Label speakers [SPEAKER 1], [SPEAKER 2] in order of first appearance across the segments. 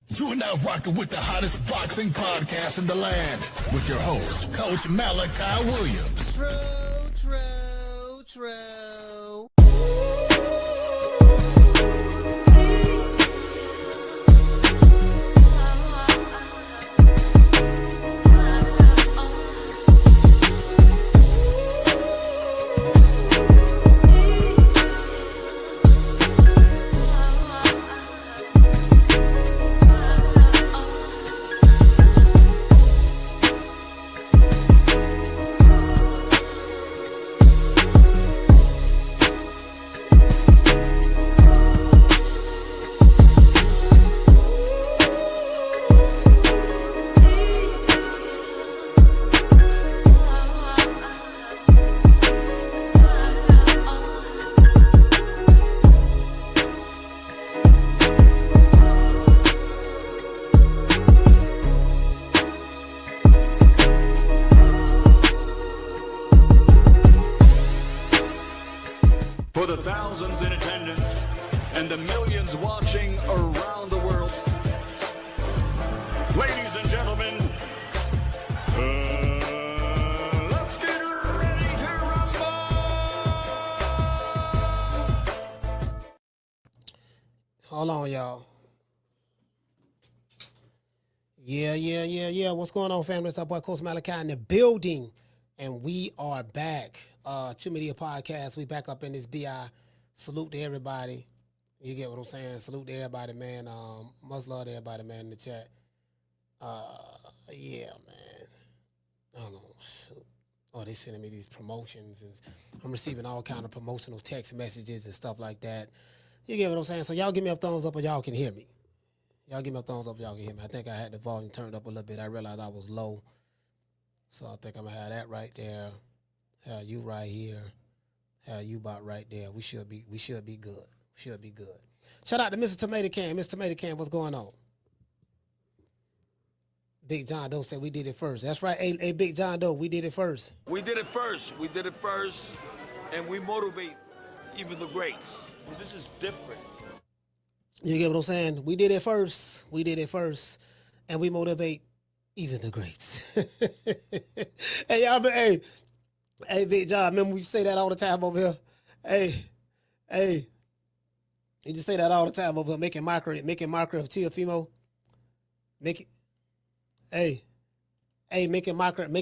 [SPEAKER 1] You are now rocking with the hottest boxing podcast in the land with your host, Coach Malachi Williams.
[SPEAKER 2] True.
[SPEAKER 3] For the thousands in attendance and the millions watching around the world, ladies and gentlemen, let's get ready to rumble!
[SPEAKER 2] Hold on, y'all. Yeah. What's going on, family? It's our boy, Coach Malachi in the building. And we are back. Two Media Podcast. We back up in this BI. Salute to everybody. You get what I'm saying? Salute to everybody, man. Much love to everybody, man, in the chat. Yeah, man. I don't know. Shoot. Oh, they sending me these promotions. And I'm receiving all kind of promotional text messages and stuff like that. You get what I'm saying? So y'all give me a thumbs up or y'all can hear me. Y'all give me a thumbs up, y'all can hear me. I think I had the volume turned up a little bit. I realized I was low. So I think I'm going to have that right there. Have you right here. Have you about right there. We should be good. We should be good. Shout out to Mr. Tomato Can. Mr. Tomato Can, what's going on? Big John Doe said we did it first. That's right. Hey, Big John Doe, we did it first.
[SPEAKER 4] We did it first, and we motivate even the greats. This is different.
[SPEAKER 2] You get what I'm saying? We did it first, and we motivate even the greats. Hey, y'all, hey, Big John, remember we say that all the time over here? Hey, you just say that all the time over here, making mockery of Teofimo. Making mockery of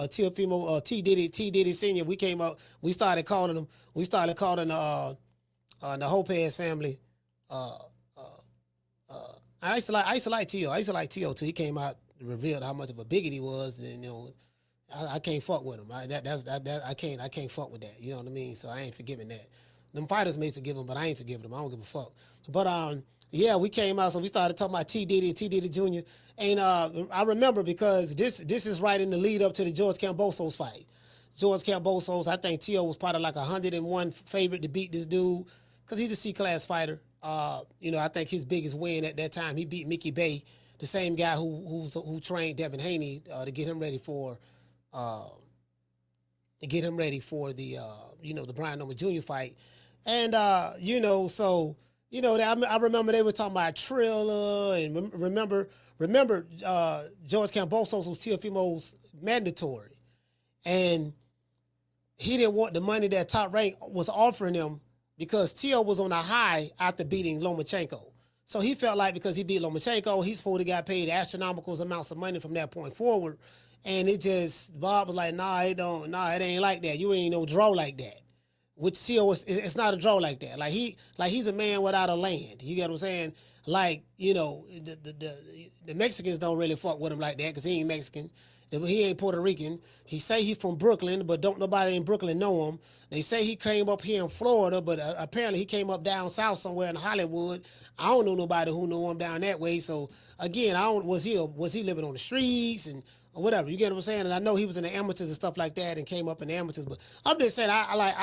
[SPEAKER 2] Teofimo, T Diddy Senior. We started calling the Lopez family. I used to like Tio. I used to like Tio too. He came out and revealed how much of a bigot he was, and I can't fuck with him. I can't fuck with that. You know what I mean? So I ain't forgiving that. Them fighters may forgive him, but I ain't forgiving them. I don't give a fuck. But yeah, we came out, so we started talking about T Diddy Jr. And I remember because this is right in the lead up to the George Kambosos fight. George Kambosos, I think Tio was part of like 101 favorite to beat this dude because he's a C-class fighter. I think his biggest win at that time, he beat Mickey Bay, the same guy who trained Devin Haney to get him ready for the Brian Noma Jr. fight. And I remember they were talking about Triller, and remember George Kambosos was Teofimo's mandatory, and he didn't want the money that Top Rank was offering him because Tio was on a high after beating Lomachenko. So he felt like because he beat Lomachenko, he's supposed to got paid astronomical amounts of money from that point forward. And Bob was like, it ain't like that. You ain't no draw like that. Which Tio it's not a draw like that. Like he's a man without a land. You get what I'm saying? Like, the Mexicans don't really fuck with him like that because he ain't Mexican. He ain't Puerto Rican. He say he from Brooklyn, but don't nobody in Brooklyn know him. They say he came up here in Florida, but apparently he came up down south somewhere in Hollywood. I don't know nobody who knew him down that way. So again, was he living on the streets and or whatever? You get what I'm saying? And I know he was in the amateurs and stuff like that and came up in the amateurs. But I'm just saying,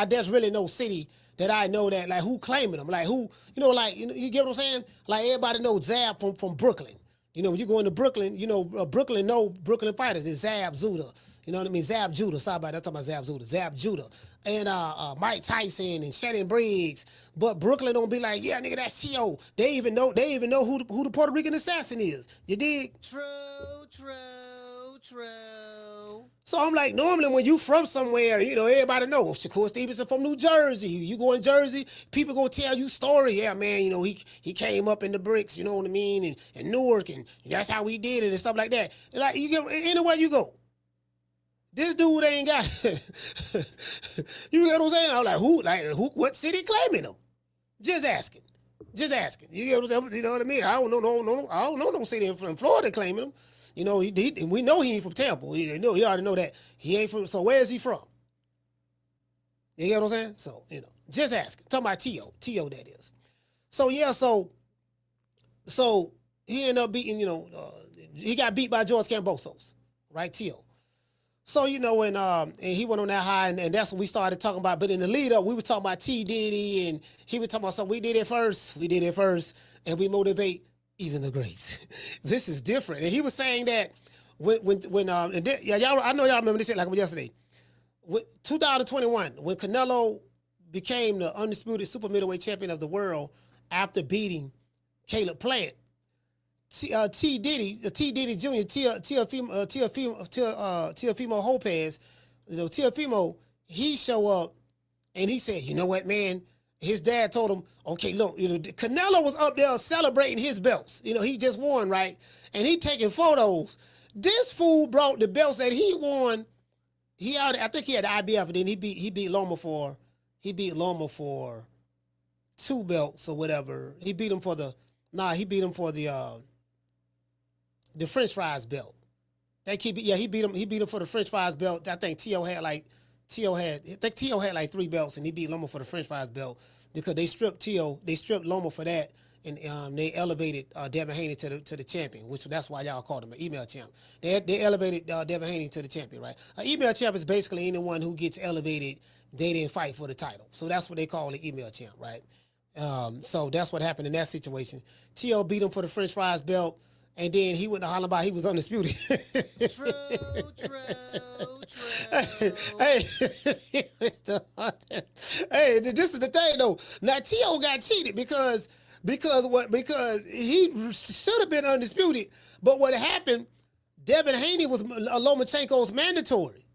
[SPEAKER 2] there's really no city that I know that like who claiming him, like who you get what I'm saying? Like everybody knows Zab from Brooklyn. When you go into Brooklyn, Brooklyn fighters. It's Zab, Zuda. You know what I mean? Zab Judah. Sorry about that. I'm talking about Zab Judah. Zab Judah. And Mike Tyson and Shannon Briggs. But Brooklyn don't be like, yeah, nigga, that's T.O. They even know who the Puerto Rican assassin is. You dig? True. So I'm like, normally when you from somewhere, you know, everybody know. Shakur Stevenson from New Jersey. You go in Jersey, people gonna tell you story. Yeah, man, you know, he came up in the bricks, you know what I mean, and Newark, and that's how we did it and stuff like that. Like, you get anywhere you go. This dude ain't got you get what I'm saying? I'm like, who, what city claiming him? Just asking. You get what I'm saying? You know what I mean? I don't know no city in Florida claiming him. You know, we know he ain't from Tampa. You already know that. He ain't from, so where is he from? You get what I'm saying? So, you know, just asking. Talking about T.O. that is. So, yeah, so he ended up beating, you know, he got beat by George Kambosos, right, T.O. So, you know, and he went on that high, and that's when we started talking about, but in the lead up, we were talking about T. Diddy, and he was talking about, so we did it first, and we motivate even the greats. This is different. And he was saying that y'all, I know y'all remember this shit like yesterday. 2021, when Canelo became the undisputed super middleweight champion of the world after beating Caleb Plant, T. Diddy Jr., Teofimo Lopez, you know, Teofimo, he show up and he said, you know what, man? His dad told him, okay, look, you know, Canelo was up there celebrating his belts. You know, he just won, right? And he taking photos. This fool brought the belts that he won. I think he had the IBF, and then he beat Loma for 2 belts or whatever. He beat him for the French fries belt. He beat him for the French fries belt. I think T.O. had like 3 belts, and he beat Loma for the French fries belt because they stripped Loma for that, and they elevated Devin Haney to the champion, which that's why y'all called him an email champ. They elevated Devin Haney to the champion, right? An email champ is basically anyone who gets elevated. They didn't fight for the title, so that's what they call the email champ, right? So that's what happened in that situation. T.O. beat him for the French fries belt. And then he went to holler about he was undisputed. True. Hey, this is the thing though. Now T.O. got cheated because he should have been undisputed. But what happened, Devin Haney was Lomachenko's mandatory.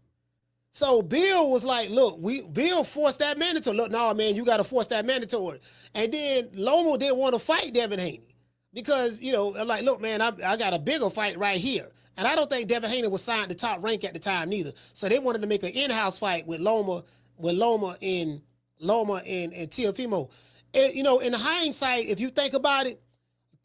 [SPEAKER 2] So Bill was like, look, Bill forced that mandatory. Look, no, man, you got to force that mandatory. And then Loma didn't want to fight Devin Haney. Because, you know, I'm like, look, man, I got a bigger fight right here. And I don't think Devin Haney was signed the top rank at the time neither. So they wanted to make an in-house fight with Loma and Teofimo. And, you know, in hindsight, if you think about it,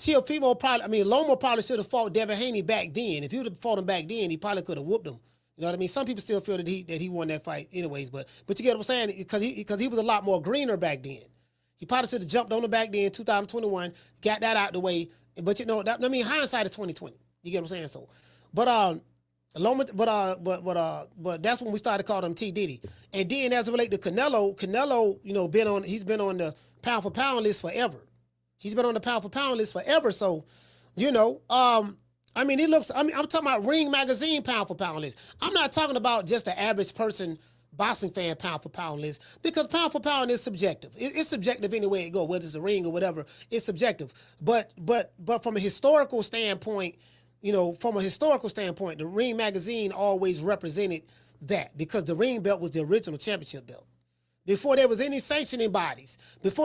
[SPEAKER 2] Loma probably should have fought Devin Haney back then. If he would have fought him back then, he probably could have whooped him. You know what I mean? Some people still feel that he won that fight anyways. But you get what I'm saying? Because he was a lot more greener back then. He probably should have jumped on the back then, 2021, got that out the way. But you know, hindsight is 2020. You get what I'm saying? So, but that's when we started calling him T. Diddy. And then as it relates to Canelo, you know, he's been on the pound for pound list forever. So, you know, I'm talking about Ring Magazine pound for pound list. I'm not talking about just the average person boxing fan pound for pound list, because pound for pound is subjective. It's subjective any way it goes, whether it's a ring or whatever. It's subjective. But from a historical standpoint, you know, the Ring Magazine always represented that, because the ring belt was the original championship belt. Before there was any sanctioning bodies, it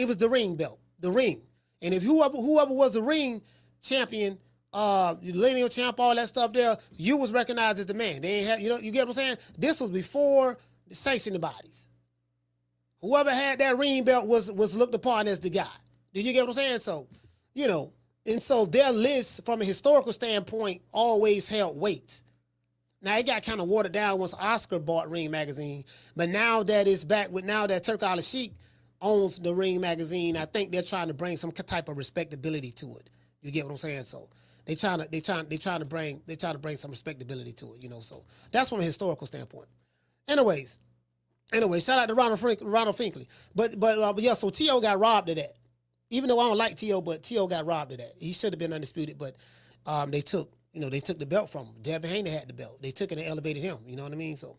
[SPEAKER 2] was the ring belt, the ring. And if whoever was the ring champion, lineal champ, all that stuff there, you was recognized as the man. They ain't have, you know, you get what I'm saying? This was before the sanctioning bodies. Whoever had that ring belt was looked upon as the guy. Did you get what I'm saying? So, you know, and so their list from a historical standpoint always held weight. Now it got kind of watered down once Oscar bought Ring Magazine, but now that it's back with, now that Turk Al Sheikh owns the Ring Magazine, I think they're trying to bring some type of respectability to it. You get what I'm saying? So they trying to bring some respectability to it, you know. So that's from a historical standpoint. Anyways, shout out to Ronald Finkley. But yeah, so T.O. got robbed of that. Even though I don't like T.O., but T.O. got robbed of that. He should have been undisputed, but they took You know, they took the belt from him. Devin Haney had the belt. They took it and elevated him. You know what I mean? So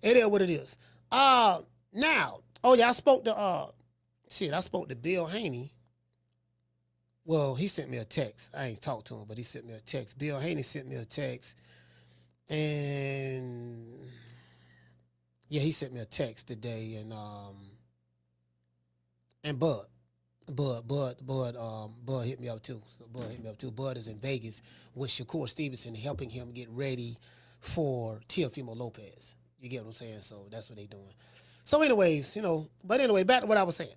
[SPEAKER 2] it is what it is. Now, oh yeah, I spoke to Bill Haney. Well, he sent me a text. I ain't talked to him, but he sent me a text. Bill Haney sent me a text. And yeah, he sent me a text today, and Bud hit me up too. So Bud hit me up too. Bud is in Vegas with Shakur Stevenson, helping him get ready for Teofimo Lopez. You get what I'm saying? So that's what they doing. So anyways, you know, but anyway, back to what I was saying.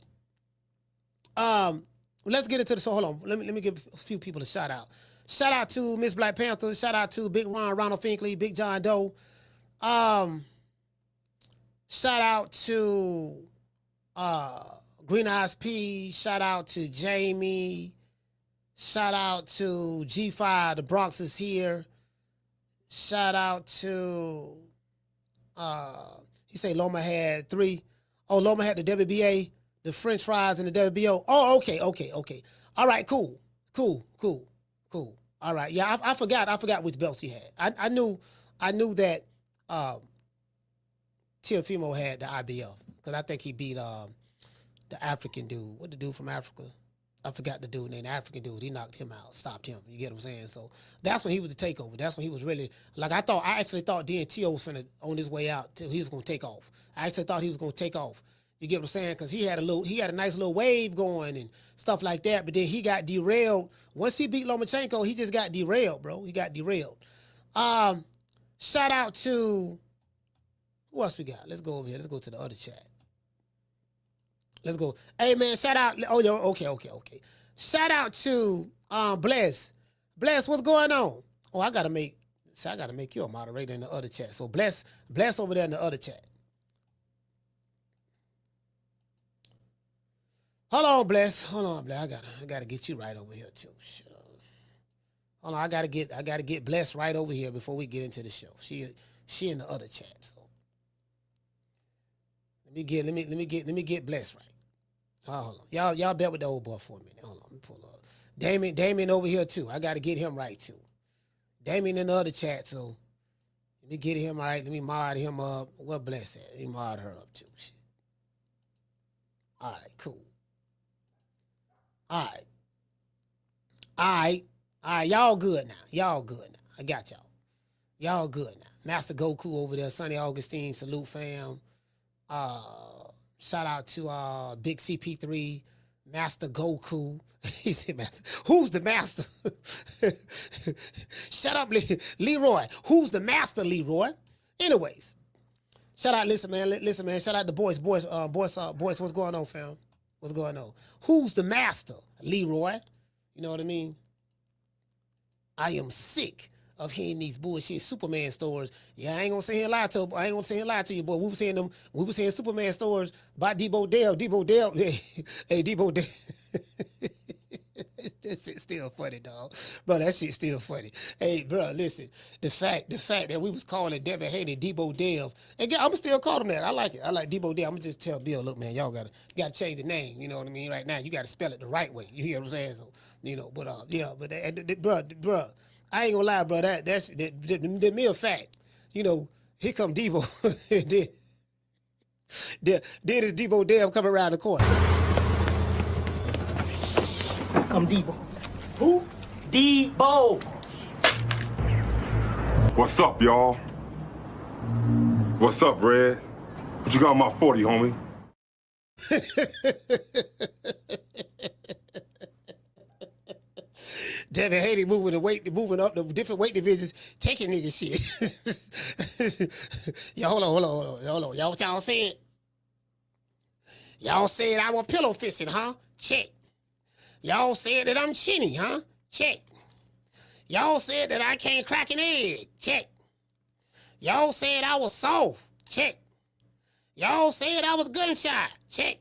[SPEAKER 2] Let's get into the, so hold on. Let me give a few people a shout out. Shout out to Miss Black Panther. Shout out to Big Ronald Finkley, Big John Doe. Shout out to Green Eyes P. Shout out to Jamie. Shout out to G5. The Bronx is here. Shout out to he say Loma had 3. Oh, Loma had the WBA, the French fries, and the WBO. Oh, okay. All right, cool. All right, yeah, I forgot which belts he had. I knew that Teofimo had the IBF because I think he beat the African dude. What the dude from Africa? I forgot the dude named the African dude. He knocked him out, stopped him. You get what I'm saying? So that's when he was the takeover. That's when he was really like I actually thought DNTO was finna on his way out till he was gonna take off. I actually thought he was gonna take off. You get what I'm saying? Because he had a nice little wave going and stuff like that. But then he got derailed. Once he beat Lomachenko, he just got derailed, bro. He got derailed. Shout out to who else we got? Let's go over here. Let's go to the other chat. Let's go. Hey man, shout out. Oh yo, okay. Shout out to Bless. Bless, what's going on? Oh, I gotta make you a moderator in the other chat. So Bless over there in the other chat. Hold on, Bless. I gotta get you right over here too. Shut up. Hold on, I gotta get Bless right over here before we get into the show. She in the other chat. So let me get Bless right. Hold on. Y'all bet with the old boy for a minute. Hold on, let me pull up. Damien over here too. I gotta get him right too. Damien in the other chat, so let me get him right. Let me mod him up. Where Bless at? Let me mod her up too. Shit. All right, cool. All right. Y'all good now. I got y'all. Y'all good now. Master Goku over there. Sonny Augustine. Salute, fam. Shout out to Big CP3. Master Goku. He said, Master. Who's the master? Shut up, Leroy. Who's the master, Leroy? Anyways. Shout out, listen, man. Shout out to boys. What's going on, fam? What's going on? Who's the master? Leroy. You know what I mean? I am sick of hearing these bullshit Superman stories. Yeah, I ain't gonna sit here and lie to you, boy. We was hearing Superman stories about Deebo Dev. Hey, Deebo Dev. That shit's still funny, dog. Bro, that shit's still funny. Hey, bro, listen. The fact that we was calling Devin Haney Deebo Dev, and I'm still call him that. I like it. I like Deebo Dev. I'm gonna just tell Bill, look, man, y'all gotta change the name. You know what I mean? Right now, you gotta spell it the right way. You hear what I'm saying? So, you know, but bro, I ain't gonna lie, bro. That's the mere fact. You know, here come Deebo, then is Deebo Dev coming around the corner.
[SPEAKER 5] Come Deebo. Who? Deebo.
[SPEAKER 6] What's up, y'all? What's up, Red? What you got on my 40, homie?
[SPEAKER 2] Devin Haney moving up the different weight divisions, taking nigga shit. Yo, hold on. Y'all what y'all said? Y'all said I was pillow fisting, huh? Check. Y'all said that I'm chinny, huh? Check. Y'all said that I can't crack an egg. Check. Y'all said I was soft. Check. Y'all said I was gunshot. Check.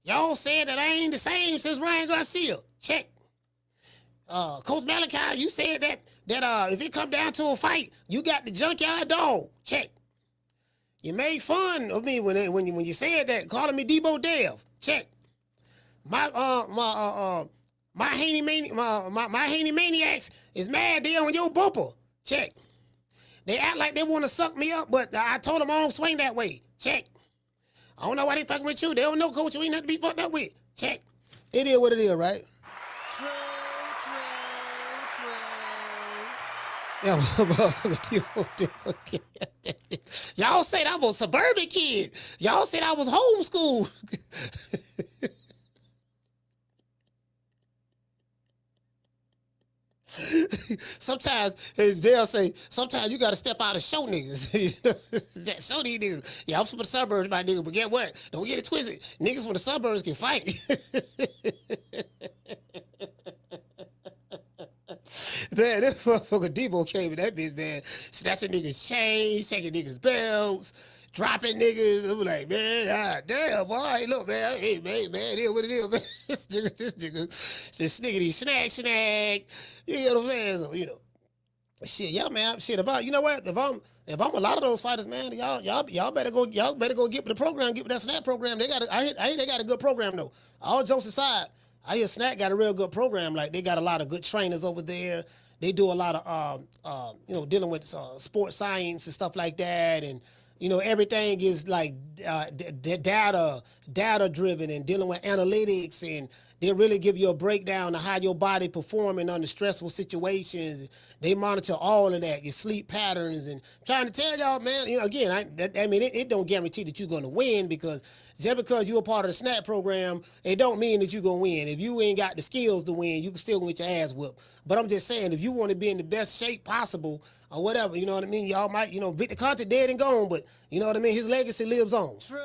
[SPEAKER 2] Y'all said that I ain't the same since Ryan Garcia. Check. Coach Malachi, you said that if it come down to a fight, you got the junkyard dog. Check. You made fun of me when you said that, calling me Deebo Dev. Check. My Haney maniacs is mad they on your bumper. Check. They act like they want to suck me up, but I told them I don't swing that way. Check. I don't know why they fucking with you. They don't know, coach. You ain't nothing to be fucked up with. Check. It is what it is, right? True. Yeah, y'all said I was a suburban kid. Y'all said I was homeschooled. Sometimes they'll say, sometimes you got to step out and show niggas. Show these niggas. Yeah, I'm from the suburbs, my nigga, but get what? Don't get it twisted. Niggas from the suburbs can fight. Man, this motherfucker Deebo came in that bitch, man, snatching niggas' chains, taking niggas' belts, dropping niggas. I'm like, man, god damn, boy, look, man, hey, man, it is what it is, man. This nigga, this sniggity snack. You know what I'm saying? So, you know, shit, yeah, man, shit, about, you know what? If I'm a lot of those fighters, man, y'all better go get with the program, get with that snap program. They got, I hear they got a good program though. All jokes aside, I hear Snack got a real good program. Like, they got a lot of good trainers over there. They do a lot of, you know, dealing with sports science and stuff like that. And, you know, everything is like data driven and dealing with analytics. And they really give you a breakdown of how your body performing under stressful situations. They monitor all of that, your sleep patterns. And trying to tell y'all, man, you know, again, I mean, it don't guarantee that you're going to win, because just because you're a part of the SNAP program, it don't mean that you're going to win. If you ain't got the skills to win, you can still get your ass whooped. But I'm just saying, if you want to be in the best shape possible or whatever, you know what I mean? Y'all might, you know, Victor Conte dead and gone, but you know what I mean? His legacy lives on. True.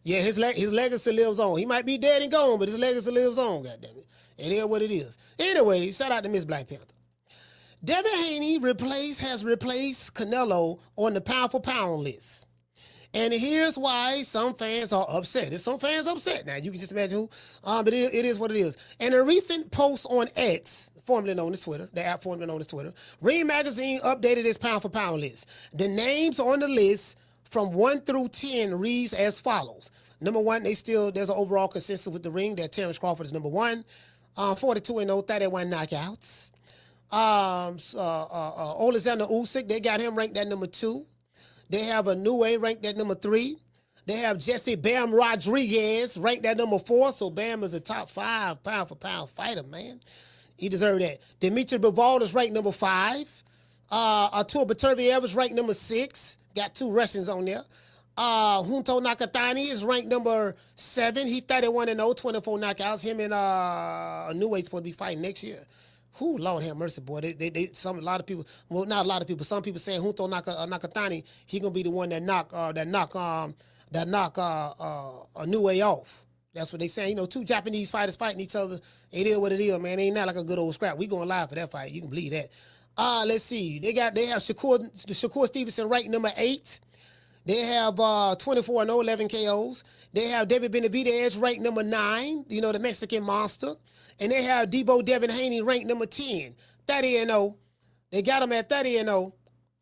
[SPEAKER 2] Yeah, his legacy lives on. He might be dead and gone, but his legacy lives on, goddammit. It is what it is. Anyway, shout out to Miss Black Panther. Devin Haney has replaced Canelo on the pound for pound list. And here's why some fans are upset. There's some fans upset. Now, you can just imagine who. But it is what it is. In a recent post on X, formerly known as Twitter, the app formerly known as Twitter, Ring Magazine updated its pound for pound list. The names on the list from 1 through 10 reads as follows. Number 1, there's an overall consensus with the Ring that Terence Crawford is number 1. 42-0, 31 knockouts. OLEKSANDR USYK, they got him ranked at number 2. They have INOUE ranked at number 3. They have JESSE Rodriguez ranked at number 4. So Bam is a top 5 pound for pound fighter, man. He deserved that. DMITRY BIVOL is ranked number 5. ARTUR BETERBIEV is ranked number 6. Got 2 Russians on there. JUNTO NAKATANI is ranked number 7. He 31-0, 24 knockouts. Him and INOUE supposed to be fighting next year. Who, Lord have mercy, boy. A lot of people, well, not a lot of people, some people saying JUNTO NAKATANI, he gonna be the one that knock INOUE off. That's what they saying. You know, 2 Japanese fighters fighting each other. It is what it is, man. It ain't not like a good old scrap. We going live for that fight. You can believe that. Let's see. They have SHAKUR Stevenson ranked number 8. They have 24-0, 11 KOs. They have David Benavidez ranked number 9, you know, the Mexican monster. And they have Deebo Dev ranked number 10, 30-0. They got him at 30-0.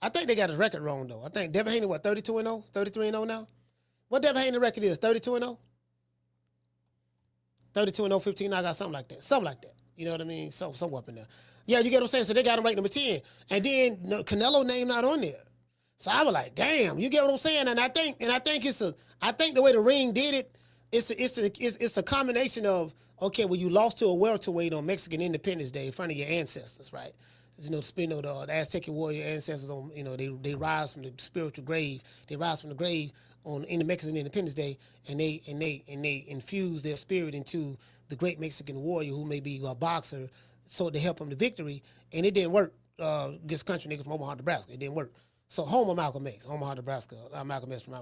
[SPEAKER 2] I think they got his record wrong, though. I think Devin Haney, what, 32-0? 33-0 now? What Devin Haney record is, 32-0? 32-0, 15, I got something like that. Something like that. You know what I mean? Somewhere up in there. Yeah, you get what I'm saying? So they got him ranked number 10. And then Canelo name not on there. So I was like, damn, you get what I'm saying? And I think the way the Ring did it, it's a combination of, okay, well, you lost to a welterweight on Mexican Independence Day in front of your ancestors, right? You know, the Aztec warrior ancestors, on, you know, they rise from the spiritual grave. They rise from the grave in the Mexican Independence Day, and they infuse their spirit into the great Mexican warrior who may be a boxer, so to help him to victory. And it didn't work against country nigga from Omaha, Nebraska. It didn't work. So home of Malcolm X, Omaha, Nebraska. Malcolm X from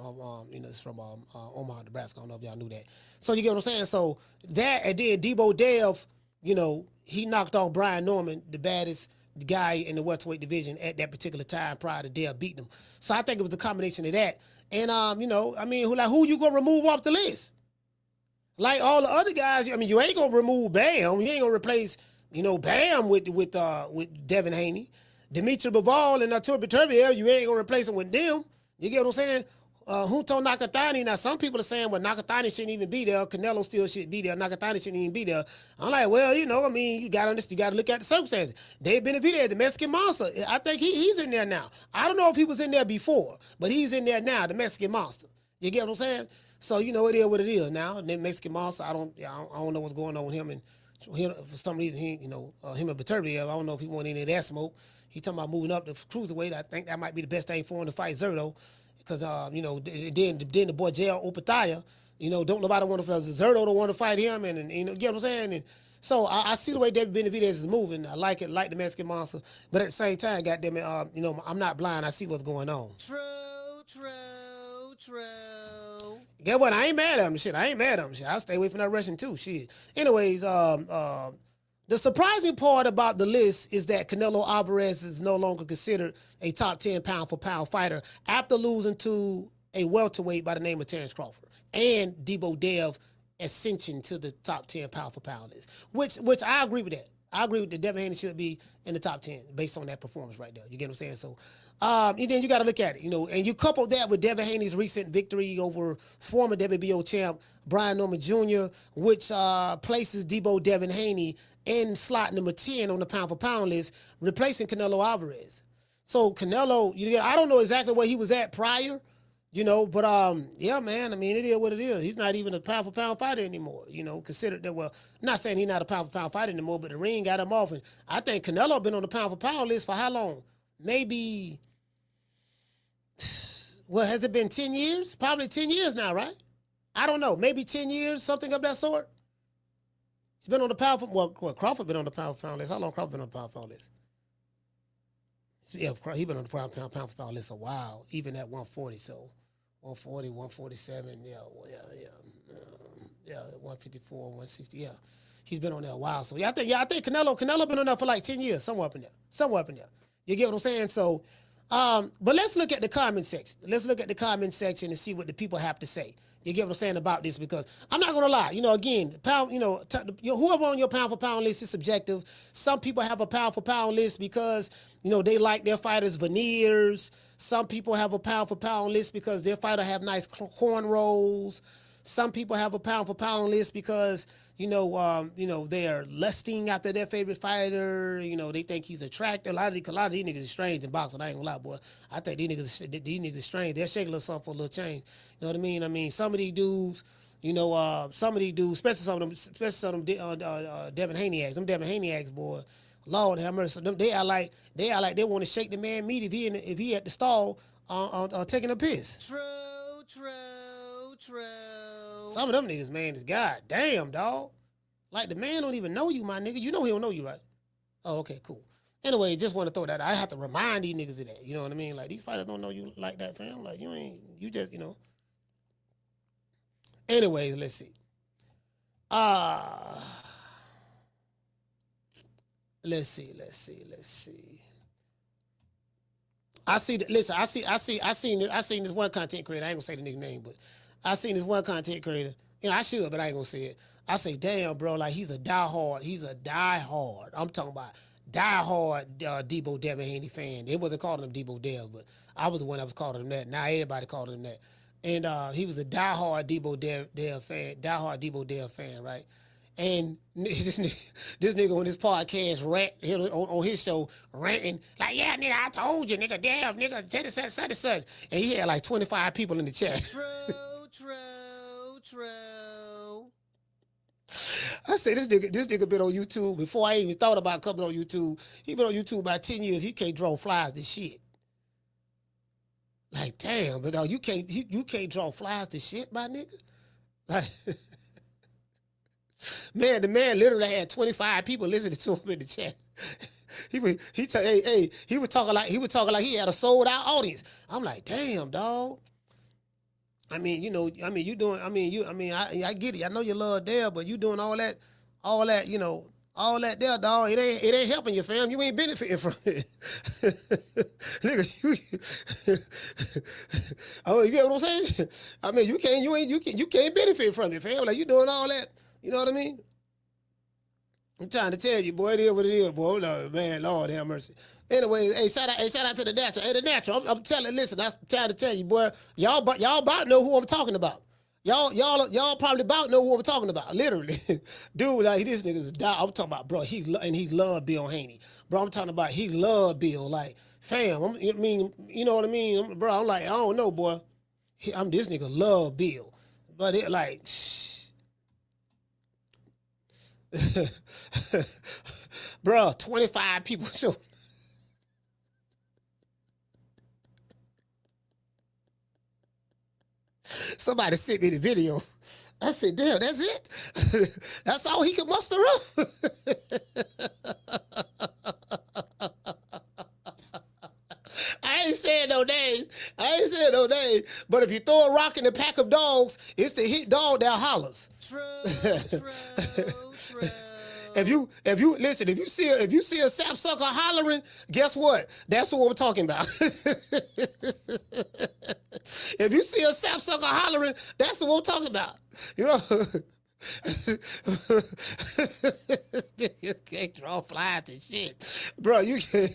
[SPEAKER 2] it's from Omaha, Nebraska. I don't know if y'all knew that. So you get what I'm saying? So that, and then Deebo Dev, you know, he knocked off Brian Norman, the baddest guy in the welterweight division at that particular time prior to Dev beating him. So I think it was a combination of that. And you know, I mean, who you gonna remove off the list? Like all the other guys, I mean, you ain't gonna remove Bam. You ain't gonna replace, you know, Bam with Devin Haney. DMITRY BIVOL and ARTUR BETERBIEV, you ain't gonna replace him with them. You get what I'm saying? Junto Nakatani. Now, some people are saying, well, Nakatani shouldn't even be there. Canelo still should be there. Nakatani shouldn't even be there. I'm like, well, you know, I mean, you got to look at the circumstances. David Benavidez, the Mexican monster. I think he's in there now. I don't know if he was in there before, but he's in there now, the Mexican monster. You get what I'm saying? So, you know, it is what it is now. The Mexican monster, I don't know what's going on with him. And for some reason, him and BETERBIEV, I don't know if he want any of that smoke. He talking about moving up the cruiserweight. I think that might be the best thing for him to fight Zerto. Because, then the boy Jail Opataya, don't nobody want to fight. Zerto don't want to fight him. And get what I'm saying? And so I see the way David Benavidez is moving. I like it, like the Mexican monster. But at the same time, goddamn it, I'm not blind. I see what's going on.
[SPEAKER 7] True.
[SPEAKER 2] Get what? I ain't mad at him. Shit, I ain't mad at him. Shit, I'll stay away from that Russian too. Shit. Anyways, the surprising part about the list is that Canelo Alvarez is no longer considered a top 10 pound-for-pound fighter after losing to a welterweight by the name of Terence Crawford and Deebo Dev ascension to the top 10 pound-for-pound list, which I agree with that. I agree with that Devin Haney should be in the top 10 based on that performance right there. You get what I'm saying? So, and then you got to look at it, and you couple that with Devin Haney's recent victory over former WBO champ Brian Norman Jr., which places Deebo Devin Haney in slot number 10 on the pound-for-pound list, replacing Canelo Alvarez. So Canelo, I don't know exactly where he was at prior, but yeah, man, I mean, it is what it is. He's not even a pound-for-pound fighter anymore, considered that, well, I'm not saying he's not a pound-for-pound fighter anymore, but the ring got him off. And I think Canelo been on the pound-for-pound list for how long? Maybe, well, has it been 10 years? Probably 10 years now, right? I don't know. Maybe 10 years, something of that sort. He's been on the Crawford been on the pound-for-pound list. How long Crawford been on the pound-for-pound list? Yeah, he been on the pound-for-pound list a while, even at 140, so 140, 147, yeah, 154, 160, yeah. He's been on there a while. So I think Canelo been on there for like 10 years, somewhere up in there. You get what I'm saying? So, but let's look at the comment section. Let's look at the comment section and see what the people have to say. You get what I'm saying about this? Because I'm not gonna lie, again, whoever on your pound for pound list is subjective. Some people have a pound for pound list because they like their fighters' veneers. Some people have a pound for pound list because their fighter have nice cornrows. Some people have a pound for pound list because they are lusting after their favorite fighter. They think he's attractive. A lot of these niggas is strange in boxing. I ain't gonna lie, boy. I think these niggas is strange. They'll shake a little something for a little change. You know what I mean? I mean, some of these dudes, especially some of them Devin Haney acts. Them Devin Haney acts, boy. Lord have mercy. They are like they want to shake the man meat if he at the stall taking a piss.
[SPEAKER 7] True.
[SPEAKER 2] Some of them niggas, man, is goddamn, dog. Like, the man don't even know you, my nigga. You know he don't know you, right? Oh, okay, cool. Anyway, just want to throw that out. I have to remind these niggas of that. You know what I mean? Like, these fighters don't know you like that, fam. Like, you just. Anyways, let's see. Let's see. I seen this one content creator. I ain't gonna say the nigga name, but I seen this one content creator. I should, but I ain't gonna say it. I say, damn, bro, like he's a diehard. I'm talking about diehard Deebo Devin Haney fan. They wasn't calling him Deebo Dev, but I was the one that was calling him that. Now everybody called him that. And he was a diehard Deebo Dev fan, right? And this nigga on this podcast on his show ranting like, yeah, nigga, I told you, nigga, Dev, nigga, such and such. And he had like 25 people in the chat.
[SPEAKER 7] True.
[SPEAKER 2] I say this nigga been on YouTube before I even thought about coming on YouTube. He been on YouTube about 10 years. He can't draw flies to shit. Like, damn, but you can't draw flies to shit, my nigga. Like, man, the man literally had 25 people listening to him in the chat. He was talking like he had a sold out audience. I'm like, damn, dog. I get it. I know you love Dale, but you doing all that, there, dog. It ain't helping you, fam. You ain't benefiting from it. Nigga, you get what I'm saying? I mean, you can't benefit from it, fam. Like, you doing all that, you know what I mean? I'm trying to tell you, boy, it is what it is, boy. Lord, man, Lord have mercy. Anyway, hey, shout out to the natural. Hey, the natural. I'm telling, listen, I'm trying to tell you, boy, y'all about know who I'm talking about. Y'all probably about know who I'm talking about, literally. Dude, like, this nigga's a dog. I'm talking about, bro, he loved Bill Haney. Bro, I'm talking about he loved Bill. Like, fam, I mean, you know what I mean? Bro, I'm like, I don't know, boy. This nigga love Bill. But it like, bro, 25 people show. Somebody sent me the video. I said, damn, that's it? That's all he could muster up? I ain't saying no names. But if you throw a rock in a pack of dogs, it's the hit dog that hollers. True. If you see a sapsucker hollering, guess what? That's what I'm talking about. If you see a sapsucker hollering, that's what I'm talking about. You know. You can't draw flies and shit, bro. You can't,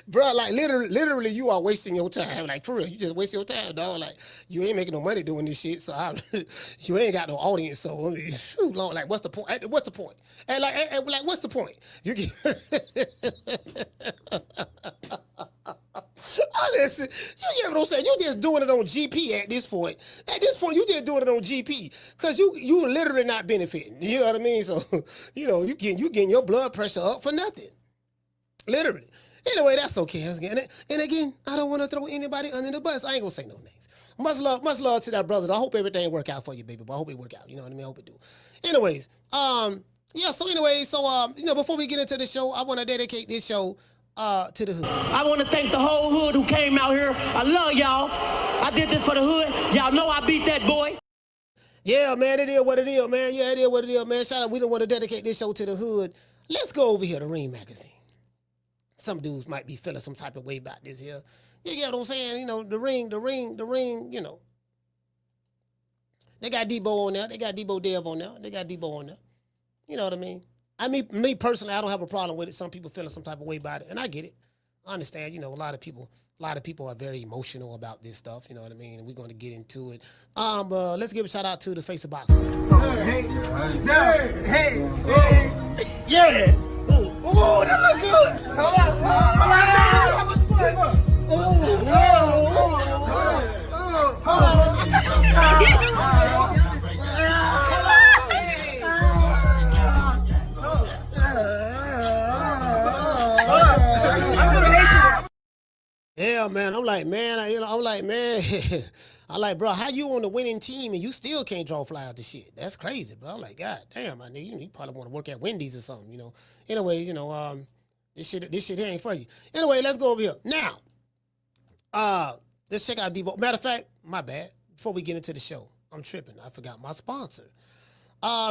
[SPEAKER 2] bro. Like literally, you are wasting your time. Like for real, you just waste your time, dog. Like you ain't making no money doing this shit, so you ain't got no audience. So I mean, shoot, Lord, like what's the point? What's the point? And like what's the point? You get. Oh, listen, you get what I'm saying? You just doing it on GP at this point. At this point, you just doing it on GP because you literally not benefiting. You know what I mean? So, you know, you getting your blood pressure up for nothing. Literally. Anyway, that's okay. And again, I don't want to throw anybody under the bus. I ain't gonna say no names. Much love to that brother. I hope everything work out for you, baby. But I hope it work out. You know what I mean? I hope it do. Anyways, yeah. So anyway, you know, before we get into the show, I want to dedicate this show to the hood.
[SPEAKER 5] I want to thank the whole hood who came out here. I love y'all. I did this for the hood. Y'all know I beat that boy.
[SPEAKER 2] Yeah, man, it is what it is, man. Yeah, it is what it is, man. Shout out, we don't want to dedicate this show to the hood. Let's go over here to Ring Magazine. Some dudes might be feeling some type of way about this here. You get what I'm saying? You know, the ring, you know. They got Deebo on there. They got Deebo Dev on there. They got Deebo on there. You know what I mean? I mean, me personally, I don't have a problem with it. Some people feeling some type of way about it, and I get it. I understand. You know, a lot of people are very emotional about this stuff. You know what I mean? And we're going to get into it. Let's give a shout out to the face of boxing.
[SPEAKER 5] Yeah. Oh, that looks good.
[SPEAKER 2] Yeah, man. I'm like, man. I'm like, bro, how you on the winning team and you still can't draw fly out the shit? That's crazy, bro. I'm like, God damn, I nigga, you probably want to work at Wendy's or something, you know. Anyway, you know, this shit here ain't for you. Anyway, let's go over here. Now, let's check out Deebo. Matter of fact, my bad. Before we get into the show, I'm tripping. I forgot my sponsor.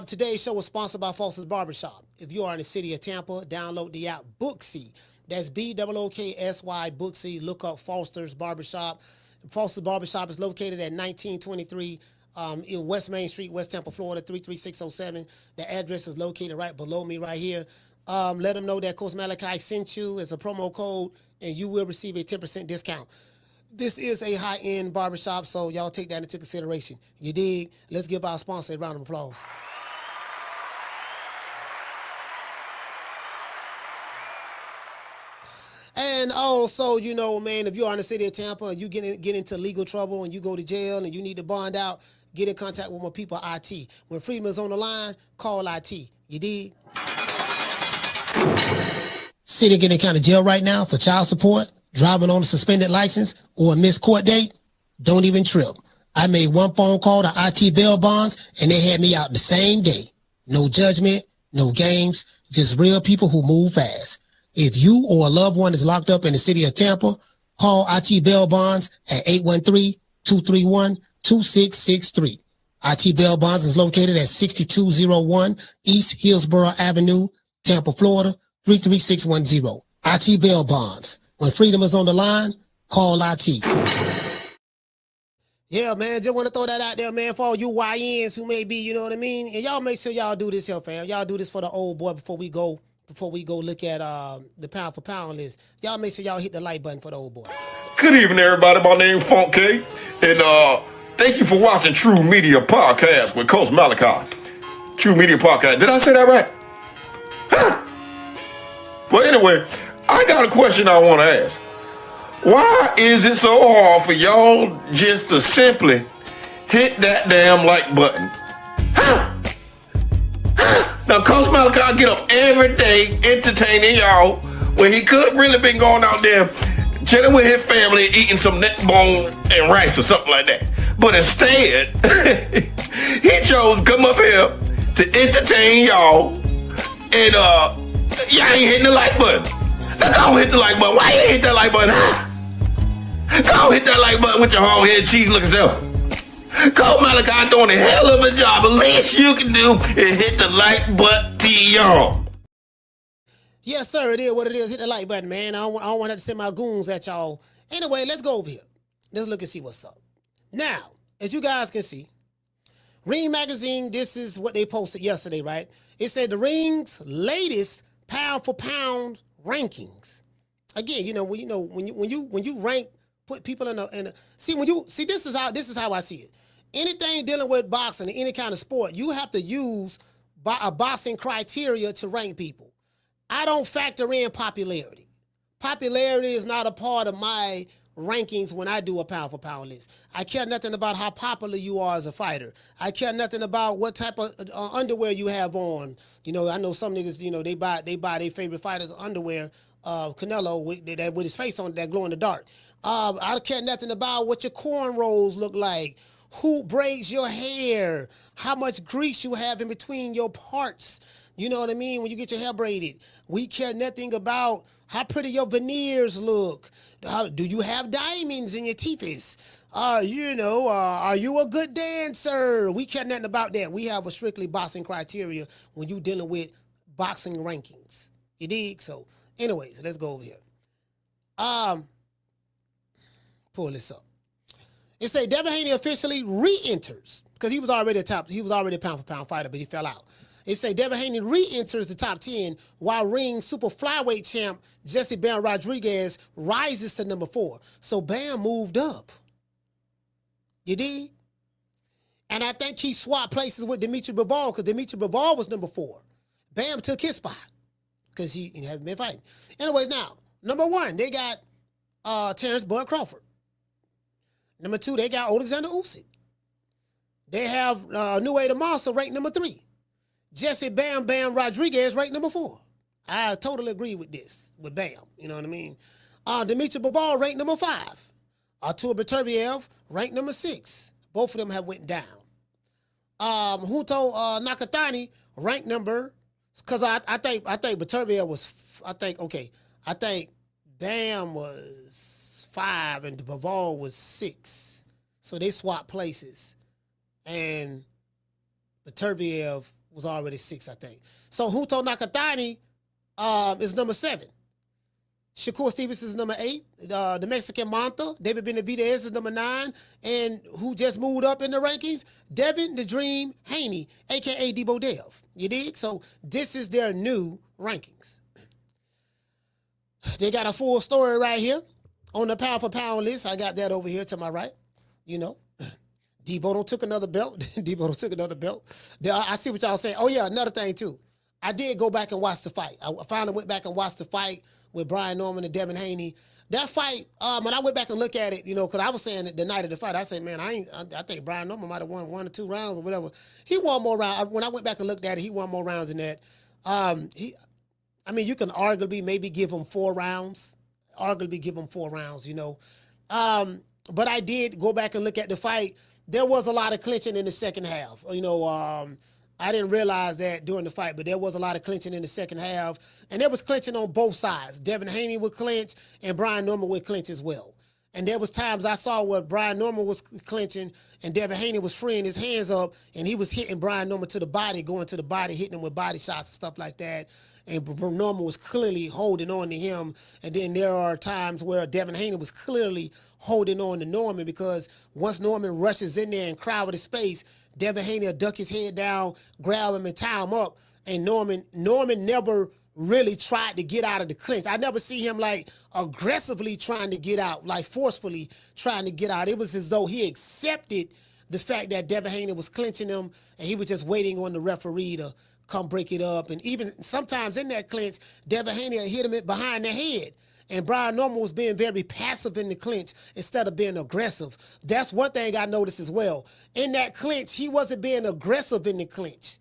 [SPEAKER 2] Today's show was sponsored by Foster's Barbershop. If you are in the city of Tampa, download the app Booksy. That's BOOKSY Booksy. Look up Foster's Barbershop. Foster's Barbershop is located at 1923 in West Main Street, West Tampa, Florida, 33607. The address is located right below me right here. Let them know that Coach Malachi sent you as a promo code, and you will receive a 10% discount. This is a high-end barbershop, so y'all take that into consideration. You dig? Let's give our sponsor a round of applause. And also, you know, man, if you are in the city of Tampa and you get into legal trouble and you go to jail and you need to bond out, get in contact with my people at IT. When freedom is on the line, call IT. You dig? Sitting in a county jail right now for child support, driving on a suspended license, or a missed court date? Don't even trip. I made one phone call to IT bail bonds and they had me out the same day. No judgment, no games, just real people who move fast. If you or a loved one is locked up in the city of Tampa, call IT Bail Bonds at 813-231-2663. IT Bail Bonds is located at 6201 East Hillsborough Avenue, Tampa, Florida, 33610. IT Bail Bonds. When freedom is on the line, call IT. Yeah, man, just want to throw that out there, man, for all you YNs who may be, you know what I mean? And y'all make sure y'all do this here, fam. Y'all do this for the old boy before we go look at the pound for pound list. Y'all make sure y'all hit the like button for the old boy.
[SPEAKER 6] Good evening, everybody. My name's Funk K, and thank you for watching True Media Podcast with Coach Malachi. True Media Podcast. Did I say that right? Huh? Well, anyway, I got a question I want to ask. Why is it so hard for y'all just to simply hit that damn like button? Huh? Huh? Now, Coach Malachi get up every day entertaining y'all when he could have really been going out there chilling with his family, eating some neck bone and rice or something like that. But instead, he chose to come up here to entertain y'all, and y'all ain't hitting the like button. Now go hit the like button. Why you ain't hit that like button? Huh? Go hit that like button with your hard head cheese looking self. Coach Malachi doing a hell of a job. The least you can do is hit the like button, y'all.
[SPEAKER 2] Yes, sir, it is what it is. Hit the like button, man. I don't want to have to send my goons at y'all. Anyway, let's go over here. Let's look and see what's up. Now, as you guys can see, Ring Magazine, this is what they posted yesterday, right? It said the Ring's latest pound for pound rankings. Again, when you rank, put people in a this is how I see it. Anything dealing with boxing, any kind of sport, you have to use a boxing criteria to rank people. I don't factor in popularity. Popularity is not a part of my rankings when I do a pound for pound list. I care nothing about how popular you are as a fighter. I care nothing about what type of underwear you have on. I know some niggas, they buy their favorite fighters' underwear, Canelo with his face on it, that glow in the dark. I care nothing about what your cornrows look like, who braids your hair, how much grease you have in between your parts. You know what I mean? When you get your hair braided. We care nothing about how pretty your veneers look. Do you have diamonds in your teeth? Are you a good dancer? We care nothing about that. We have a strictly boxing criteria when you dealing with boxing rankings. You dig? So, anyways, let's go over here. Pull this up. It say Devin Haney officially re-enters because he was already a pound for pound fighter, but he fell out. It say Devin Haney re-enters the top 10 while Ring super flyweight champ JESSE Rodriguez rises to number 4. So Bam moved up. You dig? And I think he swapped places with DMITRY BIVOL because DMITRY BIVOL was number 4. Bam took his spot because he hasn't been fighting. Anyways, now, number 1, they got Terence Bud Crawford. Number 2, they got OLEKSANDR U.S. They have INOUE the Monster ranked number 3. JESSE Bam Bam Rodriguez ranked number 4. I totally agree with this, with Bam. You know what I mean? DMITRY BIVOL ranked number 5. ARTUR BETERBIEV ranked number 6. Both of them have went down. JUNTO NAKATANI ranked number, because I think BETERBIEV was, I think Bam was 5 and BIVOL was 6. So they swapped places. And BETERBIEV was already 6, I think. So JUNTO NAKATANI is number 7. SHAKUR Stevenson is number 8. The Mexican Manta, David Benavidez is number 9. And who just moved up in the rankings? Devin the Dream Haney, a.k.a. Deebo Dev. You dig? So this is their new rankings. They got a full story right here on the pound for pound list. I got that over here to my right. Deebo don't took another belt. Deebo don't took another belt. I see what y'all saying. Oh, yeah, another thing, too. I did go back and watch the fight. I finally went back and watched the fight with Brian Norman and Devin Haney. That fight, when I went back and looked at it, because I was saying that the night of the fight, I said, man, I think Brian Norman might have won 1 or 2 rounds or whatever. He won more rounds. When I went back and looked at it, he won more rounds than that. You can arguably maybe give him 4 rounds. But I did go back and look at the fight. There was a lot of clinching in the second half. I didn't realize that during the fight, but there was a lot of clinching in the second half. And there was clinching on both sides. Devin Haney would clinch, and Brian Norman would clinch as well. And there was times I saw where Brian Norman was clinching and Devin Haney was freeing his hands up and he was hitting Brian Norman to the body, going to the body, hitting him with body shots and stuff like that. And Norman was clearly holding on to him. And then there are times where Devin Haney was clearly holding on to Norman because once Norman rushes in there and crowded his space, Devin Haney will duck his head down, grab him and tie him up. And Norman never really tried to get out of the clinch. I never see him like aggressively trying to get out, like forcefully trying to get out. It was as though he accepted the fact that Devin Haney was clinching him and he was just waiting on the referee to come break it up. And even sometimes in that clinch, Devin Haney hit him behind the head. And Brian Norman was being very passive in the clinch instead of being aggressive. That's one thing I noticed as well. In that clinch, he wasn't being aggressive in the clinch.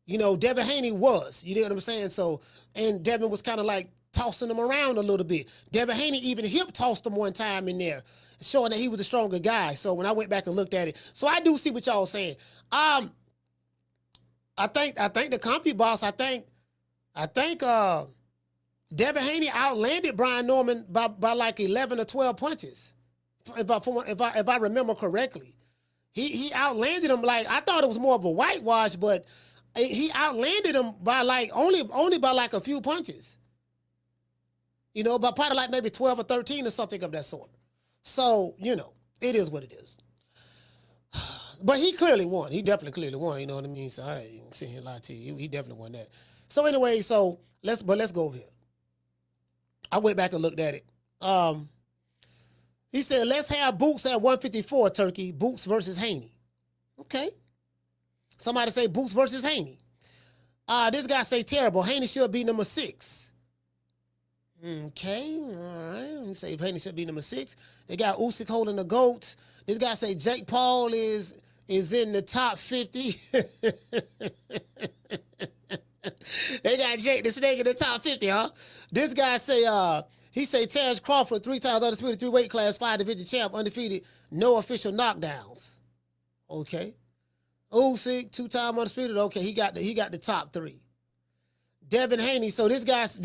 [SPEAKER 2] You know, Devin Haney was. You know what I'm saying? So, and Devin was kind of like tossing him around a little bit. Devin Haney even hip tossed him one time in there, showing that he was the stronger guy. So when I went back and looked at it, so I do see what y'all saying. I think the compy boss. I think Devin Haney outlanded Brian Norman by like 11 or 12 punches, if I remember correctly. He outlanded him. Like, I thought it was more of a whitewash, but he outlanded him by like only by like a few punches. You know, by probably like maybe 12 or 13 or something of that sort. So, you know, it is what it is. But he clearly won. He definitely clearly won, you know what I mean? So I ain't sitting here lie to you. He definitely won that. So anyway, so let's go over here. I went back and looked at it. He said, let's have Boots at 154, Turkey. Boots versus Haney. Okay. Somebody say Boots versus Haney. This guy say terrible. Haney should be number 6. Okay, all right. Let me say Haney should be number 6. They got Usyk holding the GOAT. This guy say Jake Paul is in the top 50. They got Jake the Snake in the top 50, huh? This guy say, he say Terence Crawford, 3 times undisputed, 3 weight class, 5 division champ, undefeated, no official knockdowns. Okay. Usyk, 2-time undisputed. Okay, he got the top 3. Devin Haney. So this guy's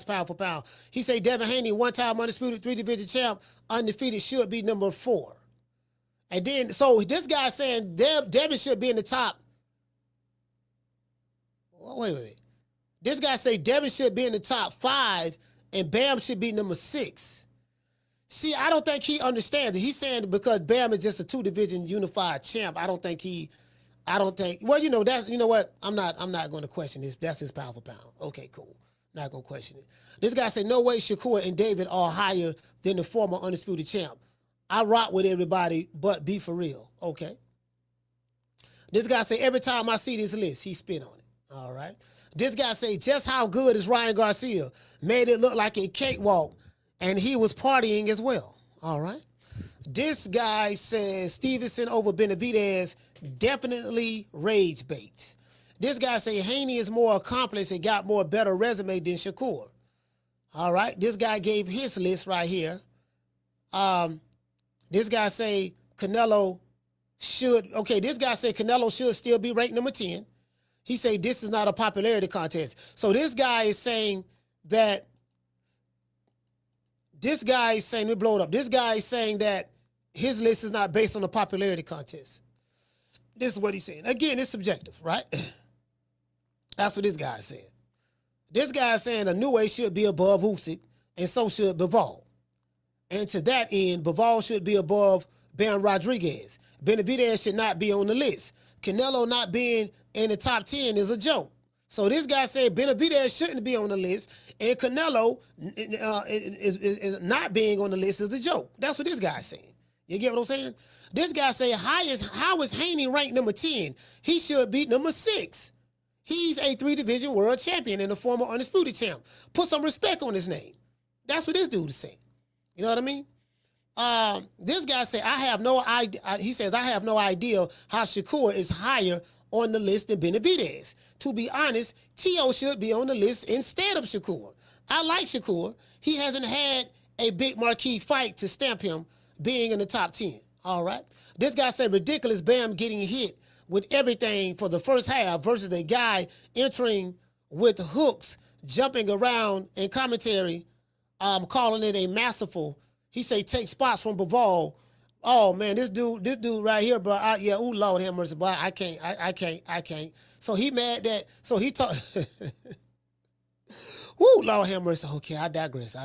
[SPEAKER 2] pound for pound. He say Devin Haney, 1-time undisputed, 3 division champ, undefeated, should be number 4. And then so this guy saying Devin should be in the top. Wait. This guy say Devin should be in the top 5 and Bam should be number 6. See, I don't think he understands it. He's saying because Bam is just a 2-division unified champ. Well, you know, that's, you know what? I'm not going to question this. That's his pound for pound. Okay, cool. Not going to question it. This guy said, no way Shakur and David are higher than the former undisputed champ. I rock with everybody, but be for real. Okay. This guy say, every time I see this list, he spin on it. All right. This guy say, just how good is Ryan Garcia? Made it look like a cakewalk, and he was partying as well. All right. This guy says Stevenson over Benavidez, definitely rage bait. This guy say Haney is more accomplished and got more better resume than Shakur. All right. This guy gave his list right here. This guy say Canelo should still be ranked number 10. He say this is not a popularity contest. So this guy is saying that let me blow it up. This guy is saying that his list is not based on a popularity contest. This is what he's saying. Again, it's subjective, right? That's what this guy is saying. This guy is saying INOUE should be above Usyk, and so should BIVOL. And to that end, BIVOL should be above Bam Rodriguez. Benavidez should not be on the list. Canelo not being in the top 10 is a joke. So this guy said Benavidez shouldn't be on the list, and Canelo is not being on the list is a joke. That's what this guy's saying. You get what I'm saying? This guy say, how is Haney ranked number 10? He should be number 6. He's a 3-division world champion and a former undisputed champ. Put some respect on his name. That's what this dude is saying. You know what I mean? This guy say, I have no idea. He says, I have no idea how Shakur is higher on the list than Benavidez. To be honest, T.O. should be on the list instead of Shakur. I like Shakur. He hasn't had a big marquee fight to stamp him being in the top 10. All right. This guy said ridiculous Bam getting hit with everything for the first half versus a guy entering with hooks, jumping around in commentary calling it a masterful. He say take spots from BIVOL. Oh man, this dude right here, bro. Yeah, ooh, Lord have mercy, boy. I can't. So he mad that. So he talk. Ooh, Lord have mercy. Okay, I digress.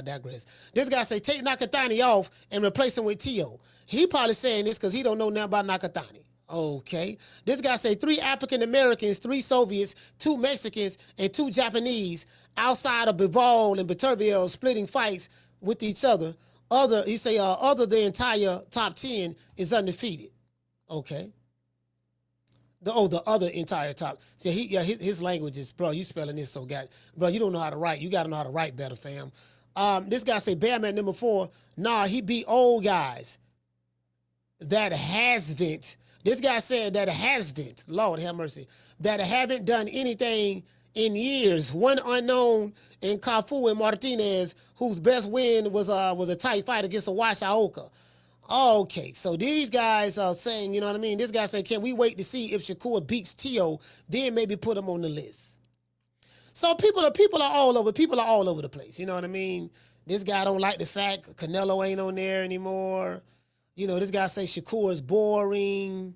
[SPEAKER 2] This guy say take NAKATANI off and replace him with T.O. He probably saying this because he don't know nothing about NAKATANI. Okay. This guy say 3 African Americans, 3 Soviets, 2 Mexicans, and 2 Japanese outside of BIVOL and BETERBIEV splitting fights with each other. He say the entire top 10 is undefeated. Okay. The other entire top. So his language is, bro, you spelling this so bro, you don't know how to write. You got to know how to write better, fam. This guy say Bam at number 4. Nah, he beat old guys. That hasn't. This guy said that hasn't. Lord have mercy. That haven't done anything in years. One unknown in Crawford and Martinez, whose best win was a tight fight against a Washaoka. Okay, so these guys are saying, you know what I mean? This guy said, can we wait to see if Shakur beats T.O., then maybe put him on the list? So people are all over the place, you know what I mean? This guy don't like the fact Canelo ain't on there anymore. You know, this guy says Shakur is boring.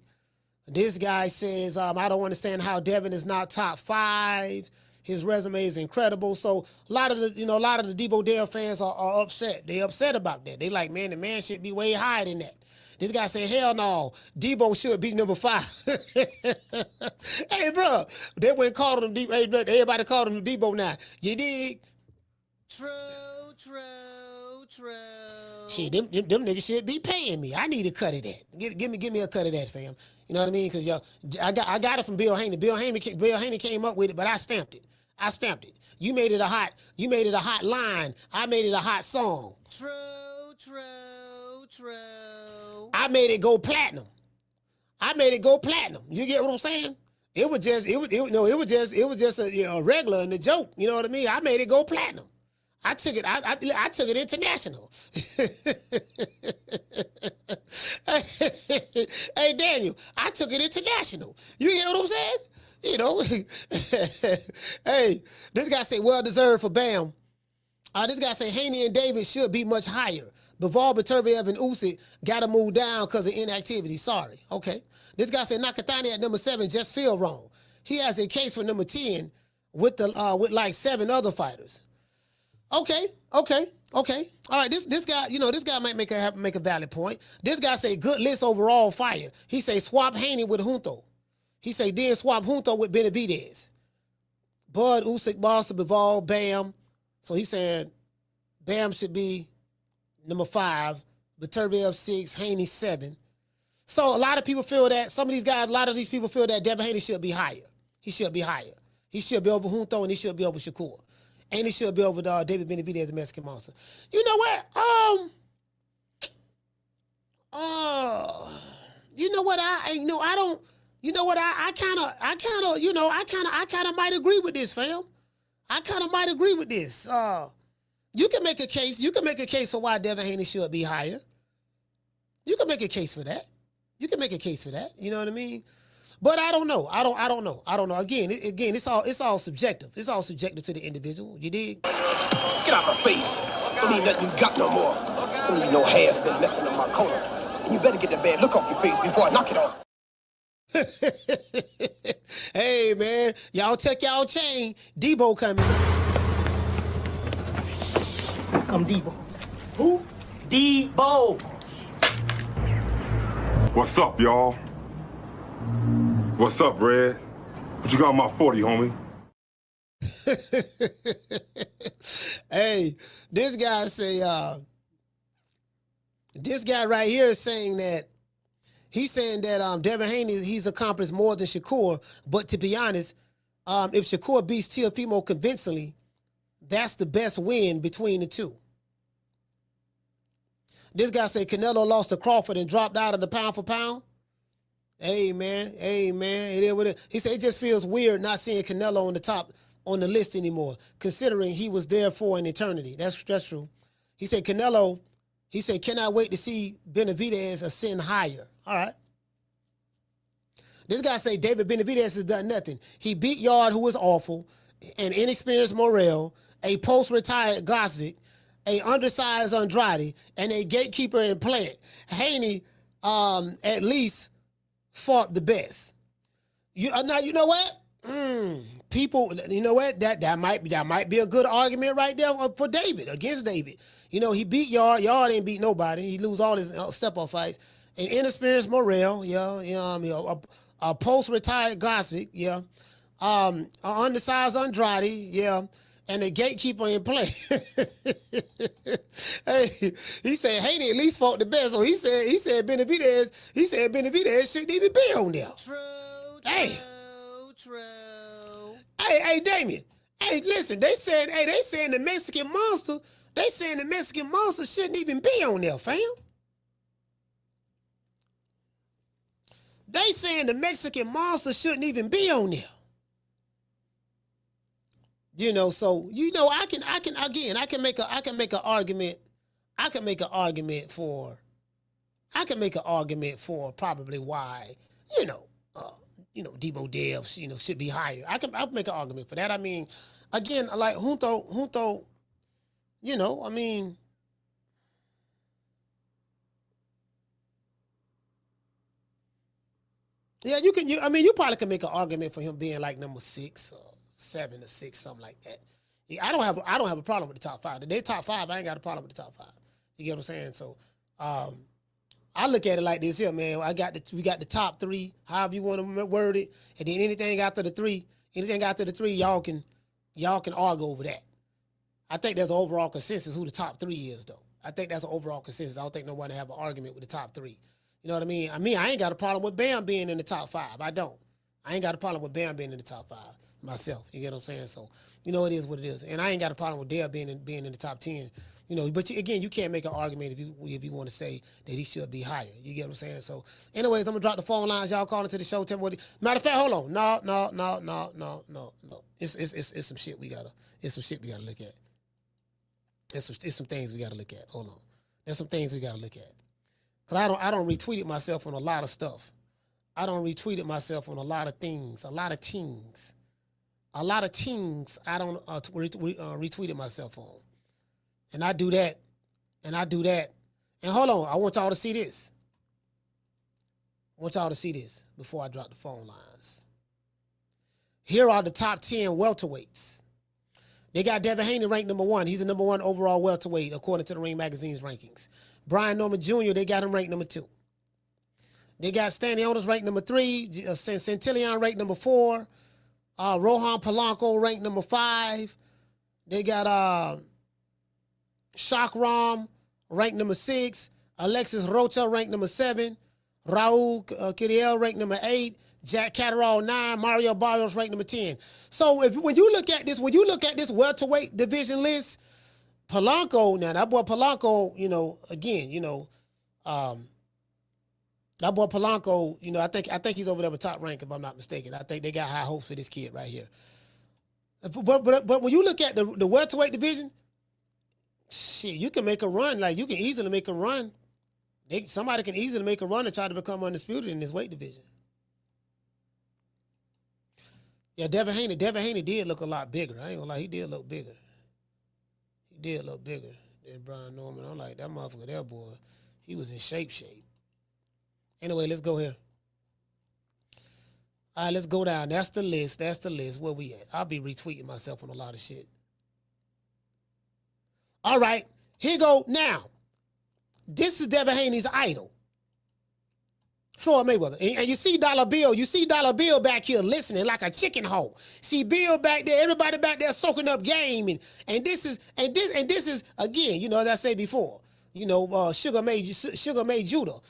[SPEAKER 2] This guy says, I don't understand how Devin is not top 5. His resume is incredible. So a lot of the Deebo Dev fans are upset. They upset about that. They like, man, the man should be way higher than that. This guy said, hell no, Deebo should be number 5. Hey, bro, they went called him Deebo. Hey, bro, everybody called him Deebo now. You dig? True. Shit, them niggas should be paying me. I need a cut of that. Give me a cut of that, fam. You know what I mean? Cause I got it from Bill Haney. Bill Haney came up with it, but I stamped it. You made it a hot line. I made it a hot song. True. I made it go platinum. You get what I'm saying? It was just a regular and a joke. You know what I mean? I made it go platinum. I took it international. Hey, Daniel, I took it international. You hear what I'm saying? You know, hey, this guy say well-deserved for Bam. This guy say Haney and David should be much higher. BIVOL, BETERBIEV, and USYK got to move down because of inactivity. Sorry. Okay. This guy said NAKATANI at number 7 just feel wrong. He has a case for number 10 with like 7 other fighters. Okay. All right, this guy might make a valid point. This guy say good list overall fire. He say swap Haney with Junto. He say then swap Junto with Benavidez. Bud, Usyk, Boston, BIVOL, Bam. So he said Bam should be number 5, BETERBIEV 6, Haney 7. So a lot of people feel that a lot of these people feel that Devin Haney should be higher. He should be higher. He should be over Junto and he should be over Shakur. And he should be over David Benavidez, the Mexican Monster. You know what? I kind of might agree with this, fam. You can make a case. You can make a case for why Devin Haney should be higher. You can make a case for that. You know what I mean? But I don't know. Again, it's all subjective. It's all subjective to the individual. You dig?
[SPEAKER 7] Get out my face. Don't need nothing you got no more. Don't need no hair's been messing up my corner. And you better get that bad look off your face before I knock it off.
[SPEAKER 2] Hey, man. Y'all check y'all chain. Deebo coming.
[SPEAKER 7] Come Deebo.
[SPEAKER 5] Who? Deebo.
[SPEAKER 8] What's up, y'all? What's up, Red? What you got on my 40, homie?
[SPEAKER 2] Hey, this guy right here is saying that Devin Haney, he's accomplished more than Shakur, but to be honest, if Shakur beats Teofimo convincingly, that's the best win between the two. This guy said Canelo lost to Crawford and dropped out of the pound for pound. Hey, man. He said it just feels weird not seeing Canelo on the top on the list anymore, considering he was there for an eternity. That's true. He said cannot wait to see Benavidez ascend higher. All right. This guy say David Benavidez has done nothing. He beat Yard, who was awful, an inexperienced Morrell, a post-retired Gosvick, a undersized Andrade, and a gatekeeper in Plant, Haney at least fought the best. Now you know what? People, you know what? That might be a good argument right there for David, against David. You know, he beat Yard. Yard ain't beat nobody. He lose all his step-off fights. An inexperienced Morrell, a post-retired Gosvick, an undersized Andrade, and a gatekeeper in play. Hey, he said Haney at least fought the best. So he said Benavidez shouldn't even be on there.
[SPEAKER 9] True.
[SPEAKER 2] Hey, Damien. Hey, listen, they saying the Mexican Monster, shouldn't even be on there, fam. They saying the Mexican Monster shouldn't even be on there. You know, so I can make an argument for probably why, Deebo Dev, should be higher. I can make an argument for that. I mean, again, like Junto, I mean, yeah, you probably can make an argument for him being like number 6 or 7 or 6, something like that. Yeah, I don't have a problem with the top 5. They top 5, I ain't got a problem with the top 5. You get what I'm saying? So, I look at it like this here, man. We got the top 3, however you want to word it, and then anything after the 3, y'all can argue over that. I think there's an overall consensus who the top 3 is, though. I think that's an overall consensus. I don't think nobody have an argument with the top 3. You know what I mean? I ain't got a problem with Bam being in the top 5. I don't. I ain't got a problem with Bam being in the top 5 myself. You get what I'm saying? So, it is what it is. And I ain't got a problem with Dev being in the top 10. But again, you can't make an argument if you want to say that he should be higher. You get what I'm saying? So, anyways, I'm gonna drop the phone lines. Y'all calling to the show. Tell me what. Matter of fact, hold on. No. It's some shit we gotta look at. It's some things we gotta look at. Hold on. There's some things we gotta look at. Cause I don't retweet it myself on a lot of stuff. I don't retweet it myself on a lot of things. A lot of things I don't retweet it myself on. And I do that. And hold on, I want y'all to see this. Before I drop the phone lines. Here are the top 10 welterweights. They got Devin Haney ranked number 1. He's the number 1 overall welterweight according to the Ring Magazine's rankings. Brian Norman Jr., they got him ranked number 2. They got Stanley Otis ranked number 3. Centillion ranked number 4. Rohan Polanco ranked number 5. They got Shakram ranked number 6. Alexis Rocha ranked number 7. Raul Kiriel ranked number 8. Jack Catterall 9. Mario Barrios ranked number 10. So when you look at this welterweight division list, Polanco, now that boy Polanco, that boy Polanco, I think he's over there with Top Rank, if I'm not mistaken. I think they got high hopes for this kid right here. But when you look at the welterweight division, shit, you can make a run. Like, you can easily make a run. Somebody can easily make a run and try to become undisputed in this weight division. Yeah, Devin Haney did look a lot bigger. I ain't gonna lie, he did look bigger. Than Brian Norman. I'm like, that motherfucker there, boy, he was in shape. Anyway, let's go here. All right, let's go down. That's the list. Where we at? I'll be retweeting myself on a lot of shit. All right, here go. Now, this is Devin Haney's idol, Floyd Mayweather. And you see Dollar Bill back here listening like a chicken hole. See Bill back there, everybody back there soaking up game. And this is again, as I said before, Sugar made Judah.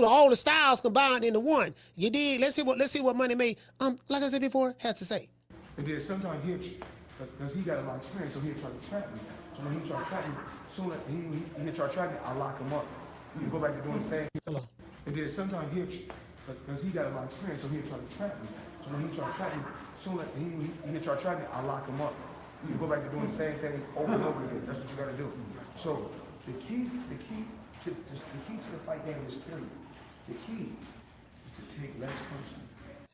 [SPEAKER 2] All the styles combined into one. You did. Let's see what Money made. Like I said before, has to say.
[SPEAKER 10] And then sometimes because he got a lot of experience, so he'll try to trap me. So when he try to trap me, soon as he try to trap me, I lock him up. You go back to doing the same.
[SPEAKER 2] Hello.
[SPEAKER 10] And then sometimes because he got a lot of experience, so he'll try to trap me. So when he try to trap me, soon as he try to trap me, I lock him up. You go back to doing the same thing over and over again. That's what you got to do. So the key to the fight game is period. The key is to take less personal.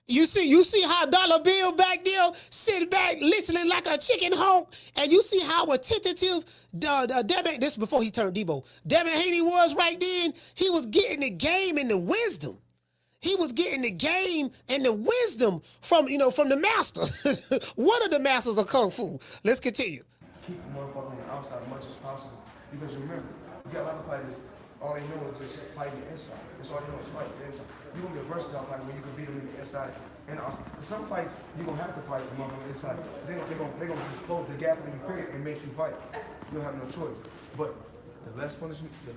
[SPEAKER 2] You see how Dollar Bill back there sitting back listening like a chicken hawk, and you see how attentive Devin, this is before he turned Deebo, Devin Haney was right then. He was getting the game and the wisdom. He was getting the game and the wisdom from the master. One of the masters of Kung Fu. Let's continue.
[SPEAKER 10] Keep the motherfucker on the outside as much as possible. Because you remember, you got a lot of fighters, all they know is just fighting the inside. That's all they know is fighting the inside. You're going to be a versatile fighter when you can beat them in the inside and outside. Some fights, you're going to have to fight them on the inside. They're going to just close the gap in the period and make you fight. You don't have no choice. But the less punishment you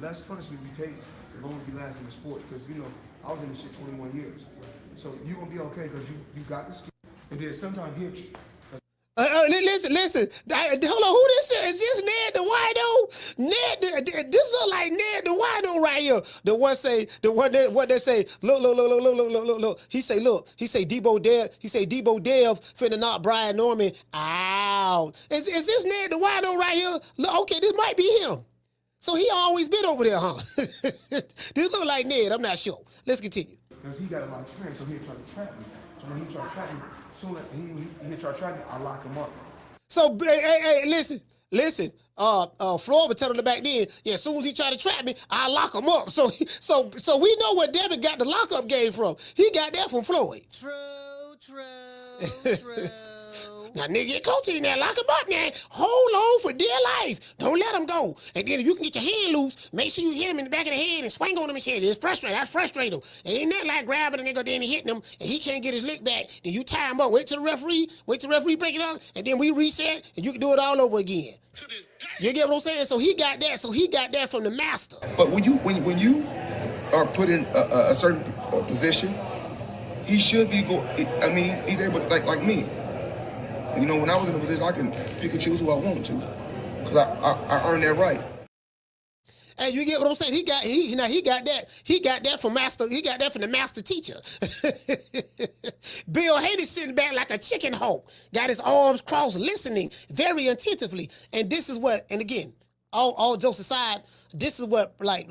[SPEAKER 10] take, the longer you last in the sport. Because, I was in this shit 21 years. So you're going to be okay because you got the skill. And then sometimes hit you.
[SPEAKER 2] Listen. Hold on, who this is? Is this Ned the Wino? Ned, this look like Ned the Wino right here. What they say? Look. He say Deebo Dev finna knock Brian Norman out. Is this Ned the Wino right here? Look, okay, this might be him. So he always been over there, huh? This look like Ned. I'm not sure. Let's continue.
[SPEAKER 10] Because he got a lot of experience, so he'll try to trap me. So when he try to trap me, soon as he try to trap me, I lock him up.
[SPEAKER 2] So hey, listen. Floyd was telling him back then, yeah, as soon as he try to trap me, I lock him up. So we know where Devin got the lockup game from. He got that from Floyd. True. Now, nigga, your coach in there, lock him up now. Hold on for dear life. Don't let him go. And then if you can get your hand loose, make sure you hit him in the back of the head and swing on him and shit. It's frustrating. That's frustrating him. Ain't that like grabbing a nigga then and hitting him and he can't get his lick back. Then you tie him up. Wait till the referee break it up, and then we reset and you can do it all over again. You get what I'm saying? So he got that from the master.
[SPEAKER 9] But when you are put in a certain position, he should be he's able to, like me. When I was in a position, I can pick and choose who I want to, because I earned that right.
[SPEAKER 2] Hey, you get what I'm saying? He got that from master. He got that from the master teacher. Bill Haney sitting back like a chicken hawk, got his arms crossed, listening very attentively. And this is what, and again, all jokes aside, this is what like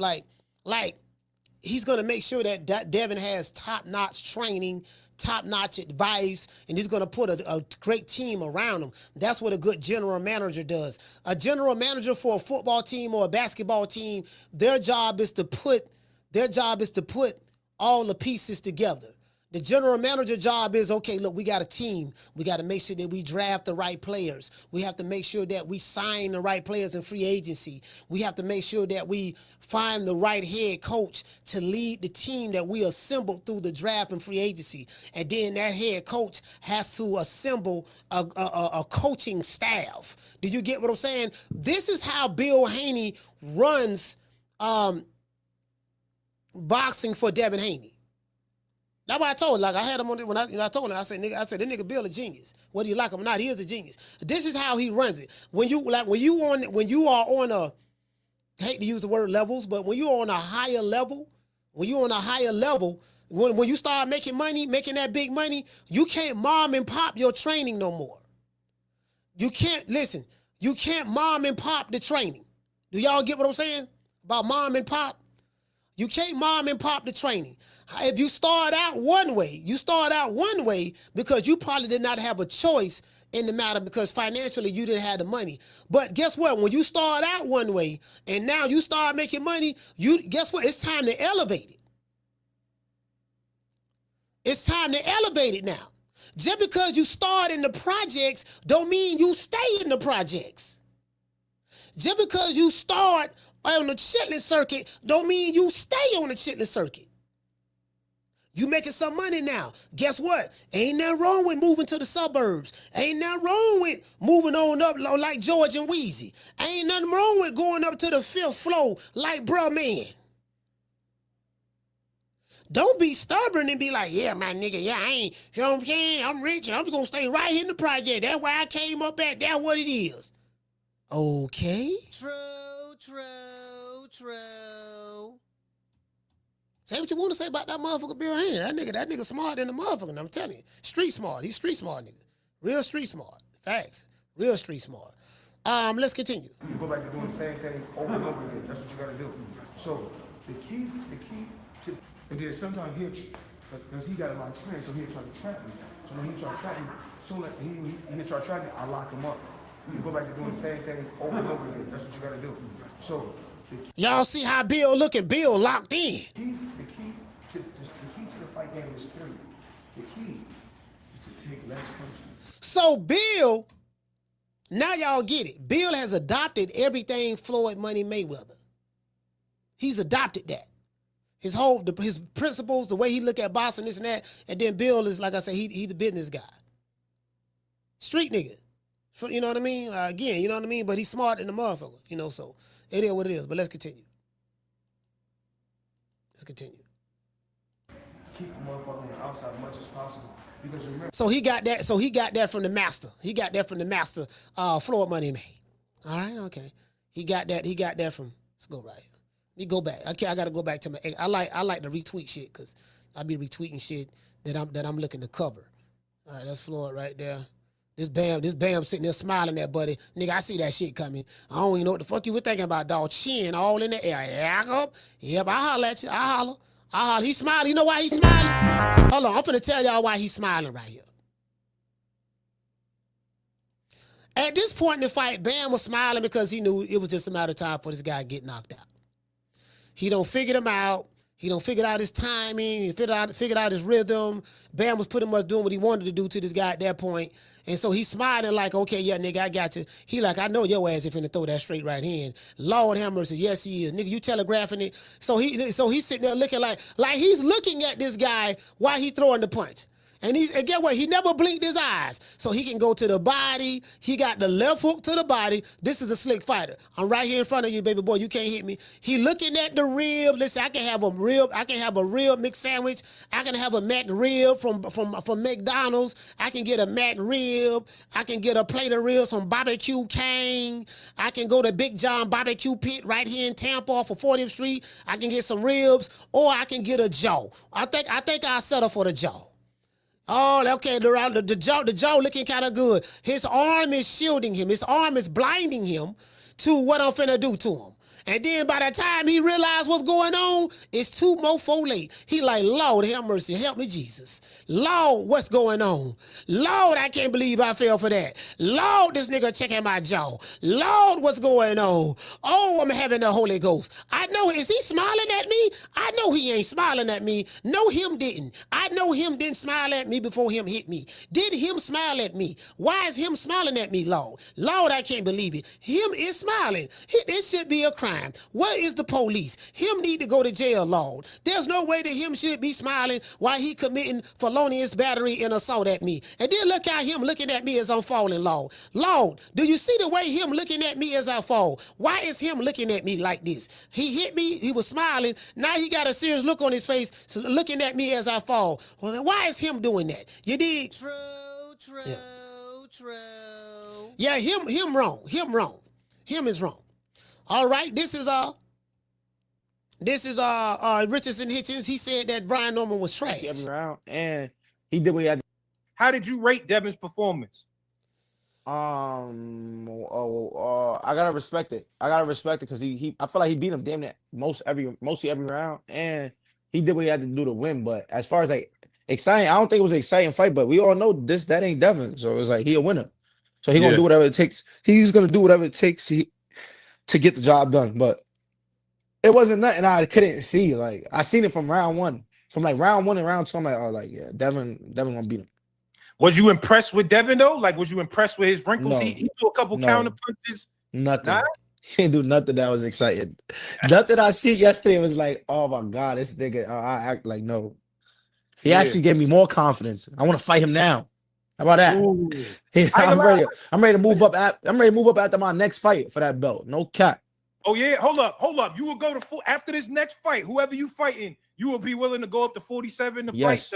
[SPEAKER 2] he's gonna make sure that Devin has top-notch training, top-notch advice, and he's going to put a great team around him. That's what a good general manager does. A general manager for a football team or a basketball team, their job is to put all the pieces together. The general manager job is, okay, look, we got a team. We got to make sure that we draft the right players. We have to make sure that we sign the right players in free agency. We have to make sure that we find the right head coach to lead the team that we assembled through the draft and free agency. And then that head coach has to assemble a coaching staff. Do you get what I'm saying? This is how Bill Haney runs boxing for Devin Haney. That's why I told him, like I had him on when I told him, I said, this nigga Bill a genius. Whether you like him or not, he is a genius. This is how he runs it. When you are on a, I hate to use the word levels, but when you're on a higher level, when you start making money, making that big money, you can't mom and pop your training no more. You can't mom and pop the training. Do y'all get what I'm saying about mom and pop? You can't mom and pop the training. If you start out one way, because you probably did not have a choice in the matter, because financially you didn't have the money. But guess what? When you start out one way and now you start making money, guess what? It's time to elevate it. It's time to elevate it now. Just because you start in the projects don't mean you stay in the projects. Just because you start on the chitlin circuit don't mean you stay on the chitlin circuit. You making some money now. Guess what? Ain't nothing wrong with moving to the suburbs. Ain't nothing wrong with moving on up like George and Wheezy. Ain't nothing wrong with going up to the 5th floor like bruh man. Don't be stubborn and be like, yeah, my nigga, yeah, I ain't, you know what I'm saying? I'm rich and I'm going to stay right here in the project. That's where I came up at. That's what it is. Okay. True. Say what you want to say about that motherfucker Bill Haney. That nigga smart than the motherfucker, I'm telling you. Street smart. He's street smart, nigga. Real street smart. Facts. Real street smart. Let's continue.
[SPEAKER 10] You go back to doing the same thing over and over again. That's what you got to do. So the key to, and then sometimes hit you. Because he got a lot of experience, so he'll try to trap me. So when he try to trap me, soon as he'll try to trap me, I lock him up. You go back to doing the same thing over and over again. That's what you gotta do. So
[SPEAKER 2] y'all see how Bill looking? Bill locked in.
[SPEAKER 10] The key to the fight game is period. The key is to take less punishments.
[SPEAKER 2] So Bill, now y'all get it. Bill has adopted everything Floyd Money Mayweather. He's adopted that. His principles, the way he look at boxing, this and that. And then Bill is, like I said, he the business guy. Street nigga. You know what I mean? Again, you know what I mean? But he's smart than the motherfucker, you know, so it is what it is. But let's continue. Let's continue.
[SPEAKER 10] Keep the motherfucker on the outside as much as possible. Because remember,
[SPEAKER 2] So he got that from the master. He got that from the master, Floyd Money May. All right, okay. He got that from, let's go right here. Let me go back. Okay, I gotta go back to my, I like to retweet shit because I be retweeting shit that I'm looking to cover. All right, that's Floyd right there. This Bam sitting there smiling at buddy. Nigga, I see that shit coming. I don't even know what the fuck you were thinking about, dog. Chin all in the air. Yep, I holler at you. I holler. He smiling. You know why he's smiling? Hold on, I'm finna tell y'all why he's smiling right here. At this point in the fight, Bam was smiling because he knew it was just a matter of time for this guy to get knocked out. He don't figure him out. He don't figure out his timing. He figured out his rhythm. Bam was pretty much doing what he wanted to do to this guy at that point. And so he's smiling like, okay, yeah, nigga, I got you. He like, I know your ass is finna throw that straight right hand. Lord have mercy, yes, he is. Nigga, you telegraphing it. So he's sitting there looking like he's looking at this guy while he throwing the punch. And get what? He never blinked his eyes. So he can go to the body. He got the left hook to the body. This is a slick fighter. I'm right here in front of you, baby boy. You can't hit me. He looking at the rib. Listen, I can have a rib mixed sandwich. I can have a Mac rib from McDonald's. I can get a Mac rib. I can get a plate of ribs from Barbecue King. I can go to Big John Barbecue Pit right here in Tampa off of 40th Street. I can get some ribs, or I can get a jaw. I think I'll settle for the jaw. Oh, okay, the jaw looking kind of good. His arm is shielding him. His arm is blinding him to what I'm finna do to him. And then by the time he realized what's going on, it's 2 mofo late. He like, Lord, have mercy. Help me, Jesus. Lord, what's going on? Lord, I can't believe I fell for that. Lord, this nigga checking my jaw. Lord, what's going on? Oh, I'm having the Holy Ghost. I know, is he smiling at me? I know he ain't smiling at me. No, him didn't. I know him didn't smile at me before him hit me. Did him smile at me? Why is him smiling at me, Lord? Lord, I can't believe it. Him is smiling. This should be a crime. Where is the police? Him need to go to jail, Lord. There's no way that him should be smiling while he committing felonious battery and assault at me. And then look how him looking at me as I'm falling, Lord. Lord, do you see the way him looking at me as I fall? Why is him looking at me like this? He hit me, he was smiling. Now he got a serious look on his face, looking at me as I fall. Well, then why is him doing that? You dig? True. Yeah, him wrong. Him is wrong. All right, this is Richardson Hitchens. He said that Brian Norman was trash.
[SPEAKER 11] Every round, and he did what he had to.
[SPEAKER 12] How did you rate Devin's performance?
[SPEAKER 11] I gotta respect it. Because I feel like he beat him damn near mostly every round, and he did what he had to do to win. But as far as like exciting, I don't think it was an exciting fight. But we all know that ain't Devin, so it's like he a winner. So he gonna do whatever it takes. He's gonna do whatever it takes to get the job done. But it wasn't nothing I couldn't see. Like I seen it from round one. From like round 1 and round 2, I'm like, oh, like yeah, Devin gonna beat him.
[SPEAKER 12] Was you impressed with Devin though? Like, was you impressed with his wrinkles?
[SPEAKER 11] No.
[SPEAKER 12] He threw a couple counter punches.
[SPEAKER 11] Nothing.
[SPEAKER 12] Nah?
[SPEAKER 11] He didn't do nothing that was exciting. Nothing I see yesterday was like, oh my God, this nigga, I act like no. He actually gave me more confidence. I want to fight him now. How about that? I'm ready to move up. I'm ready to move up after my next fight for that belt. No cap.
[SPEAKER 12] Oh yeah, hold up. You will go to after this next fight. Whoever you fighting, you will be willing to go up to 47 to fight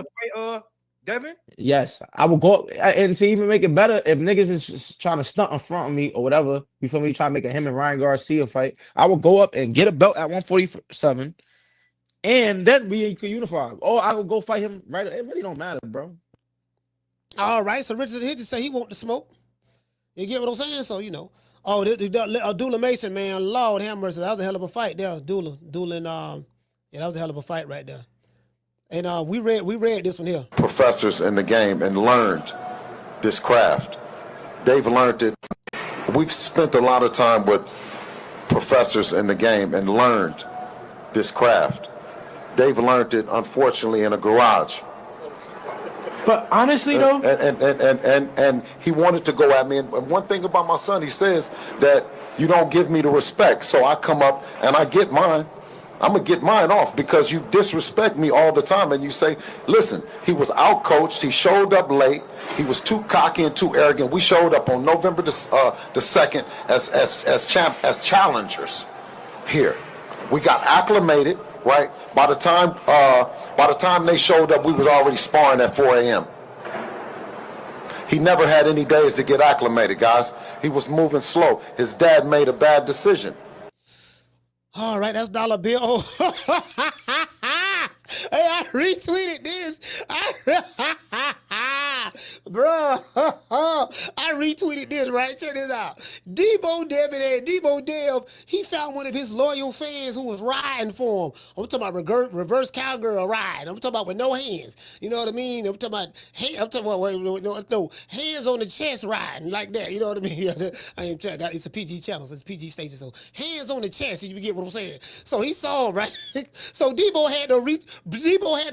[SPEAKER 12] Devin?
[SPEAKER 11] Yes, I will go up, and to even make it better, if niggas is trying to stunt in front of me or whatever, you feel me? Try to make a him and Ryan Garcia fight. I will go up and get a belt at 147, and then we can unify. Or I will go fight him right. It really don't matter, bro.
[SPEAKER 2] All right, so Richard Hitchens say he want the smoke. You get what I'm saying? So, you know. Oh, Dula Mason, man, Lord have mercy. That was a hell of a fight there. Dueling, yeah, that was a hell of a fight right there. And we read this one here.
[SPEAKER 13] Professors in the game and learned this craft. They've learned it. We've spent a lot of time with professors in the game and learned this craft. They've learned it, unfortunately, in a garage.
[SPEAKER 14] But honestly, though,
[SPEAKER 13] and he wanted to go at me. And one thing about my son, he says that you don't give me the respect, so I come up and I get mine. I'm gonna get mine off because you disrespect me all the time. And you say, listen, he was out-coached. He showed up late. He was too cocky and too arrogant. We showed up on November the 2nd as challengers here. We got acclimated, right? By the time they showed up, we was already sparring at 4 a.m. He never had any days to get acclimated, guys. He was moving slow. His dad made a bad decision.
[SPEAKER 2] All right, that's dollar bill. Hey, I retweeted this. Bro, I retweeted this, right? Check this out. Deebo Dev, he found one of his loyal fans who was riding for him. I'm talking about reverse cowgirl ride. I'm talking about with no hands. You know what I mean? I'm talking about, no, hands on the chest riding like that. You know what I mean? It's a PG channel, so it's PG station. So hands on the chest, if you get what I'm saying. So he saw him, right? So Deebo had to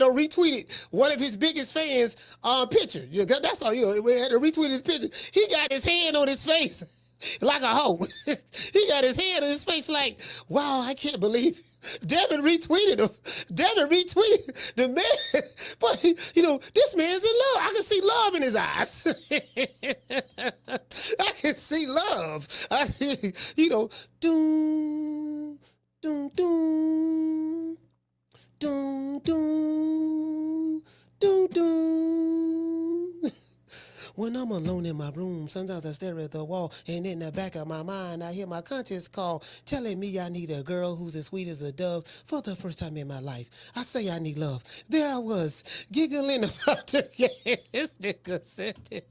[SPEAKER 2] retweet one of his biggest fans' picture. That's all, we had to retweet his picture. He got his hand on his face like a hoe. He got his hand on his face like, wow, I can't believe it. Devin retweeted him. Devin retweeted the man. But, this man's in love. I can see love in his eyes. I can see love. Doom, doom, doom. Doom, doom, doom, doom. When I'm alone in my room, sometimes I stare at the wall, and in the back of my mind, I hear my conscience call, telling me I need a girl who's as sweet as a dove for the first time in my life. I say I need love. There I was, giggling about the game. This nigga said it.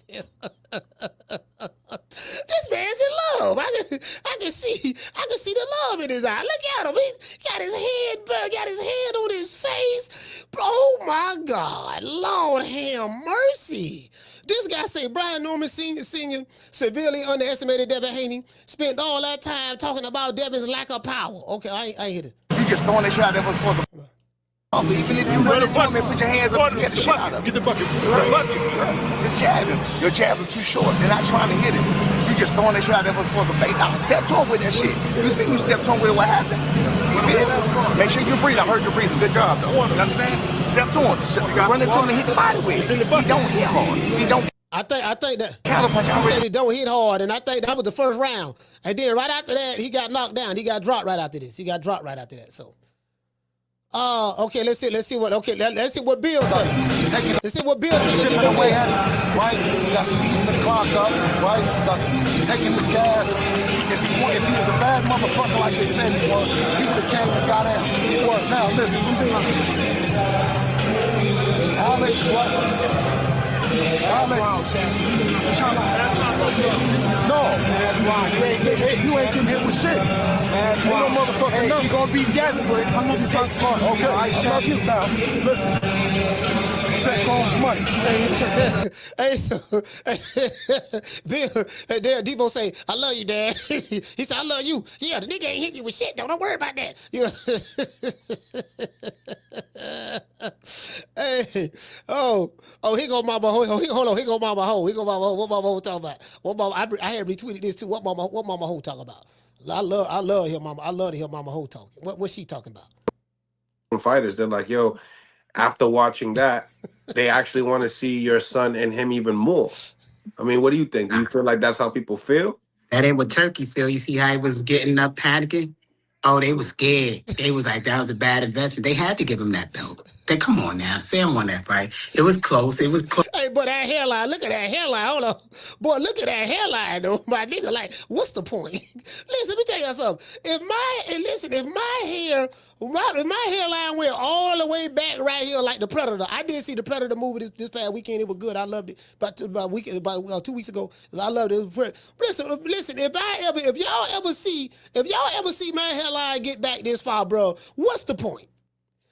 [SPEAKER 2] This man's in love. I can see the love in his eye. Look at him. He's got his hand on his face. Oh my God. Lord have mercy. This guy say Brian Norman Sr. severely underestimated Devin Haney. Spent all that time talking about Devin's lack of power. Okay, I ain't hit it.
[SPEAKER 7] You just throwing that shot that was for the... Even if you run into him and put your hands up and get the shit out of him.
[SPEAKER 8] Get the bucket. Bucket.
[SPEAKER 7] Just jab him. Your jabs are too short. They're not trying to hit him. You just throwing that shot that was for the bait. I stepped on with that shit. You see you stepped on with it, what happened? You feel? Make sure you breathe. I heard you breathing. Good job, though. You understand? Stepped on. Run into him and hit the body with it. He don't hit hard. He don't.
[SPEAKER 2] I think that he said he don't hit hard, and I think that was the first round. And then right after that, he got knocked down. He got dropped right after this. So, okay, let's see what Bill said. Let's see what Bill said.
[SPEAKER 13] Right? You got speeding the clock up, right? You got taking his gas. If he was a bad motherfucker like they said he was, he would have came and got out. Now listen, Alex, what? Alex. No. You ain't getting hit with shit. Ain't no motherfucking nothing.
[SPEAKER 14] You gonna be desperate. I'm gonna be smart.
[SPEAKER 13] Okay, I love you. Now, listen. Take Combs' money.
[SPEAKER 2] Hey, so Deebo say, I love you, Dad. He said, I love you. Yeah, the nigga ain't hit you with shit, though. Don't worry about that. Hey, he go Mama Ho. Hold on, he go Mama Ho. What Mama Ho talking about? I had retweeted this too. What Mama Ho talking about? I love him, Mama. I love to hear Mama Ho talking. What's she talking about?
[SPEAKER 15] Fighters, they're like, yo, after watching that, they actually want to see your son and him even more. I mean, what do you think? Do you feel like that's how people feel?
[SPEAKER 16] That ain't what Turkey feel. You see how he was getting up panicking? Oh, they was scared. They was like, that was a bad investment. They had to give him that belt. They come on now. Sam won that fight. It was close. Hey,
[SPEAKER 2] but that hairline, look at that hairline. Hold on. Boy, look at that hairline, though. My nigga, like, what's the point? Listen, let me tell you something. If my hairline went all the way back right here like the Predator. I did see the Predator movie this past weekend. It was good. I loved it. About 2 weeks ago. I loved it. Listen, if y'all ever see my hairline get back this far, bro, what's the point?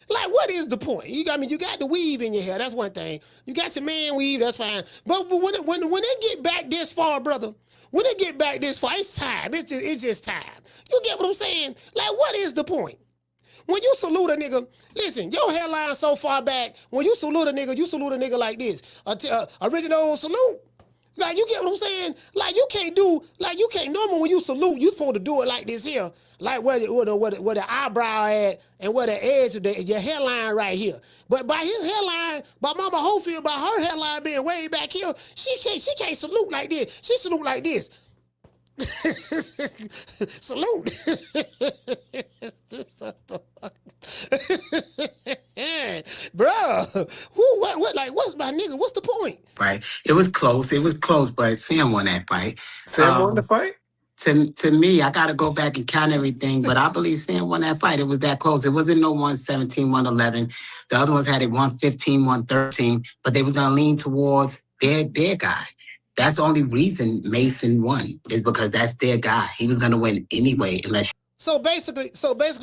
[SPEAKER 2] Like, what is the point? You got the weave in your hair. That's one thing. You got your man weave. That's fine. But when they get back this far, brother, when they get back this far, it's time. It's just time. You get what I'm saying? Like, what is the point? When you salute a nigga, listen, your hairline so far back. When you salute a nigga like this. Original salute. Like, you get what I'm saying? Like, you can't normally when you salute, you supposed to do it like this here. Like where the eyebrow at and where the edge of your hairline right here. But by his hairline, by Mama Hofield, by her hairline being way back here, she can't salute like this. She salute like this. Salute. Bruh, what's my nigga? What's the point?
[SPEAKER 16] Right. It was close, but Sam won that fight.
[SPEAKER 15] Sam won the fight?
[SPEAKER 16] To me, I got to go back and count everything, but I believe Sam won that fight. It was that close. It wasn't no 117, 111. The other ones had it 115, 113, but they was going to lean towards their guy. That's the only reason Mason won is because that's their guy. He was going to win anyway unless...
[SPEAKER 2] So basically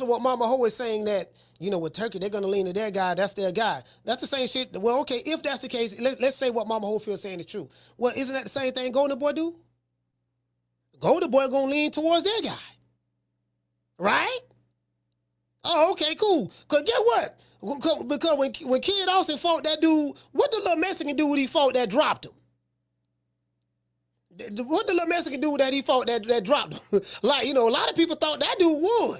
[SPEAKER 2] what Mama Ho is saying that, with Turkey, they're going to lean to their guy. That's their guy. That's the same shit. Well, okay, if that's the case, let's say what Mama Hofield is saying is true. Well, isn't that the same thing Golden Boy do? Golden Boy going to lean towards their guy. Right? Oh, okay, cool. Because get what? Because when Kid Austin fought that dude, what the little Mexican dude he fought that dropped him? What the little Mexican dude that he fought that dropped him? Like, a lot of people thought that dude won.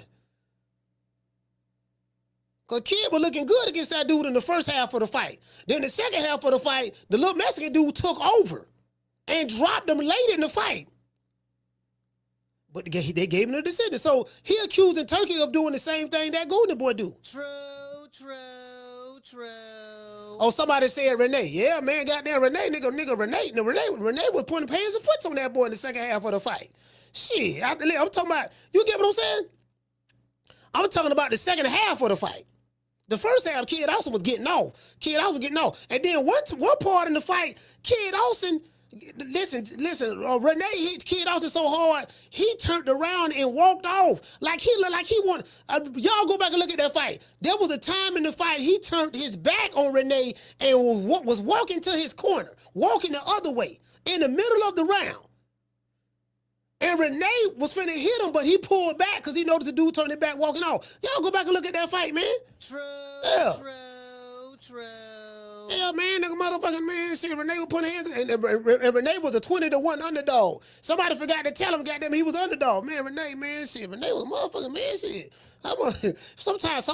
[SPEAKER 2] Because Kid was looking good against that dude in the first half of the fight. Then the second half of the fight, the little Mexican dude took over and dropped him late in the fight. But they gave him the decision. So he accusing Turkey of doing the same thing that Golden Boy do. True. Oh, somebody said Renee. Yeah, man, goddamn Renee, nigga, Renee was putting hands and foot on that boy in the second half of the fight. Shit, I'm talking about, you get what I'm saying? I'm talking about the second half of the fight. The first half, Kid Austin was getting off. And then one part in the fight, Kid Austin, listen, Renee hit Kid Austin so hard, he turned around and walked off. Like he looked like he wanted, y'all go back and look at that fight. There was a time in the fight, he turned his back on Renee and was walking to his corner, walking the other way in the middle of the round. And Renee was finna hit him, but he pulled back because he noticed the dude turned it back walking off. Y'all go back and look at that fight, man. True. Yeah, man, nigga, motherfucking man, shit, Renee was putting hands, and Renee was a 20-1 underdog. Somebody forgot to tell him, goddamn, he was underdog. Man, Renee, man, shit, Renee was a motherfucking man, shit. Sometimes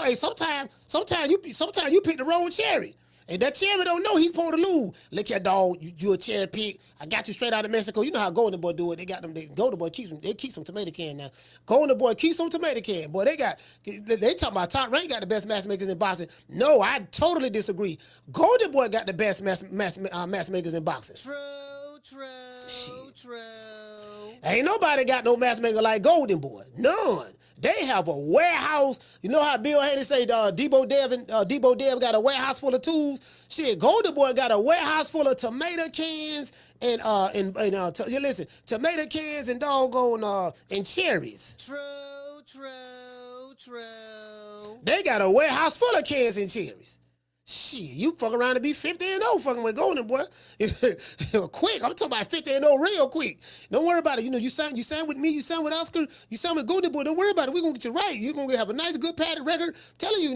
[SPEAKER 2] you pick the wrong cherry. And that cherry don't know he's supposed to lose. Look at dog, you a cherry pick. I got you straight out of Mexico. You know how Golden Boy do it. Golden Boy keeps some tomato can now. Golden Boy keeps some tomato can. Boy, they talking about Top Rank got the best matchmakers in boxing. No, I totally disagree. Golden Boy got the best matchmakers in boxing. True. Ain't nobody got no matchmaker like Golden Boy. None. They have a warehouse. You know how Bill Haney say Deebo Dev got a warehouse full of tools? Shit, Golden Boy got a warehouse full of tomato cans and tomato cans and doggone and cherries. True. They got a warehouse full of cans and cherries. Shit, you fuck around and be 50-0 fucking with Golden Boy. Quick, I'm talking about 50-0 real quick. Don't worry about it. You sign with me, you sign with Oscar, you sign with Golden Boy. Don't worry about it. We're going to get you right. You're going to have a nice, good padded record. I'm telling you,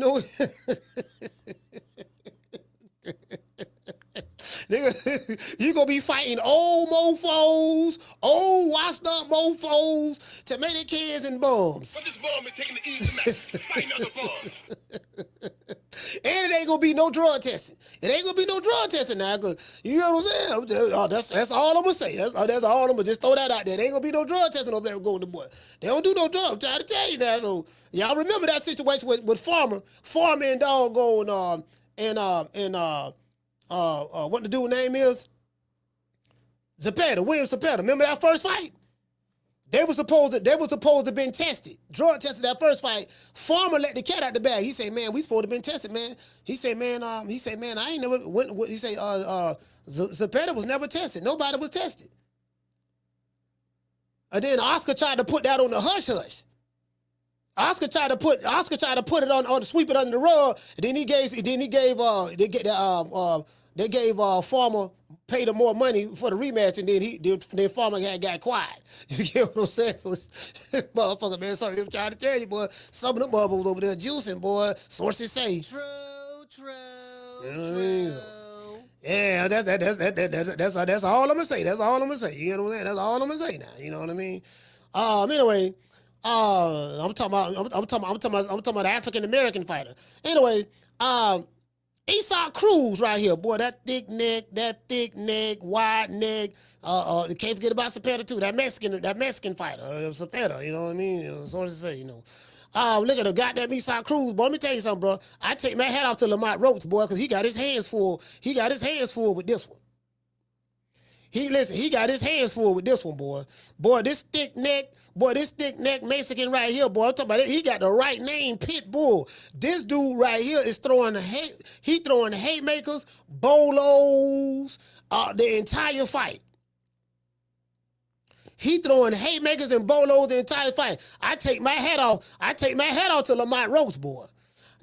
[SPEAKER 2] Nigga, you gonna be fighting old mofos, old washed up mofos, tomato cans and bums.
[SPEAKER 17] But this bum is taking the easy match, fighting other bums.
[SPEAKER 2] And it ain't gonna be no drug testing. It ain't gonna be no drug testing now, cause you know what I'm saying? That's all I'm gonna say. That's all I'm gonna just throw that out there. There ain't gonna be no drug testing over there with Golden Boy. They don't do no drug. I'm trying to tell you now. So y'all remember that situation with Farmer and doggone what the dude name is? William Zepeda. Remember that first fight? They were supposed to been tested, drug tested that first fight. Farmer let the cat out the bag. He said, "Man, we supposed to been tested, man." He said, "Man, I ain't never." He said, "Zepeda was never tested. Nobody was tested." And then Oscar tried to put that on the hush hush. Oscar tried to put it on sweep it under the rug. And then they gave Farmer paid him more money for the rematch, and then Farmer got quiet. You get what I'm saying? So motherfucker, man, sorry, I'm trying to tell you, boy. Some of the bubbles over there juicing, boy. Sources say.
[SPEAKER 18] True.
[SPEAKER 2] You know what I mean? Yeah, that's all I'm gonna say. That's all I'm gonna say. You know what I'm saying? That's all I'm gonna say now. You know what I mean? Anyway, I'm talking about the African American fighter. Anyway, Isaac Cruz right here, boy. That thick neck, wide neck. Can't forget about Cepeda too. That Mexican fighter, Cepeda. You know what I mean? So to say, you know. Look at the goddamn Isaac Cruz, boy. Let me tell you something, bro. I take my hat off to Lamont Roach, boy, because he got his hands full. He got his hands full with this one. He got his hands full with this one, boy. Boy, this thick neck Mexican right here, boy. I'm talking about it. He got the right name, Pitbull. This dude right here is throwing haymakers, bolos, the entire fight. He throwing haymakers and bolos the entire fight. I take my hat off to Lamont Roach, boy.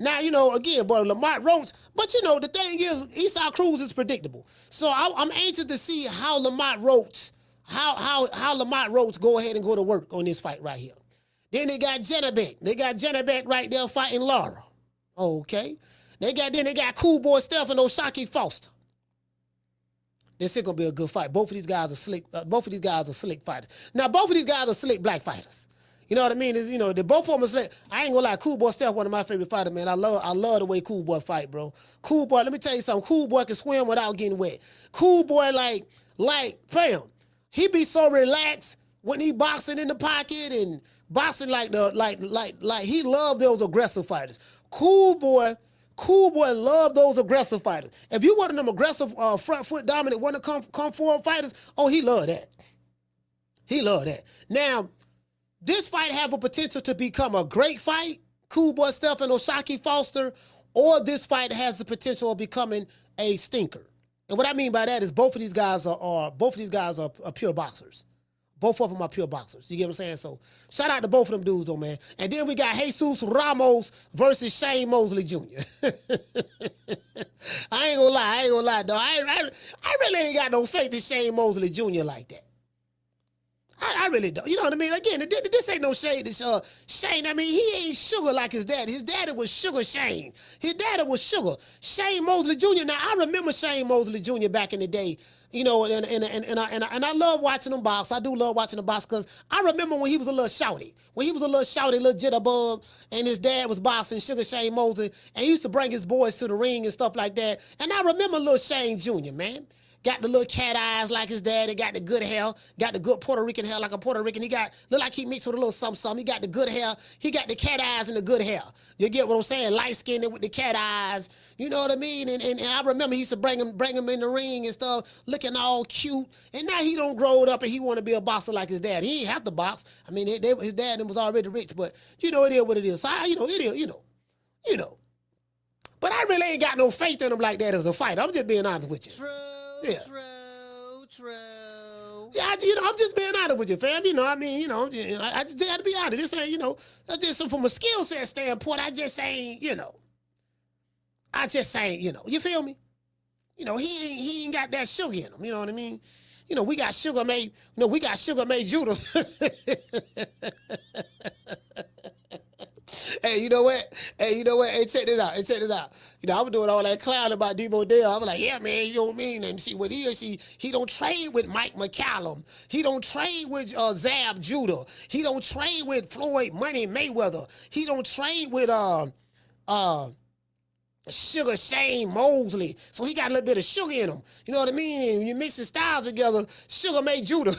[SPEAKER 2] Now, you know, again, boy, Lamont Roach, but you know, the thing is, Isaac Cruz is predictable. So I'm anxious to see how Lamont Roach, how Lamont Roach go ahead and go to work on this fight right here. Then they got Jenna Beck. They got Jenna Beck right there fighting Laura. Okay. They got Cool Boy Stefano Shockey Foster. This is gonna be a good fight. Both of these guys are slick. Both of these guys are slick fighters. Now, both of these guys are slick black fighters. You know what I mean? Is, you know, they both of them are slick. I ain't gonna lie. Cool Boy Steph, one of my favorite fighters, man. I love the way Cool Boy fight, bro. Cool Boy, let me tell you something. Cool Boy can swim without getting wet. Cool Boy, like, fam, he be so relaxed when he boxing in the pocket and boxing like he love those aggressive fighters. Cool Boy love those aggressive fighters. If you one of them aggressive front foot dominant want to come forward fighters, oh, he love that. He love that. Now, this fight have a potential to become a great fight, Cool Boy Stefano Shockey Foster, or this fight has the potential of becoming a stinker. And what I mean by that is both of these guys are pure boxers. Both of them are pure boxers. You get what I'm saying? So shout out to both of them dudes, though, man. And then we got Jesus Ramos versus Shane Mosley Jr. I ain't gonna lie, though. I really ain't got no faith in Shane Mosley Jr. like that. I really don't. You know what I mean? Again, this ain't no shade to Shane. I mean, he ain't sugar like his daddy. His daddy was Sugar Shane. His daddy was sugar. Shane Mosley Jr. Now, I remember Shane Mosley Jr. back in the day. You know, and I love watching him box. I do love watching him box because I remember when he was a little shouty. When he was a little shouty, little jitterbug, and his dad was boxing Sugar Shane Mosley, and he used to bring his boys to the ring and stuff like that. And I remember little Shane Jr., man. Got the little cat eyes like his daddy, got the good hair, got the good Puerto Rican hair like a Puerto Rican. Look like he mixed with a little something. He got the good hair. He got the cat eyes and the good hair. You get what I'm saying? Light-skinned with the cat eyes. You know what I mean? And I remember he used to bring him in the ring and stuff, looking all cute. And now he don't grow up and he want to be a boxer like his dad. He ain't have to box. I mean, his dad was already rich, but you know, it is what it is. So, you know. But I really ain't got no faith in him like that as a fighter. I'm just being honest with you.
[SPEAKER 18] True.
[SPEAKER 2] Yeah, I'm just being honest with you, fam. You know, I mean, I just got to be honest. This ain't, just from a skill set standpoint, I just ain't, you feel me? He ain't got that sugar in him. You know what I mean? We got sugar made Judah. Hey, you know what? Hey, check this out. I was doing all that clown about Deebo Dev. I was like, yeah, man, you know what I mean? And see what he don't trade with Mike McCallum. He don't trade with Zab Judah. He don't trade with Floyd Money Mayweather. He don't trade with Sugar Shane Mosley. So he got a little bit of sugar in him. You know what I mean? And when you mix the styles together, sugar made Judah.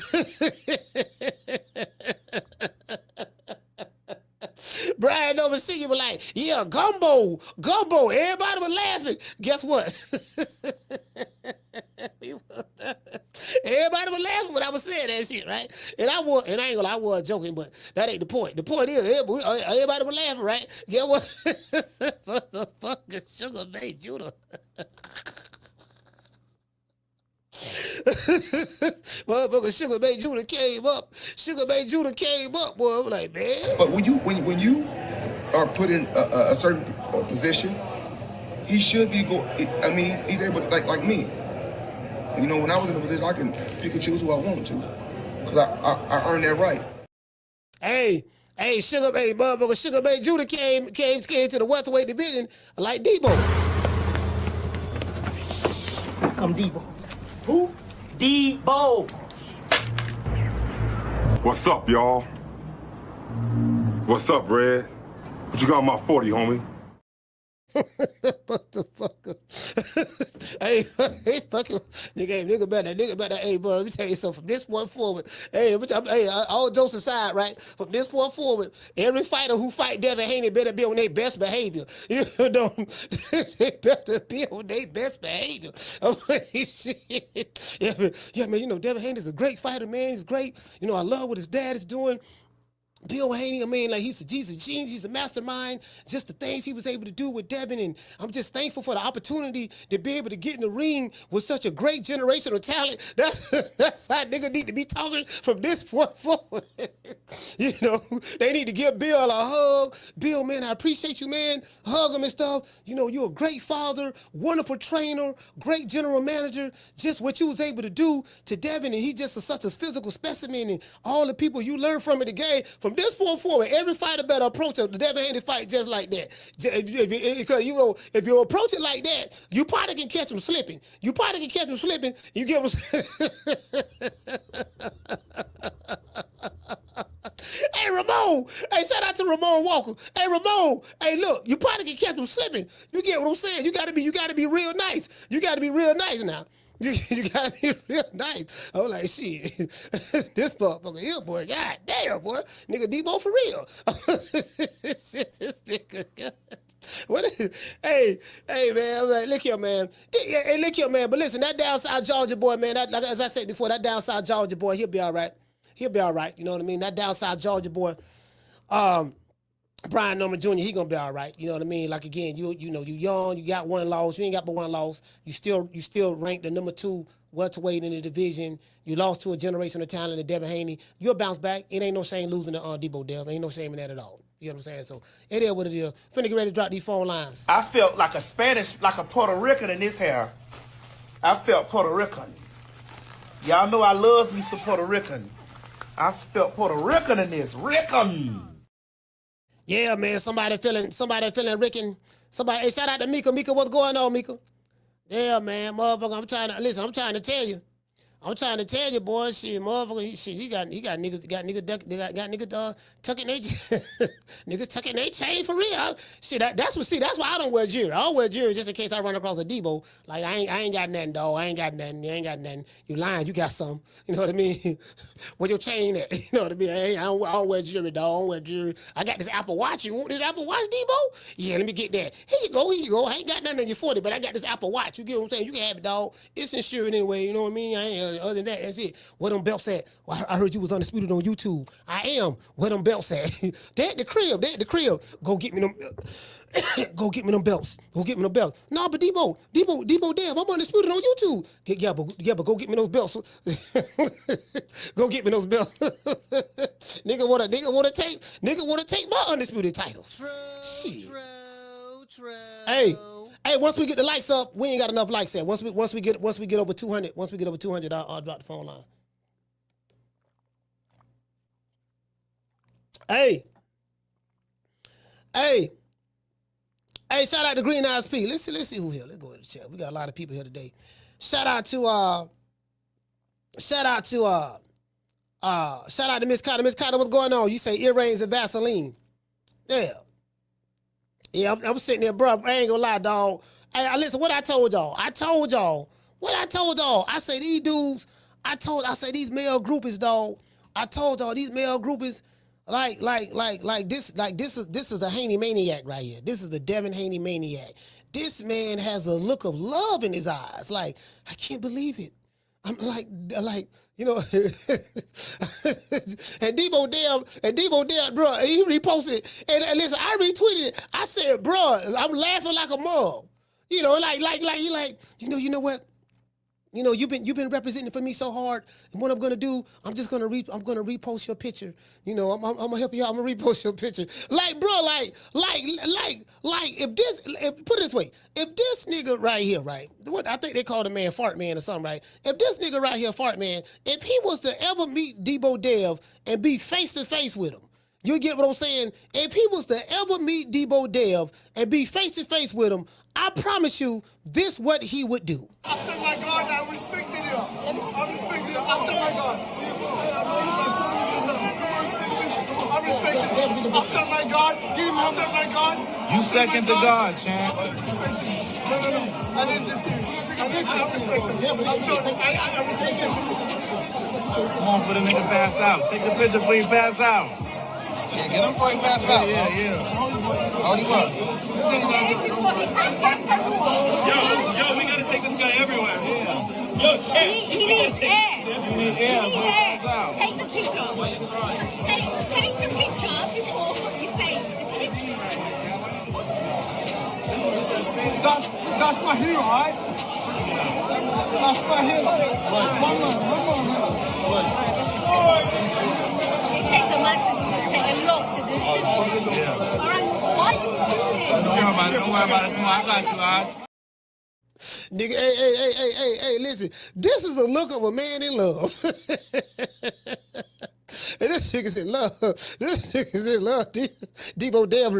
[SPEAKER 2] Brian overseas was like, yeah, gumbo. Everybody was laughing. Guess what? Everybody was laughing when I was saying that shit, right? And I ain't gonna lie, I was joking, but that ain't the point. The point is, everybody was laughing, right? Guess what? What the fuck is Sugar made Judah? Motherfucker, Sugar Bay Judah came up. Sugar Bay Judah came up, boy. I'm like, man.
[SPEAKER 9] But when you are put in a certain position, he should be I mean, he's able to, like me. You know, when I was in a position, I can pick and choose who I want to, because I earned that right.
[SPEAKER 2] Hey, Sugar Bay, motherfucker, Sugar Bay Judah came to the welterweight division like Deebo.
[SPEAKER 5] Come Deebo. Who? Deebo.
[SPEAKER 8] What's up, y'all? What's up, Red? What you got on my 40, homie?
[SPEAKER 2] Motherfucker. Hey, fucking nigga better. Hey, bro, let me tell you something. From this point forward, all jokes aside, right? From this point forward, every fighter who fight Devin Haney better be on their best behavior. You know, they better be on their best behavior. Yeah, man. You know, Devin Haney's a great fighter, man. He's great. You know, I love what his dad is doing. Bill Haney, I mean, like he's a genius, he's a mastermind, just the things he was able to do with Devin, and I'm just thankful for the opportunity to be able to get in the ring with such a great generational talent. That's how nigga need to be talking from this point forward. You know, they need to give Bill a hug. Bill, man, I appreciate you, man. Hug him and stuff. You know, you're a great father, wonderful trainer, great general manager. Just what you was able to do to Devin, and he just is such a physical specimen, and all the people you learn from in the game. From this point forward, every fighter better approach the Devin Haney fight just like that. Because if you approach it like that, you probably can catch him slipping. You get him. Hey, Ramon. Hey, shout out to Ramon Walker. Hey, Ramon. Hey, look, you probably can catch him slipping. You get what I'm saying? You gotta be real nice. You gotta be real nice now. You gotta be real nice. I'm like, shit, this motherfucker here, boy, god damn, boy. Nigga Deebo for real. This nigga. Hey, man, I'm like, look here, man. Hey, look here, man. But listen, that down South Georgia boy, man, like as I said before, that down South Georgia boy, he'll be all right. You know what I mean? That down South Georgia boy, Brian Norman Jr., he gonna be all right. You know what I mean? Like again, you know, you young, you got one loss, you ain't got but one loss. You still ranked the number 2 welterweight in the division. You lost to a generational talent, Devin Haney. You'll bounce back. It ain't no shame losing to Deebo Dev. Ain't no shame in that at all. You know what I'm saying? So it is what it is. Finna get ready to drop these phone lines.
[SPEAKER 18] I felt like a Spanish, like a Puerto Rican in this hair. I felt Puerto Rican. Y'all know I love me some Puerto Rican. I felt Puerto Rican in this. Rican.
[SPEAKER 2] Yeah, man. Somebody feeling Rican. Somebody, hey, shout out to Mika. Mika, what's going on, Mika? Yeah, man, motherfucker. I'm trying to tell you. Boy, shit, motherfucker, shit, he got niggas tucking their niggas tucking their chain for real. Shit, that's why I don't wear jewelry. I don't wear jewelry just in case I run across a Deebo. Like I ain't got nothing, dog. I ain't got nothing. You lying? You got some. You know what I mean? Where your chain at? You know what I mean? I don't wear jewelry, dog. I don't wear jewelry. I got this Apple Watch. You want this Apple Watch, Deebo? Yeah, let me get that. Here you go. I ain't got nothing in your 40, but I got this Apple Watch. You get what I'm saying? You can have it, dog. It's insured anyway. You know what I mean? I ain't. Other than that, that's it. Where them belts at? Well, I heard you was undisputed on YouTube. I am. Where them belts at? They at the crib. Go get me them. Go get me them belts. Nah, but Deebo Dev, I'm undisputed on YouTube. Yeah, but go get me those belts. Go get me those belts. Nigga wanna take my undisputed titles. True. Hey, once we get the likes up, we ain't got enough likes yet. Once we get over 200, I'll drop the phone line. Hey, shout out to Green Eyes P. Let's see who here. Let's go to the chat. We got a lot of people here today. Shout out to Miss Carter. Miss Carter, what's going on? You say earrings and Vaseline. Yeah, I'm sitting there, bro. I ain't gonna lie, dog. Hey, listen, what I told y'all. I say these dudes, I say these male groupies, dog. I told y'all these male groupies, this is a Haney maniac right here. This is the Devin Haney maniac. This man has a look of love in his eyes. Like, I can't believe it. I'm like, you know, and Deebo Dev, bro, he reposted, and listen, I retweeted it. I said, bro, I'm laughing like a mug. You know, like, you know what? You know, you've been representing for me so hard. And what I'm gonna do, I'm gonna repost your picture. You know, I'm gonna help you out. I'm gonna repost your picture. Like, bro, like, if put it this way, if this nigga right here, right, what I think they call the man Fart Man or something, right? If this nigga right here, Fart Man, if he was to ever meet Deebo Dev and be face to face with him, you get what I'm saying? If he was to ever meet Deebo Dev and be face to face with him, I promise you, this what he would do.
[SPEAKER 19] After my God, I respected you. I respect you. After my God. I respect you. After my God. Give him after my God.
[SPEAKER 12] You second to God, champ.
[SPEAKER 19] No. I didn't listen. I respect him. I'm sorry. I respect him.
[SPEAKER 12] Come on for the nigga pass out. Take the picture, please pass out.
[SPEAKER 19] Yeah, get him before he pass out.
[SPEAKER 12] Yeah.
[SPEAKER 19] Hold him up.
[SPEAKER 12] Yo, we gotta take this guy everywhere. Yeah. Yo, champ.
[SPEAKER 17] He needs air.
[SPEAKER 12] You need air.
[SPEAKER 17] Take the picture. Take the picture before you face the picture.
[SPEAKER 19] That's my hero, right? That's my hero. One more.
[SPEAKER 17] It takes a lot to do it. All right, why are you pushing?
[SPEAKER 12] Don't worry about it. I got you, all right?
[SPEAKER 2] Nigga, hey, listen. This is a look of a man in love. And this nigga's in love. This nigga's in love. Deebo Dev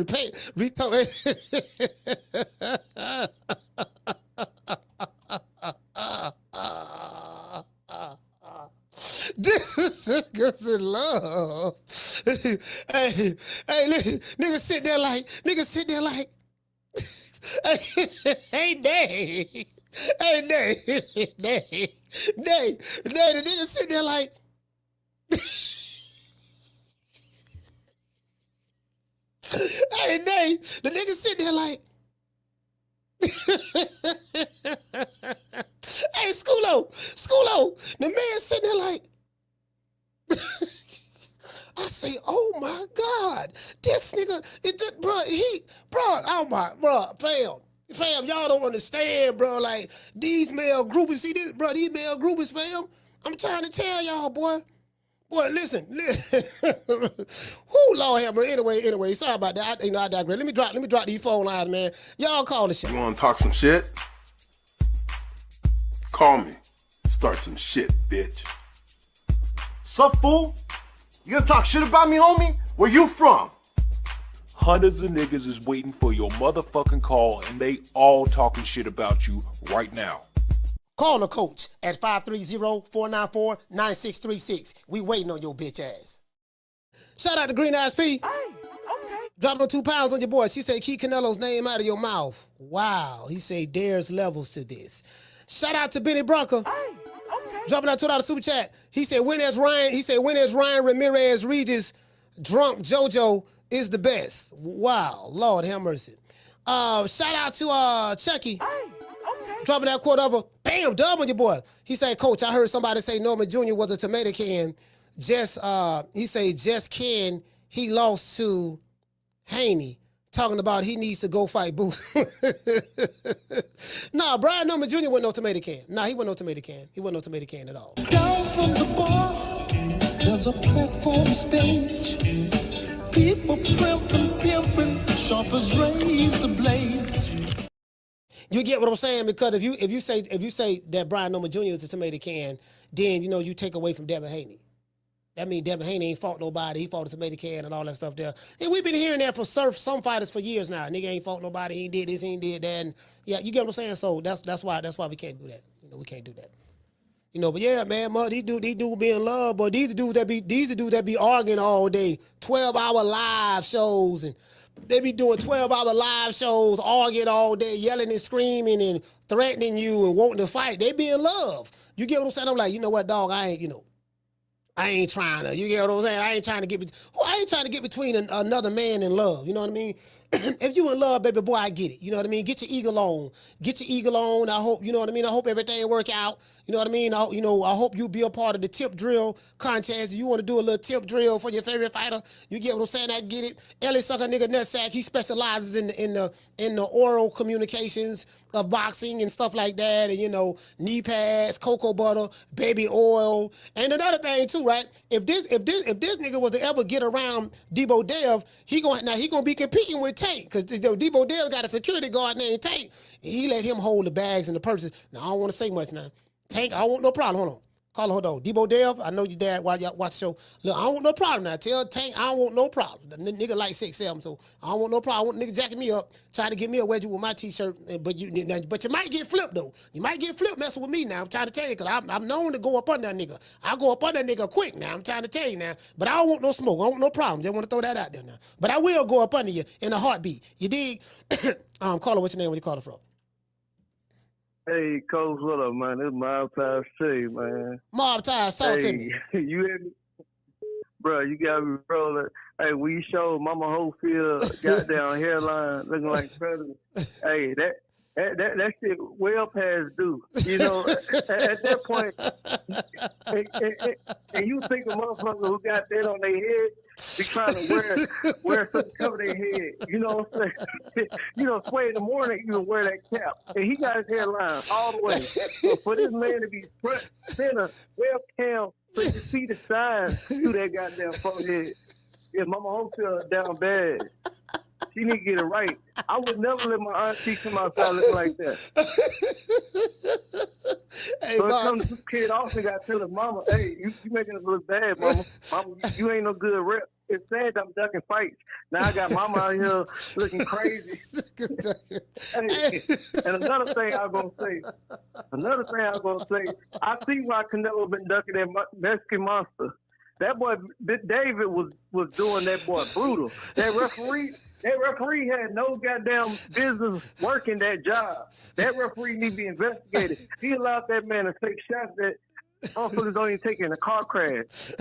[SPEAKER 2] This nigga's in love. hey, listen. Nigga sit there like, hey, Day. The nigga sit there like, hey, Day. The nigga sit there like, hey, Schoolo. The man sitting there like, I say, oh my God, this nigga, fam, y'all don't understand, bro. Like, these male groupies, see this, bro, these male groupies, fam. I'm trying to tell y'all, boy. Boy, listen. Whoo, Lord have mercy. Anyway, sorry about that. I digress. Let me drop these phone lines, man. Y'all call the shit.
[SPEAKER 20] You want to talk some shit? Call me. Start some shit, bitch.
[SPEAKER 21] Sup, fool? You gonna talk shit about me, homie? Where you from?
[SPEAKER 12] Hundreds of niggas is waiting for your motherfucking call, and they all talking shit about you right now.
[SPEAKER 2] Call the coach at 530-494-9636. We waiting on your bitch ass. Shout out to Green Eyes P.
[SPEAKER 14] Hey, okay.
[SPEAKER 2] Dropping 2 pounds on your boy. She said, keep Canelo's name out of your mouth. Wow. He said, there's levels to this. Shout out to Benny Bronca.
[SPEAKER 14] Hey, okay.
[SPEAKER 2] Dropping out $2 super chat. He said, when is Ryan Ramirez Regis drunk JoJo is the best. Wow. Lord have mercy. Shout out to Chucky.
[SPEAKER 14] Hey, okay.
[SPEAKER 2] Dropping that quote over. Bam, dub on your boy. He said, Coach, I heard somebody say Norman Jr. was a tomato can. He said, just can he lost to Haney. Talking about he needs to go fight Booth. Nah, Brian Norman Jr. wasn't no tomato can. Nah, he wasn't no tomato can. He wasn't no tomato can at all.
[SPEAKER 22] Down from the bar, there's a platform stage. People pimping, sharp as razor blades.
[SPEAKER 2] You get what I'm saying? Because if you say that Brian Norman Jr. is a tomato can, then you take away from Devin Haney. That means Devin Haney ain't fought nobody. He fought a tomato can and all that stuff there. And we've been hearing that from some fighters for years now. Nigga ain't fought nobody. He did this. He did that. And yeah, you get what I'm saying. So that's why we can't do that. We can't do that. But yeah, man, these dudes be in love, but these dudes that be arguing all day, 12-hour live shows, and they be doing 12-hour live shows, arguing all day, yelling and screaming and threatening you and wanting to fight. They be in love. You get what I'm saying? I'm like, you know what, dog? I ain't trying to. You get what I'm saying? I ain't trying to get between another man in love. You know what I mean? If you in love, baby boy, I get it. You know what I mean? Get your eagle on. I hope, you know what I mean? I hope everything work out. You know what I mean? I hope you be a part of the tip drill contest. If you want to do a little tip drill for your favorite fighter, you get what I'm saying? I get it. Ellie sucker nigga nutsack. He specializes in the oral communications. of boxing and stuff like that, and you know, knee pads, cocoa butter, baby oil, and another thing too, right? If this nigga was to ever get around Deebo Dev, he gonna be competing with Tank, because Deebo Dev got a security guard named Tank. And he let him hold the bags and the purses. Now I don't want to say much now. Tank, I don't want no problem. Hold on. Call, hold on. Deebo Dev, I know your dad while y'all watch the show. Look, I don't want no problem now. Tell Tank I don't want no problem. The nigga like 6'7", so I don't want no problem. I want nigga jacking me up, trying to get me a wedgie with my t-shirt. But you might get flipped though. You might get flipped messing with me now. I'm trying to tell you, because I'm known to go up on that nigga. I go up on that nigga quick now. I'm trying to tell you now. But I don't want no smoke. I don't want no problem. Just want to throw that out there now. But I will go up under you in a heartbeat. You dig? Caller, what's your name when you call it from?
[SPEAKER 1] Hey, Coach, what up, man? It's Mob Ties T, man.
[SPEAKER 2] Mob Ties, talk to me.
[SPEAKER 1] You hear me? Bro, you got me rolling. Hey, we showed Mama Hopefield goddamn hairline looking like president. Hey, that shit well past due. You know, at that point, and you think a motherfucker who got that on their head be trying to wear something to cover their head. You know what I'm saying? You know, Sway in the morning, you can wear that cap. And he got his hairline all the way. So for this man to be front center, webcam, so you can see the signs through that goddamn forehead. Yeah, Mama Hopefield down bad. She need to get it right. I would never let my auntie come outside looking like that.
[SPEAKER 2] Hey,
[SPEAKER 1] so it comes to this kid also got to tell his mama, hey, you making us look bad, mama. Mama, you ain't no good rep. It's sad that I'm ducking fights. Now I got mama out here looking crazy. Hey, and another thing I'm going to say, I see why Canelo been ducking that Mexican monster. That boy, David was doing that boy brutal. That referee had no goddamn business working that job. That referee need to be investigated. He allowed that man to take shots that motherfuckers don't even take in a car crash.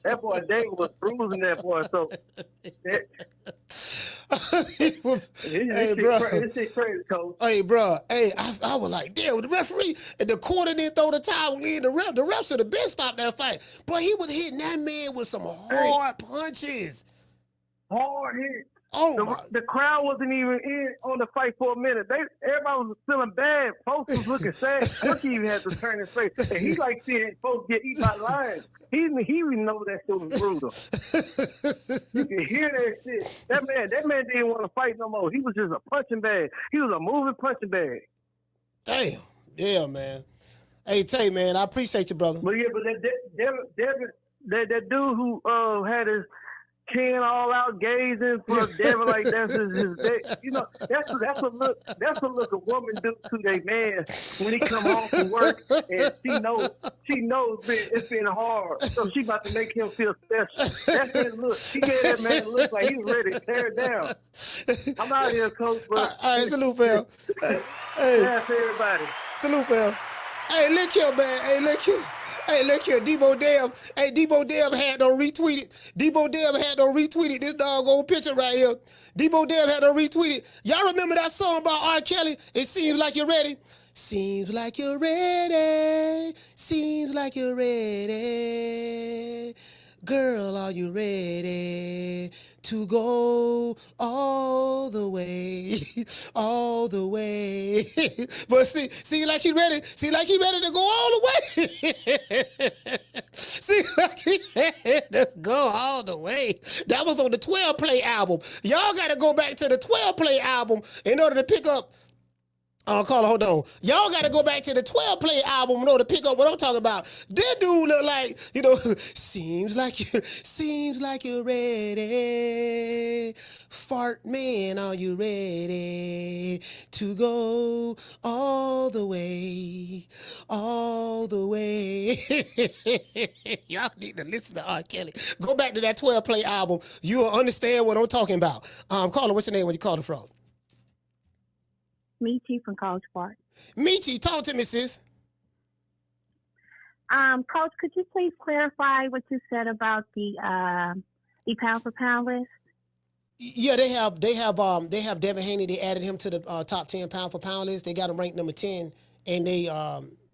[SPEAKER 1] That boy David was bruising that boy. So this shit crazy, Coach.
[SPEAKER 2] Hey, bro. Hey, I was like, damn, the referee and the corner didn't throw the towel in. The refs should have been stopped that fight. But he was hitting that man with some hard punches.
[SPEAKER 1] Hard hit.
[SPEAKER 2] Oh,
[SPEAKER 1] the crowd wasn't even in on the fight for a minute. Everybody was feeling bad. Folks was looking sad. Cookie even had to turn his face. And he like seeing folks get eaten by lions. He even know that shit was brutal. You can hear that shit. That man didn't want to fight no more. He was just a punching bag. He was a moving punching bag.
[SPEAKER 2] Damn. Yeah, man. Hey, Tay, man, I appreciate you, brother.
[SPEAKER 1] But yeah, but that dude who had his chin all out gazing for Devin like that's his you know, that's a look a woman do to their man when he come home from work and she knows it's been hard, so she about to make him feel special. That's his look. She gave that man a look like he was ready to tear it down. I'm out here, Coach. All
[SPEAKER 2] right, salute, Phil. Hey,
[SPEAKER 1] that's everybody.
[SPEAKER 2] Salute, Phil. Hey, look here, man. Hey, look here. Hey, look here, Deebo Dev. Hey, Deebo Dev had no retweeted. Deebo Dev had no retweeted this doggone picture right here. Deebo Dev had no retweeted. Y'all remember that song by R. Kelly? It seems like you're ready. Seems like you're ready. Seems like you're ready. Girl, are you ready to go all the way? All the way. But see like he ready. See like he ready to go all the way. See like he ready to go all the way. That was on the 12 Play album. Y'all got to go back to the 12 Play album in order to pick up. Caller, hold on. Y'all got to go back to the 12 Play album in order to pick up what I'm talking about. This dude look like, you know, seems like you're ready. Fart man, are you ready to go all the way? All the way. Y'all need to listen to R. Kelly. Go back to that 12 Play album. You'll understand what I'm talking about. Caller, what's your name when you call it from?
[SPEAKER 3] Michi from College Park.
[SPEAKER 2] Michi, talk to me, sis.
[SPEAKER 3] Coach, could you please clarify what you said about the pound for pound list?
[SPEAKER 2] Yeah, they have Devin Haney. They added him to the top 10 pound for pound list. They got him ranked number 10, and they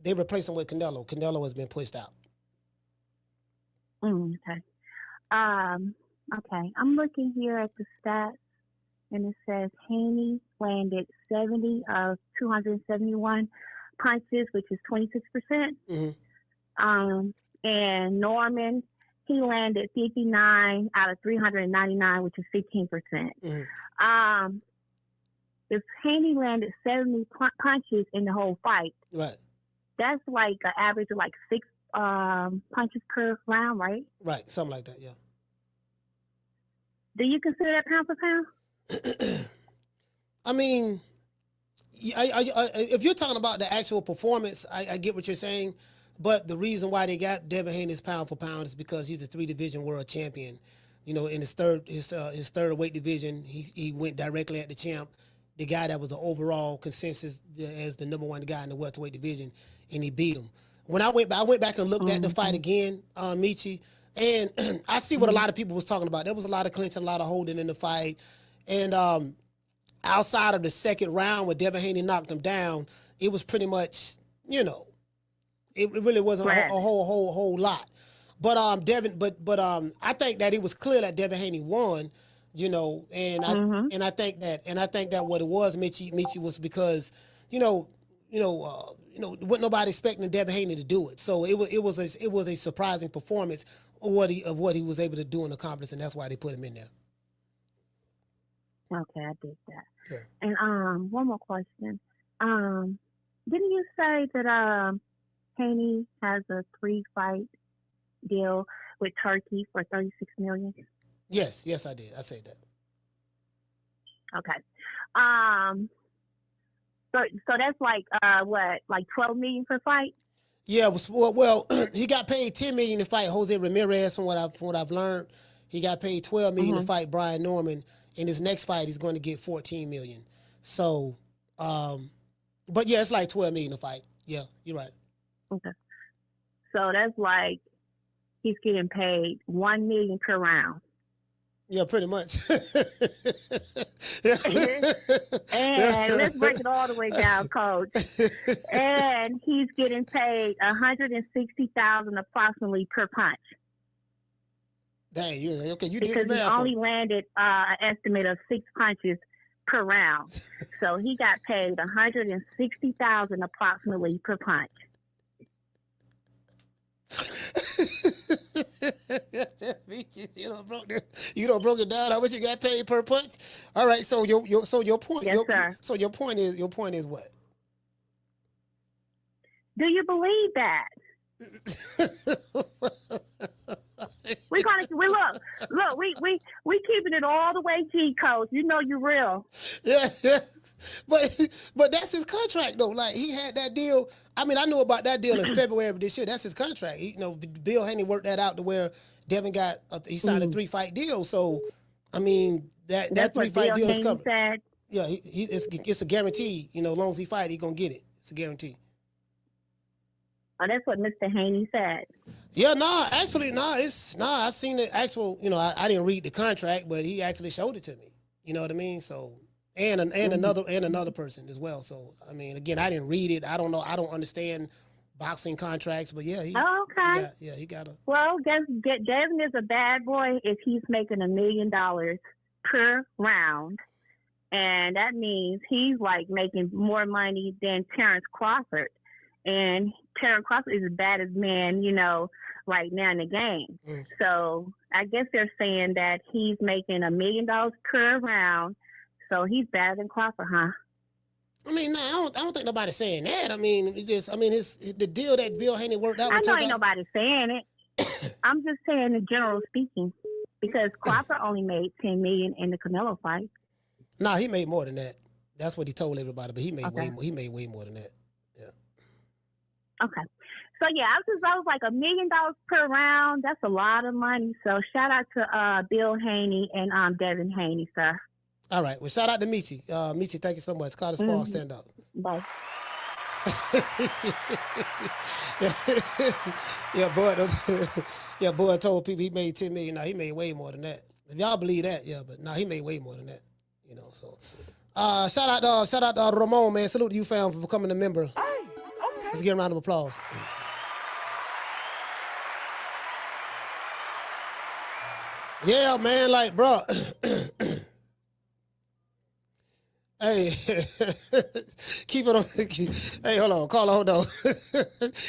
[SPEAKER 2] replaced him with Canelo. Canelo has been pushed out.
[SPEAKER 3] Okay. Okay. I'm looking here at the stats, and it says Haney landed 170 of 271 punches, which is 26%. And Norman, he landed 59 out of 399, which is 15%. If Haney landed 70 punches in the whole fight,
[SPEAKER 2] right,
[SPEAKER 3] that's like an average of like 6 punches per round, right?
[SPEAKER 2] Right, something like that, yeah.
[SPEAKER 3] Do you consider that pound for pound?
[SPEAKER 2] I mean, if you're talking about the actual performance, I get what you're saying. But the reason why they got Devin Haney's pound for pound is because he's a 3-division world champion. You know, in his third weight division, he went directly at the champ, the guy that was the overall consensus as the number 1 guy in the welterweight division, and he beat him. When I went back and looked at the fight again, Michi, and I see what a lot of people was talking about. There was a lot of clinching, a lot of holding in the fight, and outside of the second round when Devin Haney knocked him down, it was pretty much, you know, it really wasn't a whole lot. But I think that it was clear that Devin Haney won, you know, and I think that what it was, Michi, was because, wasn't nobody expecting Devin Haney to do it. So it was a surprising performance of what he was able to do and accomplish, and that's why they put him in there.
[SPEAKER 3] Okay, I did that.
[SPEAKER 2] Yeah.
[SPEAKER 3] And one more question. Didn't you say that Haney has a 3-fight deal with Turkey for $36 million?
[SPEAKER 2] Yes, I did. I said that.
[SPEAKER 3] Okay. So that's like like $12 million per fight?
[SPEAKER 2] Yeah. Well, he got paid $10 million to fight Jose Ramirez. From what I've learned, he got paid $12 million to fight Brian Norman. In his next fight, he's going to get $14 million. So, but yeah, it's like $12 million to fight. Yeah, you're right.
[SPEAKER 3] Okay. So that's like he's getting paid $1 million per round.
[SPEAKER 2] Yeah, pretty much.
[SPEAKER 3] And let's break it all the way down, Coach. And he's getting paid $160,000 approximately per punch.
[SPEAKER 2] Dang, you did
[SPEAKER 3] because
[SPEAKER 2] the math.
[SPEAKER 3] he only landed an estimate of 6 punches per round. So he got paid $160,000 approximately per punch.
[SPEAKER 2] You don't broke it down how much you got paid per punch. All right, so your point.
[SPEAKER 3] Yes, sir.
[SPEAKER 2] So your point is what?
[SPEAKER 3] Do you believe that? we keeping it all the way G, Coach. You know you real.
[SPEAKER 2] Yeah. But that's his contract though. Like he had that deal. I mean, I knew about that deal in February of this year. That's his contract. Bill Haney worked that out to where Devin he signed a 3-fight deal. So, I mean, that 3-fight deal is covered.
[SPEAKER 3] Said.
[SPEAKER 2] Yeah, it's a guarantee. As long as he fight, he gonna get it. It's a guarantee.
[SPEAKER 3] Oh, that's what Mr. Haney said.
[SPEAKER 2] Yeah, I seen the actual. I didn't read the contract, but he actually showed it to me. You know what I mean? So. And another person as well. So I mean, again, I didn't read it. I don't know. I don't understand boxing contracts, but yeah, he got a.
[SPEAKER 3] Well, Devin is a bad boy if he's making $1 million per round, and that means he's like making more money than Terence Crawford, and Terence Crawford is the baddest man right now in the game. So I guess they're saying that he's making $1 million per round. So he's better than Crawford, huh?
[SPEAKER 2] I mean, I don't think nobody's saying that. I mean, the deal that Bill Haney worked out.
[SPEAKER 3] I know ain't nobody saying it. I'm just saying in general speaking, because Crawford only made $10 million in the Canelo fight.
[SPEAKER 2] No, he made more than that. That's what he told everybody. But he made way more than that. Yeah.
[SPEAKER 3] Okay. So yeah, I was like $1 million per round. That's a lot of money. So shout out to Bill Haney and Devin Haney, sir.
[SPEAKER 2] All right. Well, shout out to Michi. Michi, thank you so much. Carlos Paul, stand up.
[SPEAKER 3] Bye.
[SPEAKER 2] Boy told people he made $10 million. Now he made way more than that. If y'all believe that, yeah, but he made way more than that. So shout out to Ramon, man. Salute to you, fam, for becoming a member.
[SPEAKER 14] Hey, okay.
[SPEAKER 2] Let's give a round of applause. Yeah, man, like, bro. Hey, keep it on. Hey, hold on, Carla, hold on.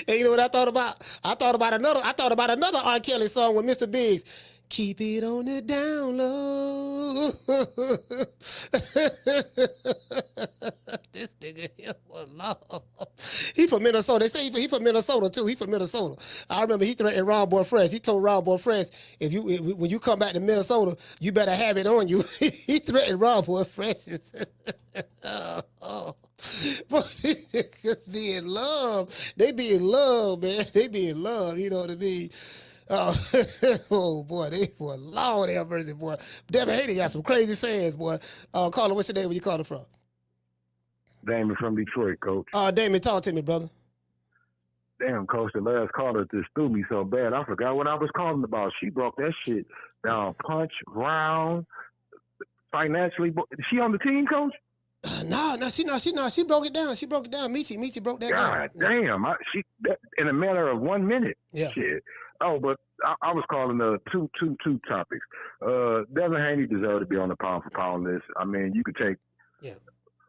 [SPEAKER 2] Hey, you know what I thought about? I thought about another R. Kelly song with Mr. Biggs. Keep it on the down low. This nigga here was long. He from Minnesota. They say he from Minnesota too. He from Minnesota. I remember he threatened Ron Boy Fresh. He told Ron Boy Fresh, when you come back to Minnesota, you better have it on you. He threatened Ron Boy Fresh. But niggas be in love. They be in love, man. They be in love. You know what I mean? Oh boy, they boy, Lord have mercy, boy. Devin Haney got some crazy fans, boy. Carla, what's your name? Where you calling from?
[SPEAKER 4] Damon from Detroit, Coach.
[SPEAKER 2] Damon, talk to me, brother.
[SPEAKER 4] Damn, Coach, the last caller just threw me so bad. I forgot what I was calling about. She broke that shit down, punch, round, financially. Is she on the team, Coach?
[SPEAKER 2] No, she broke it down. She broke it down. Michi broke that down.
[SPEAKER 4] God damn, in a matter of 1 minute.
[SPEAKER 2] Yeah.
[SPEAKER 4] Shit. Oh, but I was calling two topics. Devin Haney deserved to be on the pound for pound list. I mean, you could take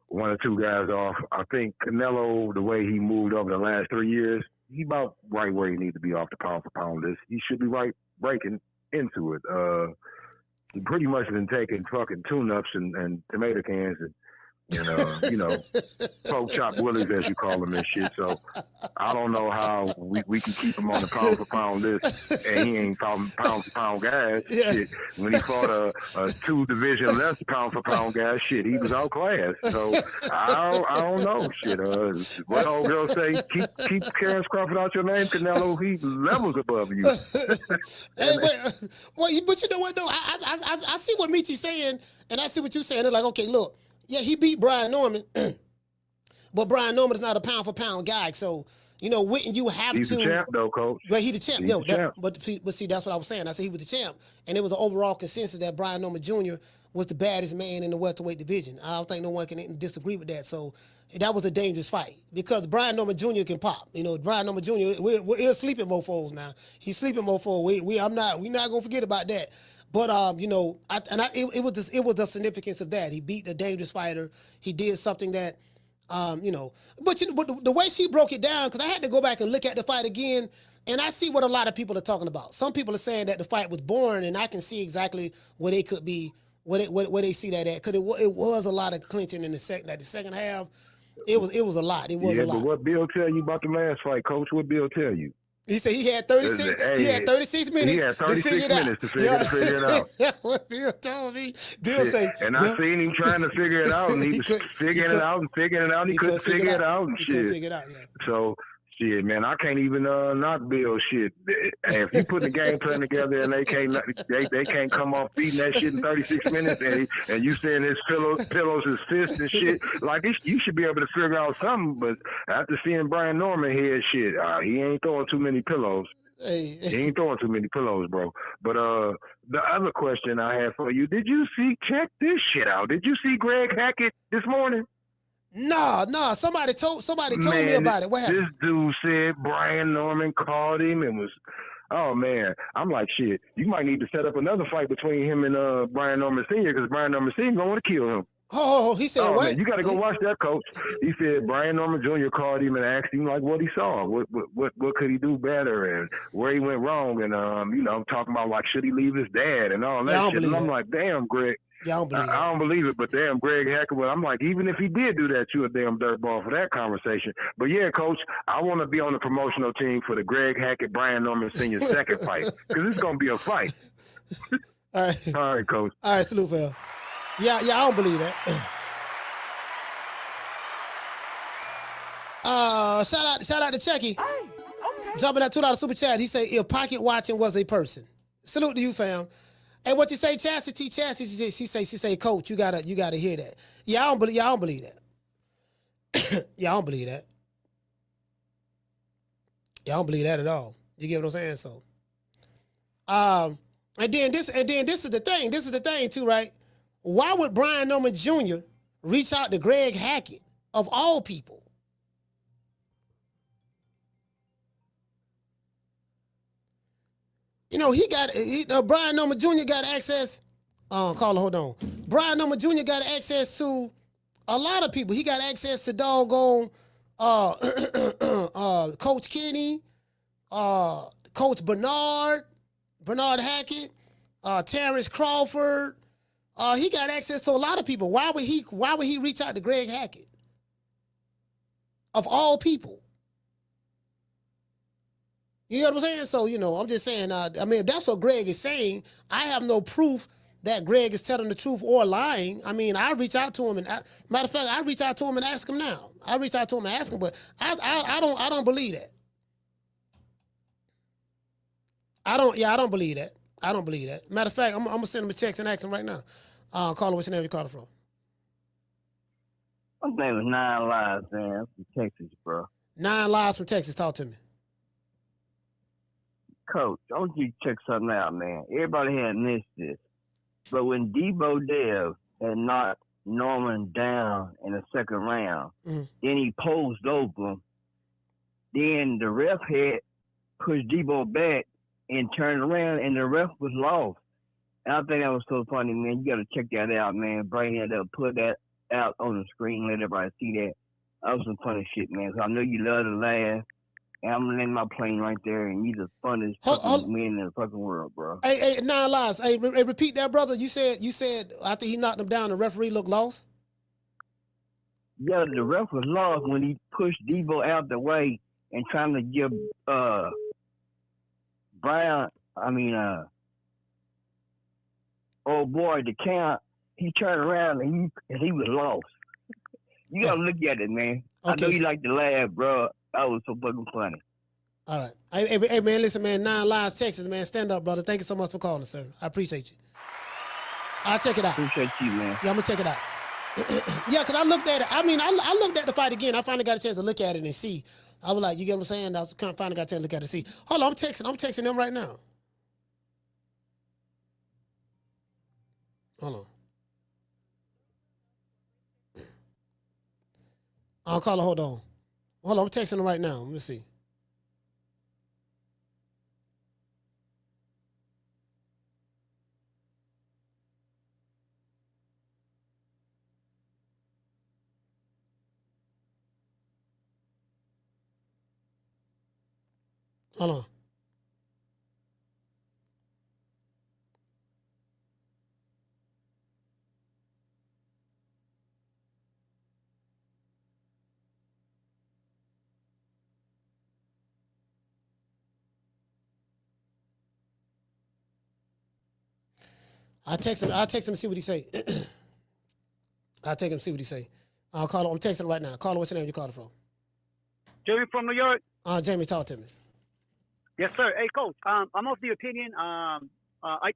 [SPEAKER 4] one or two guys off. I think Canelo, the way he moved over the last 3 years, he about right where he needs to be off the pound for pound list. He should be right breaking into it. He pretty much been taking fucking tune-ups and tomato cans and pork chop willies, as you call them and shit. So I don't know how we can keep him on the pound for pound list, and he ain't pound for pound guys. Yeah. Shit. When he fought a 2 division less pound for pound guy, shit, he was outclassed. So I don't know. Shit. What old girl say? Keep Terrence Crawford out your name, Canelo. He levels above you.
[SPEAKER 2] Hey, but you know what though? I see what Michi's saying, and I see what you're saying. They're like, okay, look. Yeah, he beat Brian Norman, but Brian Norman is not a pound for pound guy. So, wouldn't you have
[SPEAKER 4] he's
[SPEAKER 2] to?
[SPEAKER 4] He's the champ, though, Coach.
[SPEAKER 2] But he's the champ.
[SPEAKER 4] He's the champ.
[SPEAKER 2] But see, that's what I was saying. I said he was the champ, and it was an overall consensus that Brian Norman Jr. was the baddest man in the welterweight division. I don't think no one can disagree with that. So that was a dangerous fight because Brian Norman Jr. can pop. Brian Norman Jr. We're sleeping mofos now. He's sleeping mofo. We're not gonna forget about that. But it was the significance of that. He beat a dangerous fighter. He did something that, but the way she broke it down, because I had to go back and look at the fight again, and I see what a lot of people are talking about. Some people are saying that the fight was boring, and I can see exactly where they could be, where they see that at, because it was a lot of clinching in the second half. It was a lot. It was a lot.
[SPEAKER 4] Yeah, but what Bill tell you about the last fight, Coach? What Bill tell you?
[SPEAKER 2] He said he had 36. He had 36 minutes.
[SPEAKER 4] He had 36 minutes to figure it out.
[SPEAKER 2] What Bill told me. Bill said,
[SPEAKER 4] and I seen him trying to figure it out, and he was figuring it out and figuring it out. He couldn't figure it out and shit. So shit, man, I can't even knock Bill shit. If you put the game plan together and they can't come off beating that shit in 36 minutes, and you saying his pillows, his fists and shit, like you should be able to figure out something. But after seeing Brian Norman here, shit, he ain't throwing too many pillows. He ain't throwing too many pillows, bro. But the other question I had for you: check this shit out? Did you see Greg Hackett this morning?
[SPEAKER 2] No. Somebody told me about it. What happened?
[SPEAKER 4] This dude said Brian Norman called him and was, oh man. I'm like, shit. You might need to set up another fight between him and Brian Norman Sr. because Brian Norman Sr. gonna want to kill him.
[SPEAKER 2] Oh, he said what?
[SPEAKER 4] Man, you got to go watch that, Coach. He said Brian Norman Jr. called him and asked him like what he saw, what could he do better, and where he went wrong, and talking about like should he leave his dad and all that shit. And I'm like, damn, Greg.
[SPEAKER 2] Yeah,
[SPEAKER 4] I don't believe it, but damn, Greg Hackett. I'm like, even if he did do that, you a damn dirtball for that conversation. But yeah, Coach, I want to be on the promotional team for the Greg Hackett Brian Norman Sr. second fight because it's gonna be a fight.
[SPEAKER 2] All right,
[SPEAKER 4] all right, Coach.
[SPEAKER 2] All right, salute, Phil. Yeah, I don't believe that. Shout out to Chucky. Dropping that $2 super chat. He said if pocket watching was a person. Salute to you, fam. Hey, what you say, Chastity? Chastity, she say, Coach, you gotta hear that. Yeah, I don't believe that. Yeah, I don't believe that. Yeah, I don't believe that at all. You get what I'm saying? So, and then this is the thing. This is the thing too, right? Why would Brian Norman Jr. reach out to Greg Hackett of all people? Brian Norman Jr. got access. Carla, hold on. Brian Norman Jr. got access to A lot of people. He got access to doggone Coach Kenny, Coach Bernard Hackett, Terrence Crawford. He got access to a lot of people. Why would he reach out to Greg Hackett? Of all people. You know what I'm saying? So, I'm just saying, if that's what Greg is saying, I have no proof that Greg is telling the truth or lying. I mean, I reach out to him and matter of fact, I reach out to him and ask him now. I reach out to him and ask him, but I don't believe that. I don't believe that. I don't believe that. Matter of fact, I'm gonna send him a text and ask him right now. Caller, what's your name? You calling from?
[SPEAKER 1] My name is Nine Lives, man. I'm from Texas, bro.
[SPEAKER 2] 9 Lives from Texas. Talk to me.
[SPEAKER 1] Coach, I want you to check something out, man. Everybody had missed this. But when Deebo Dev had knocked Norman down in the second round, then he posed over him. Then the ref had pushed Deebo back and turned around, and the ref was lost. And I think that was so funny, man. You got to check that out, man. Bring that up, put that out on the screen, let everybody see that. That was some funny shit, man. So I know you love to laugh. And I'm landing my plane right there, and you're the funniest fucking man in the fucking world, bro.
[SPEAKER 2] Hey, 9 Lives. Hey, repeat that, brother. You said after he knocked him down, the referee looked lost?
[SPEAKER 1] Yeah, the ref was lost when he pushed Deebo out the way and trying to give old boy the count. He turned around and he was lost. You gotta look at it, man. Okay. I know you like to laugh, bro. That was so fucking funny.
[SPEAKER 2] All right. Hey, man, listen, man. 9 Lives, Texas, man. Stand up, brother. Thank you so much for calling, sir. I appreciate you. I'll check it out.
[SPEAKER 1] Appreciate you, man.
[SPEAKER 2] Yeah, I'm going to check it out. Yeah, because I looked at it. I mean, I looked at the fight again. I finally got a chance to look at it and see. I was like, you get what I'm saying? I finally got a chance to look at it and see. Hold on, I'm texting them right now. Hold on. I'll call her. Hold on. Hold on, I'm texting them right now. Let me see. Hold on. I'll text him and see what he say. I'll take him and see what he say. I'll call him. I'm texting him right now. Call him. What's your name? You calling from?
[SPEAKER 6] Jamie from New York.
[SPEAKER 2] Jamie, talk to me.
[SPEAKER 6] Yes, sir. Hey, Coach. I'm of the opinion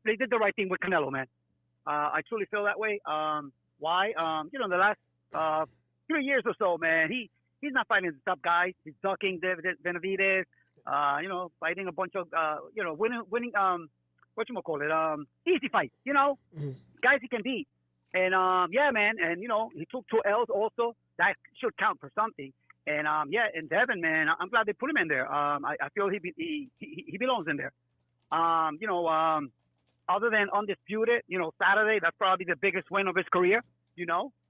[SPEAKER 6] they did the right thing with Canelo, man. I truly feel that way. Why? In the last 3 years or so, man, he's not fighting the top guys. He's ducking David Benavidez. Fighting a bunch of winning easy fights. Guys he can beat. And yeah, man. And he took 2 L's also. That should count for something. And and Devin, man, I'm glad they put him in there. I feel he belongs in there. Other than Undisputed, Saturday, that's probably the biggest win of his career,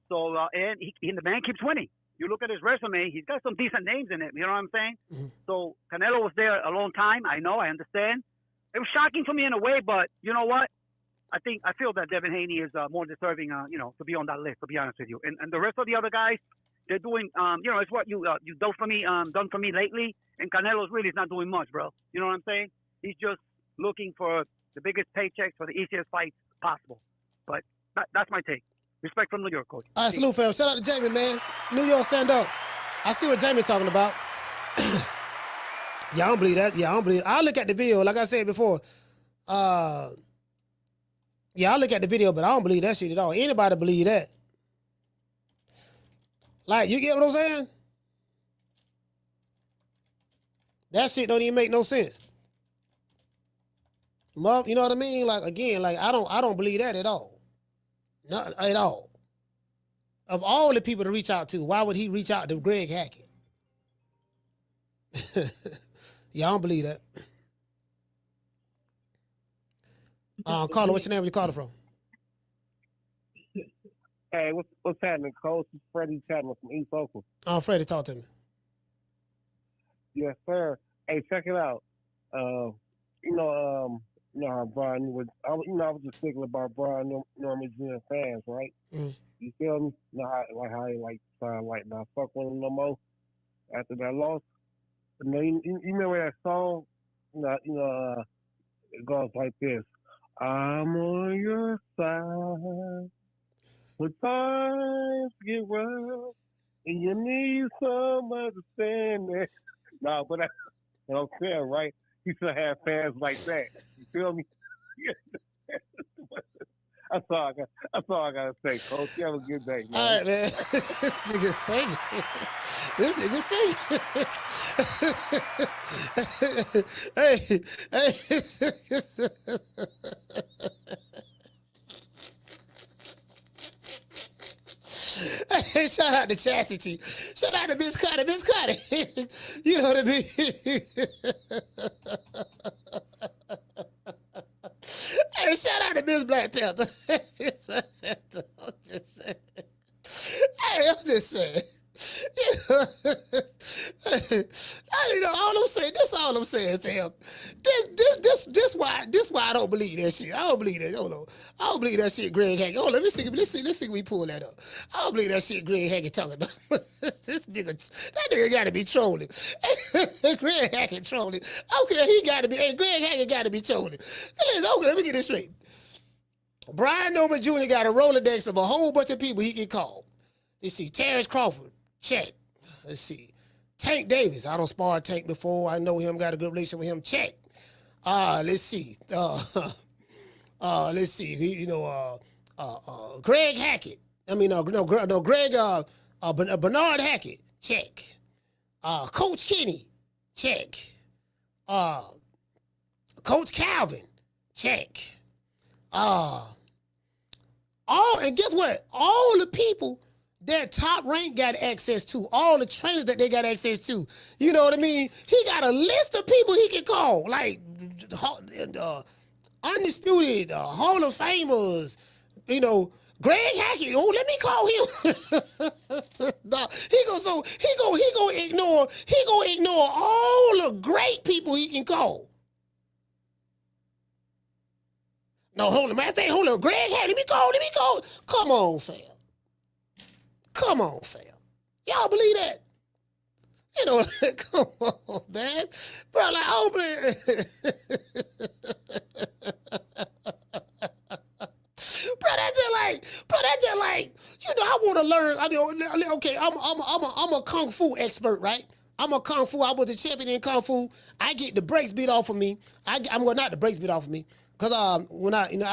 [SPEAKER 6] So, and the man keeps winning. You look at his resume, he's got some decent names in it. You know what I'm saying? Mm-hmm. So Canelo was there a long time. I know, I understand. It was shocking for me in a way, but you know what? I feel that Devin Haney is more deserving, to be on that list, to be honest with you. And the rest of the other guys, they're doing, it's what you done for me lately. And Canelo's really is not doing much, bro. You know what I'm saying? He's just looking for the biggest paychecks for the easiest fights possible. But that's my take. Respect from New York, Coach.
[SPEAKER 2] All right, salute, fam. Shout out to Jamie, man. New York, stand up. I see what Jamie talking about. Yeah, I don't believe that. Yeah, I don't believe it. I'll look at the video, like I said before. Yeah, I'll look at the video, but I don't believe that shit at all. Anybody believe that? Like, you get what I'm saying? That shit don't even make no sense. You know what I mean? Like, again, like I don't believe that at all. Not at all. Of all the people to reach out to, why would he reach out to Greg Hackett? Yeah, I don't believe that. Caller, what's your name? Where you calling from?
[SPEAKER 10] Hey, what's happening, Coach? It's Freddie Chapman from East Oakland.
[SPEAKER 2] Oh, Freddie, talk to me.
[SPEAKER 10] Yes, sir. Hey, check it out. You know how Brian was. I was just thinking about Brian Norman Jr. fans, right?
[SPEAKER 2] Mm.
[SPEAKER 10] You feel me? You know how he like sound like not fuck with him no more after that loss. You know, you remember that song? It goes like this: I'm on your side when times get rough and you need some understanding. No, but I'm saying, right? He should have fans like that. You feel me? That's all I gotta say, Coach. You have a good day, man.
[SPEAKER 2] All right, man. This nigga singing. This nigga singing. Hey, shout out to Chastity. Shout out to Miss Cotty. Miss Cotty. You know what I mean? Hey, shout out to Miss Black Panther. Miss Black Panther. I'm just saying. Hey, I'm just saying. All I'm saying, that's all I'm saying, fam. This why I don't believe that shit. I don't believe that. Hold on. I don't believe that shit Greg Hackett. Hold on, let's see if we pull that up. I don't believe that shit Greg Hackett talking about. That nigga gotta be trolling. Greg Hackett trolling. Okay, he gotta be, Greg Hackett gotta be trolling. Okay, let me get this straight. Brian Norman Jr. got a Rolodex of a whole bunch of people he can call. Let's see, Terrence Crawford, check. Let's see. Tank Davis, I don't spar Tank before. I know him, got a good relationship with him, check. Let's see. Let's see. Greg Hackett. Greg, Bernard Hackett, check. Coach Kenny, check. Coach Calvin, check. And guess what? All the people that Top Rank got access to, all the trainers that they got access to, you know what I mean? He got a list of people he can call, like undisputed Hall of Famers, Greg Hackett. Oh, let me call him. Nah, he gonna ignore all the great people he can call. No, hold on, man. Hold on. Greg Hackett, let me call. Come on, fam. Y'all believe that? Come on, man. Bro, like, I don't believe. Bro, that's just like, I want to learn. Okay, I'm a Kung Fu expert, right? I was the champion in Kung Fu. I get the brakes beat off of me. Not the brakes beat off of me. Cause I'm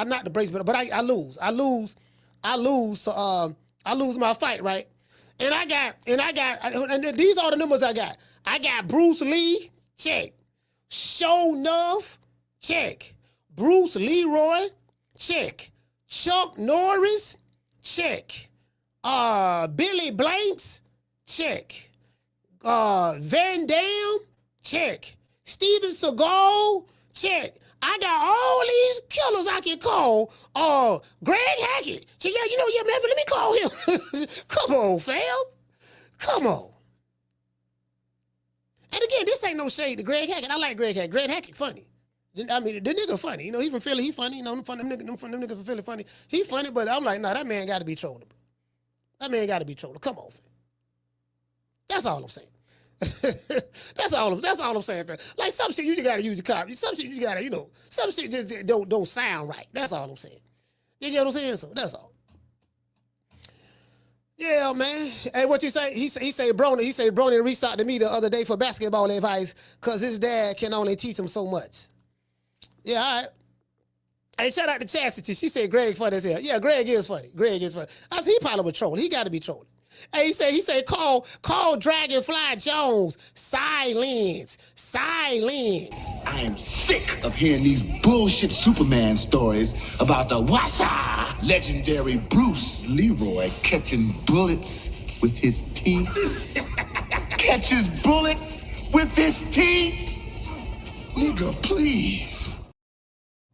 [SPEAKER 2] not the brakes, but I lose. I lose my fight, right? And these are the numbers I got. I got Bruce Lee, check. Show Nuff, check. Bruce Leroy, check. Chuck Norris, check. Billy Blanks, check. Van Damme, check. Steven Seagal, check. I got all these killers I can call. Greg Hackett. So, man, let me call him. Come on, fam. Come on. And again, this ain't no shade to Greg Hackett. I like Greg Hackett. Greg Hackett funny. I mean, the nigga funny. He from Philly, he funny. Them niggas from Philly funny. He funny, but I'm like, nah, that man got to be trolling, bro. That man got to be trolling. Come on, fam. That's all I'm saying. That's all I'm saying, man. Like, some shit you just gotta use the cop. Some shit you just gotta, some shit just don't sound right. That's all I'm saying. You get what I'm saying? So that's all. Yeah, man. Hey, what you say? He say Brony reached out to me the other day for basketball advice because his dad can only teach him so much. Yeah, all right. Hey, shout out to Chastity. She said Greg funny as hell. Yeah, Greg is funny. I said he probably was trolling. He got to be trolling. Hey, he said call Dragonfly Jones. Silence.
[SPEAKER 11] I am sick of hearing these bullshit Superman stories about the Wassa legendary Bruce Leroy catching bullets with his teeth. Catches bullets with his teeth? Nigga, please.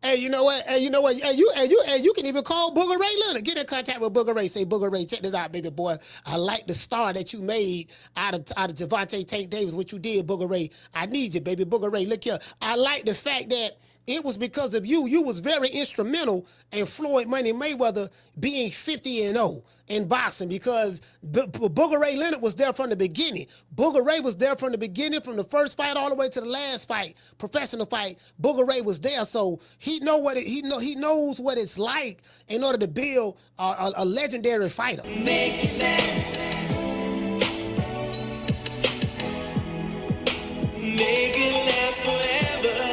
[SPEAKER 2] Hey, you know what? Hey, you know what? Hey, you can even call Booger Ray Leonard. Get in contact with Booger Ray. Say, Booger Ray, check this out, baby boy. I like the star that you made out of Javante Tank Davis. What you did, Booger Ray. I need you, baby. Booger Ray, look here. I like the fact that it was because of you. You was very instrumental in Floyd Money Mayweather being 50-0 in boxing because Booger Ray Leonard was there from the beginning. Booger Ray was there from the beginning, from the first fight all the way to the last fight, professional fight. Booger Ray was there, so he knows what it's like in order to build a legendary fighter.
[SPEAKER 22] Make it last. Make it last forever.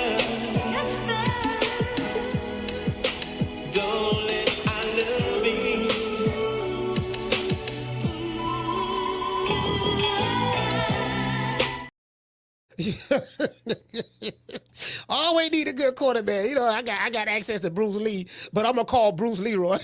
[SPEAKER 22] Don't let I love you.
[SPEAKER 2] Always need a good quarterback. You know, I got access to Bruce Lee, but I'm gonna call Bruce Leroy.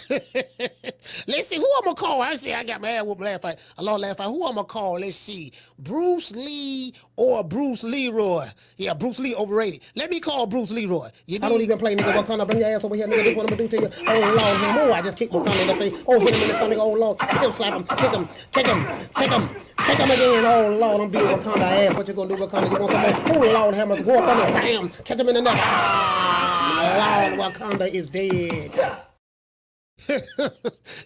[SPEAKER 2] Let's see who I'm gonna call. I got my ass whooped last fight. I lost last fight. Who I'm gonna call? Let's see. Bruce Lee or Bruce Leroy? Yeah, Bruce Lee overrated. Let me call Bruce Leroy. I don't even play, nigga. What kind of bring your ass over here, nigga? This what I'm gonna do to you. Oh Lord, him. Oh, I just kicked Wakanda in the face. Oh, hit him in the stomach. Oh Lord, kick him, slap him, kick him, kick him, kick him. Kick him again. Oh Lord, I'm beating Wakanda ass. What you gonna do, Wakanda? You want some more? Oh Lord, hammers go up on him. Bam, catch him in the neck. Ah, Lord, Wakanda is dead.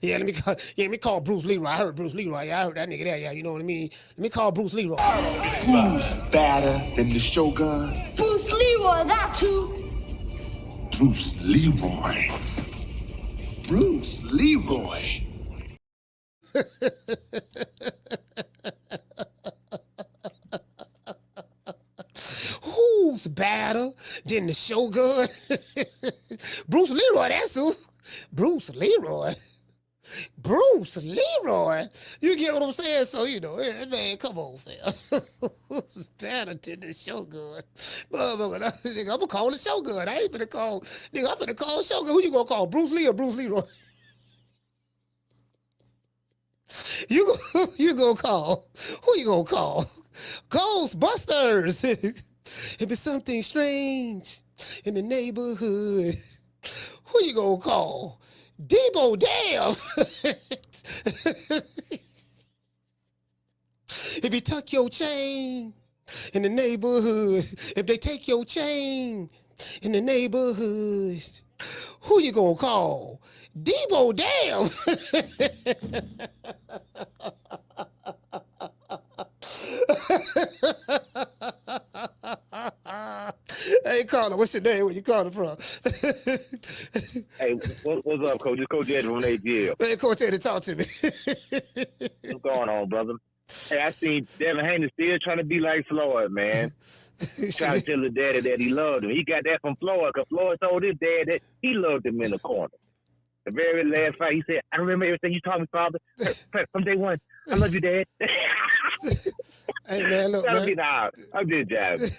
[SPEAKER 2] Yeah, let me call Bruce Leroy. I heard Bruce Leroy. Yeah, I heard that nigga there. Yeah, you know what I mean. Let me call Bruce Leroy.
[SPEAKER 11] Who's badder than the Shogun?
[SPEAKER 17] Bruce Leroy, that's who.
[SPEAKER 11] Bruce Leroy. Bruce Leroy.
[SPEAKER 2] Who's badder than the Shogun? Bruce Leroy, that's who. Bruce Leroy. Bruce Leroy. You get what I'm saying? So, you know, man, come on, fam. Who's badder than the Shogun? Nigga, I'm gonna call the Shogun. I ain't finna call, nigga, I'm finna call Shogun. Who you gonna call? Bruce Lee or Bruce Leroy? You gonna call? Who you gonna call? Ghostbusters. If it's something strange in the neighborhood, who you gonna call? Deebo Dev. If you tuck your chain in the neighborhood, if they take your chain in the neighborhood, who you gonna call? Deebo Dev. Hey, Carter, what's your name? Where you calling from?
[SPEAKER 7] Hey, what's up, Coach? It's Coach Eddie from AGL.
[SPEAKER 2] Hey, Coach Eddie, talk to me.
[SPEAKER 7] What's going on, brother? Hey, I seen Devin Haney still trying to be like Floyd, man. Trying to tell the daddy that he loved him. He got that from Floyd, because Floyd told his dad that he loved him in the corner. The very last fight, he said, I remember everything you taught me, Father. From day one, I love you, Dad.
[SPEAKER 2] Hey, man, look, man.
[SPEAKER 7] I'm just jabbing.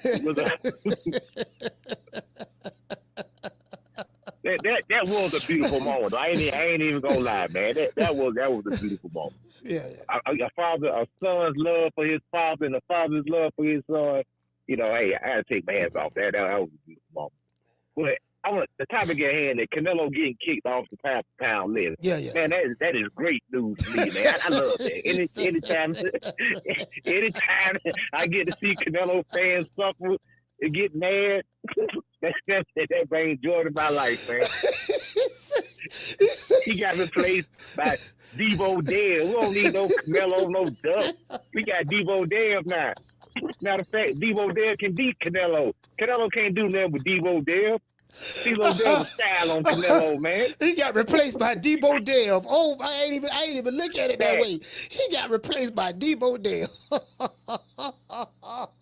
[SPEAKER 7] That was a beautiful moment. I ain't even gonna lie, man. That was a beautiful moment.
[SPEAKER 2] Yeah.
[SPEAKER 7] A son's love for his father and a father's love for his son. You know, hey, I had to take my hands off that. That was a beautiful moment. But I want the topic at hand that Canelo getting kicked off the pound list.
[SPEAKER 2] Yeah.
[SPEAKER 7] Man, that is great news to me, man. I love that. Anytime I get to see Canelo fans suffer and get mad, that brings joy to my life, man. He got replaced by Deebo Dev. We don't need no Canelo, no duck. We got Deebo Dev now. Matter of fact, Deebo Dev can beat Canelo. Canelo can't do nothing with Deebo Dev. Deebo Dev style on Canelo, man.
[SPEAKER 2] He got replaced by Deebo Dev. Oh, I ain't even look at it that way. He got replaced by Deebo Dev.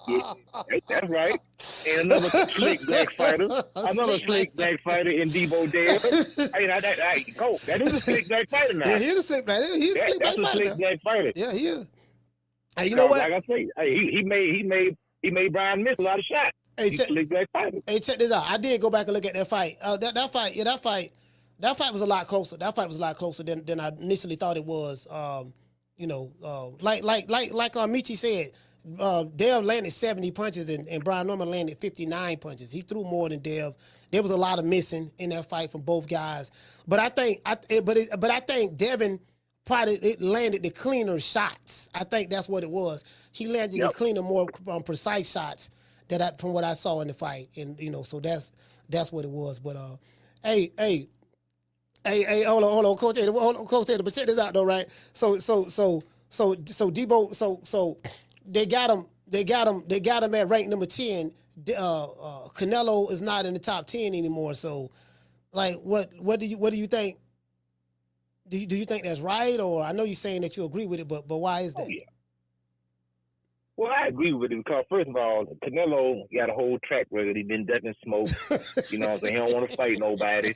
[SPEAKER 7] Yeah, that's right. And another slick black fighter. Another slick black fighter in Deebo Dev. That is a slick black fighter now.
[SPEAKER 2] Yeah, he's a slick black. He's a slick black fighter.
[SPEAKER 7] That's a slick black fighter.
[SPEAKER 2] Yeah, he is. Hey, you know what?
[SPEAKER 7] Like I say, he made Brian miss a lot of shots.
[SPEAKER 2] Hey, check this out. I did go back and look at that fight. That fight was a lot closer. That fight was a lot closer than I initially thought it was. Like Michi said, Dev landed 70 punches and Brian Norman landed 59 punches. He threw more than Dev. There was a lot of missing in that fight from both guys. But I think Devin probably landed the cleaner shots. I think that's what it was. He landed the cleaner, more precise shots from what I saw in the fight. And so that's what it was. But hey, hold on, Coach Taylor, but check this out though, right? So Deebo, so they got him at rank number 10. Canelo is not in the top 10 anymore. So, like, what do you think? Do you think that's right, or I know you're saying that you agree with it, but why is that?
[SPEAKER 7] Oh, yeah. Well, I agree with him because, first of all, Canelo got a whole track record. He been ducking smoke. You know what I'm saying? He don't want to fight nobody.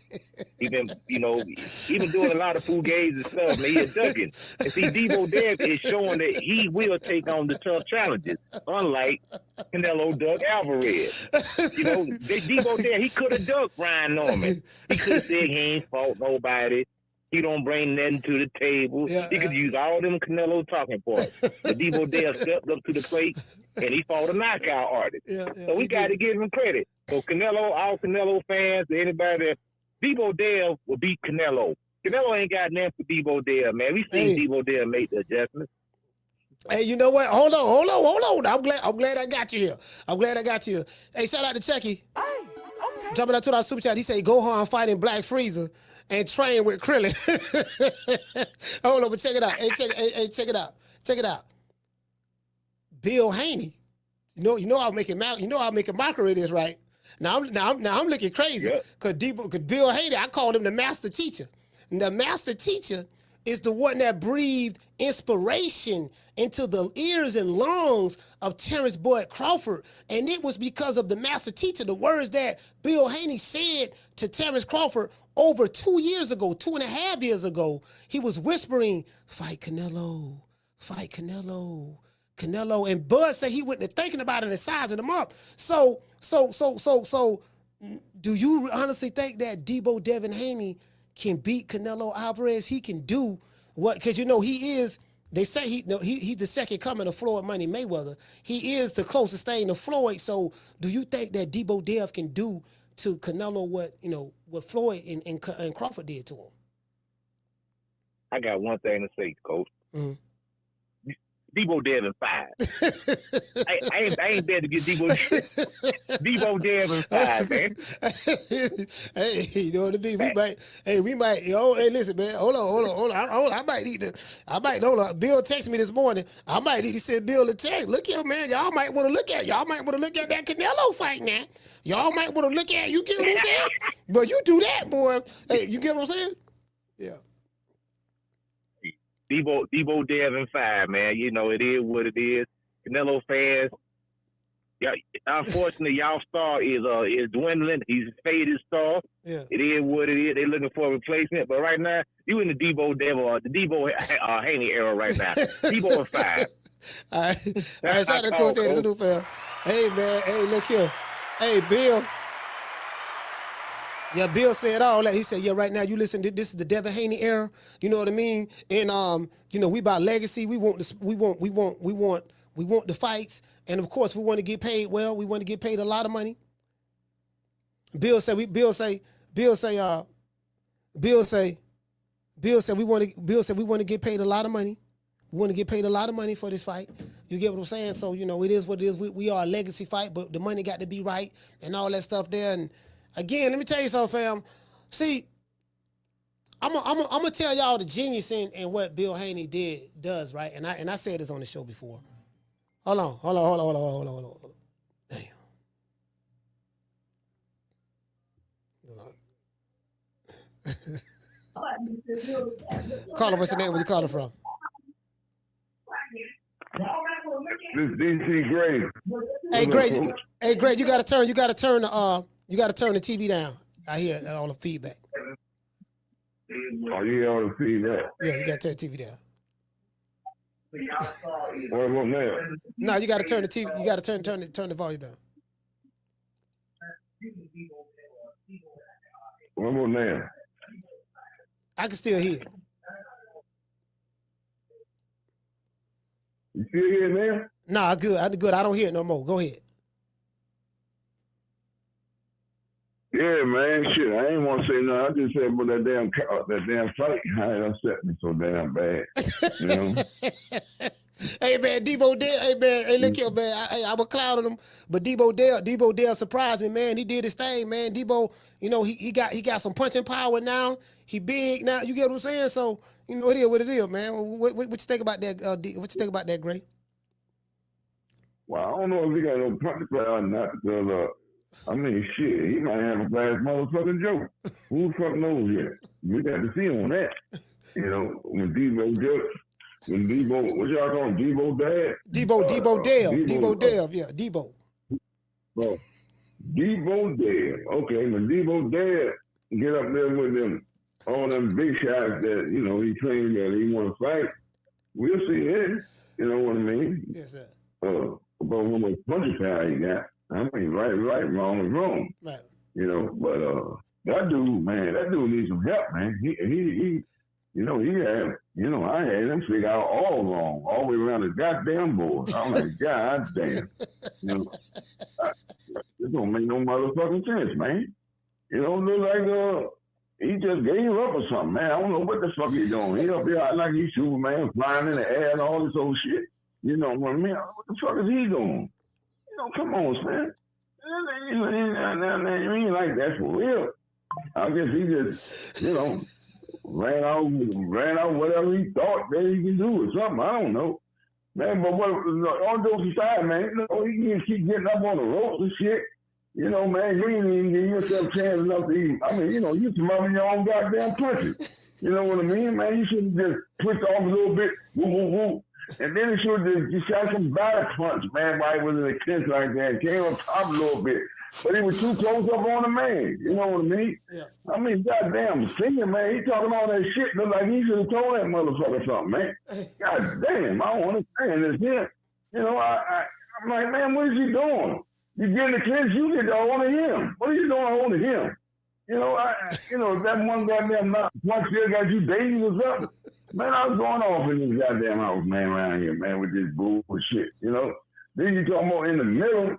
[SPEAKER 7] He been, doing a lot of fugazi and stuff. Man, he's ducking. And see, Deebo Dev is showing that he will take on the tough challenges, unlike Canelo ducked Alvarez. Deebo Dev, he could have ducked Brian Norman. He could have said he ain't fought nobody. He don't bring nothing to the table. He could use all them Canelo talking points. The Deebo Dev stepped up to the plate, and he fought a knockout artist. So we got to give him credit. So Canelo, all Canelo fans, anybody that, Deebo Dev will beat Canelo. Canelo ain't got nothing for Deebo Dev, man. We seen Deebo Dev make the adjustments.
[SPEAKER 2] Hey, you know what? Hold on. I'm glad I got you here. Hey, shout out to Chucky. Jumping out to our super chat, he said Gohan fighting Black Freezer and train with Krillin. Hold on, but check it out. Hey, check it out. Bill Haney. You know I'll make a mockery of this, right? Now I'm looking crazy because Bill Haney, I called him the master teacher. And the master teacher is the one that breathed inspiration into the ears and lungs of Terence Boyd Crawford. And it was because of the master teacher, the words that Bill Haney said to Terence Crawford over 2.5 years ago. He was whispering, fight Canelo, Canelo. And Bud said he wasn't thinking about it and sizing him up. So, do you honestly think that Deebo Devin Haney can beat Canelo Alvarez? He can do what? Because he is. They say he's the second coming of Floyd Money Mayweather. He is the closest thing to Floyd. So, do you think that Deebo Dev can do to Canelo what Floyd and Crawford did to him?
[SPEAKER 7] I got one thing to say, Coach. Mm-hmm. Deebo Dev in 5. I ain't there to get Deebo Dev in 5, man.
[SPEAKER 2] Hey, you know what I mean? We might. Hey, listen, man. Hold on. I might need to. Bill texted me this morning. I might need to send Bill a text. Look here, man. Y'all might want to look at that Canelo fight now. Y'all might want to look at. You get what I'm saying? But you do that, boy. Hey, you get what I'm saying? Yeah.
[SPEAKER 7] Deebo Dev in 5, man. It is what it is. Canelo fans, unfortunately, y'all star is dwindling. He's faded star. Yeah. It is what it is. They're looking for a replacement. But right now, you in the Deebo Dev or the Deebo Haney era right now. Deebo in 5.
[SPEAKER 2] All right. Shout out to Coach Taylor, new fan. Hey, man. Hey, look here. Hey, Bill. Yeah, Bill said all that. He said, yeah, right now you listen to this is the Devin Haney era. You know what I mean? And we about legacy. We want the fights. And of course we want to get paid well. We want to get paid a lot of money. Bill said we want to get paid a lot of money. We want to get paid a lot of money for this fight. You get what I'm saying? So, it is what it is. We are a legacy fight, but the money got to be right and all that stuff there. And again, let me tell you something, fam. See, I'm gonna tell y'all the genius in what Bill Haney does, right? And I said this on the show before. Hold on. Damn. Caller, what's your name? Where you calling from?
[SPEAKER 4] This is DC Gray.
[SPEAKER 2] Hey, Gray, you gotta turn the TV down. I hear all the feedback.
[SPEAKER 4] Oh, you hear all the feedback?
[SPEAKER 2] Yeah, you gotta turn the TV down.
[SPEAKER 4] What now?
[SPEAKER 2] No, you gotta turn the TV. You gotta turn the volume down.
[SPEAKER 4] One more now.
[SPEAKER 2] I can still hear.
[SPEAKER 4] You still hear now?
[SPEAKER 2] Nah, good. I don't hear it no more. Go ahead.
[SPEAKER 4] Yeah, man, shit. I ain't want to say nothing. I just said about that damn fight. How it upset me so damn bad. You know?
[SPEAKER 2] Hey man, Deebo Dev. Hey man, hey look here, man. I was clouding him, but Deebo Dev surprised me, man. He did his thing, man. Deebo, you know, he got some punching power now. He big now. You get what I'm saying? So you know, it is what it is, man. What you think about that? What you think about that, Gray?
[SPEAKER 4] Well, I don't know if he got no punching power or not because I mean, shit, he might have a bad motherfucking joke. Who the fuck knows yet? We got to see him on that. You know, when Deebo what y'all call him? Deebo Dev?
[SPEAKER 2] Deebo Dev, yeah, Deebo.
[SPEAKER 4] Well, Deebo Dev. Okay, when Deebo Dev get up there with them, all them big shots that, you know, he claimed that he want to fight, we'll see it. You know what I mean?
[SPEAKER 2] Yes, sir.
[SPEAKER 4] About how much punching power he got. I mean, right, wrong is wrong.
[SPEAKER 2] Right.
[SPEAKER 4] You know, but that dude needs some help, man. He you know, I had him figure out all wrong, all the way around the goddamn board. I'm like, God damn. You know, this don't make no motherfucking sense, man. You know, look like he just gave up or something, man. I don't know what the fuck he's doing. He up here like he's Superman, flying in the air and all this old shit. You know what I mean? What the fuck is he doing? You know, come on, man. He ain't like that for real. I guess he just, you know, ran out whatever he thought that he can do or something. I don't know. Man, but all jokes aside, man, you know, he can keep getting up on the ropes and shit. You know, man, you ain't even give yourself a chance enough to eat. I mean, you know, you smothering your own goddamn punches. You know what I mean, man? You should have just pushed off a little bit, woo, woo, woo. And then he should have just shot some batter punch, man, while he was in the clinch like that. Came on top a little bit. But he was too close up on the man. You know what I mean? Yeah. I mean, goddamn, senior, man, he talking all that shit. Look like he should have told that motherfucker something, man. Goddamn, I don't understand this here. You know, I'm like, man, what is he doing? You get in the clinch, you get to hold of him. What are you doing holding him? You know, that one goddamn punch there got you dazed or something. Man, I was going off in this goddamn house, man, around here, man, with this bullshit, you know. Then you talking about in the middle.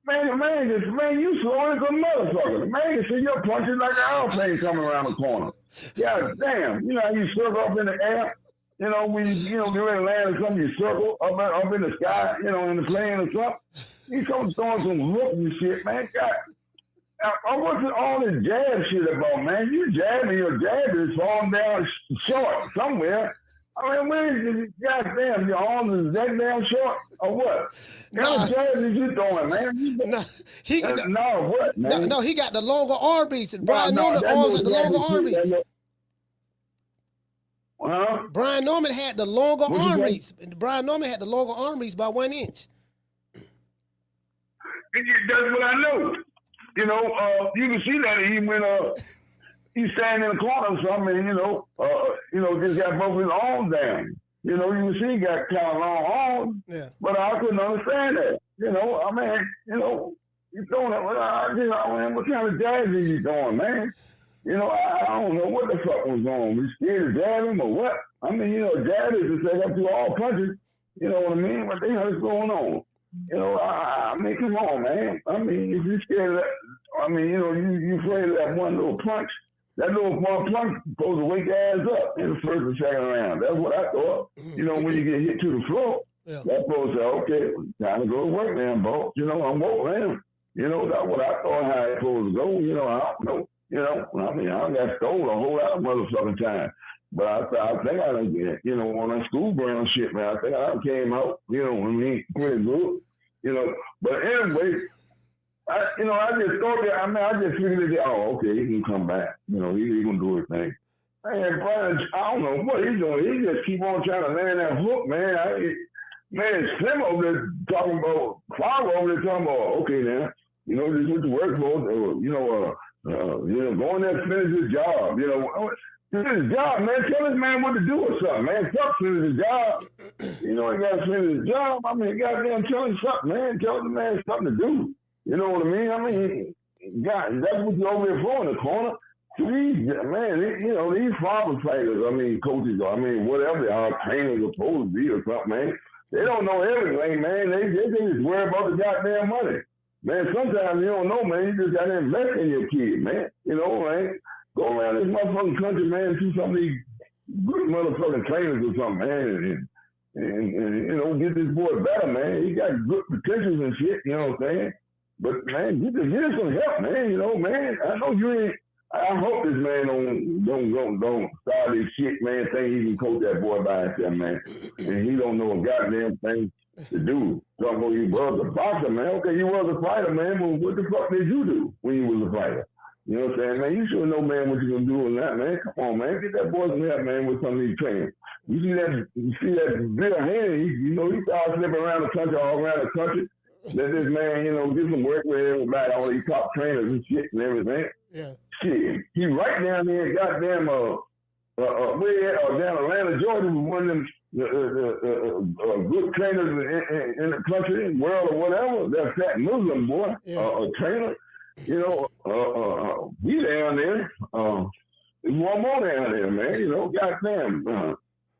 [SPEAKER 4] Man, you slow as a motherfucker. Man, you see your punches like an airplane coming around the corner. God damn. You know how you circle up in the air? You know, when you know, you're ready to land or something, you circle up in the sky, you know, in the plane or something. You come throwing some hooks and shit, man. God. What's all this jab shit about, man? You jabbing, your jab is falling down short somewhere. I mean, where is this goddamn, your arm is that damn short or what? What jab is you doing, man? What, man?
[SPEAKER 2] No, he got the longer arm reach. Brian Norman arms had the longer arm reach. Brian Norman had the longer arm reach. Brian Norman had the longer arm reach by 1 inch.
[SPEAKER 4] That's what I know. You know, you can see that he went he's standing in the corner or something, and just got both his arms down. You know, you can see he got kind of long arms. Yeah. But I couldn't understand that. You know, I mean, you know, he's doing it. What kind of jab is he doing, man? You know, I don't know what the fuck was going on. We scared to jab him or what? I mean, you know, jab is to set up to all punches. You know what I mean? What the hell is going on? You know, I mean, come on, man. I mean, if you're scared of that, I mean, you know, you afraid of that one little punch. That little one punch supposed to wake your ass up in the first and second round. That's what I thought. You know, when you get hit to the floor, that's supposed to say, okay, time to go to work, man, bro. You know, I'm woke, man. You know, that's what I thought how it's supposed to go. You know, I don't know. You know, I mean, I got stole a whole lot of motherfucking time. But I think I done get, you know, on that school ground shit, man. I think I came out, you know, when we pretty good. You know, but anyway, I just thought that, I mean, I just figured that, okay, he can come back. You know, he gonna do his thing. Man, Brian, I don't know what he's doing. He just keep on trying to land that hook, man. Man, Slim over there talking about, Father over there talking about, okay, now, you know, this is what you work for, go in there and finish his job. You know, finish his job, man. Tell this man what to do or something, man. Fuck finish his job. You know, he got to finish his job. I mean, goddamn, tell him something, man. Tell the man something to do. You know what I mean? I mean, God, that's what you over there for in the corner. These, man, these father fighters, I mean, coaches, I mean, whatever they are, trainers are supposed to be or something, man.
[SPEAKER 13] They don't know everything, man. They just worry about the goddamn money. Man, sometimes you don't know, man. You just got to invest in your kid, man. You know, man. Go around this motherfucking country, man, and see some of these good motherfucking trainers or something, man. And you know, get this boy better, man. He got good potentials and shit, you know what I'm saying? But, man, get some help, man. You know, man. I know you ain't. I hope this man don't start this shit, man, think he can coach that boy by himself, man. And he don't know a goddamn thing to do. Talking about he was a boxer, man. Okay, you was a fighter, man, but what the fuck did you do when you was a fighter? You know what I'm saying, man? You should know, man, what you gonna do with that, man. Come on, man. Get that boy some help, man, with some of these trainers. You see that Bill Haney, you know, he started slipping around the country, all around the country. Let this man, you know, get some work with everybody, all these top trainers and shit and everything.
[SPEAKER 2] Yeah.
[SPEAKER 13] Shit, he right down there, goddamn, down Atlanta, Georgia, was one of them good trainers in the country, world, or whatever. That fat Muslim boy, a trainer. You know, he down there. There's one more down there, man. You know, goddamn.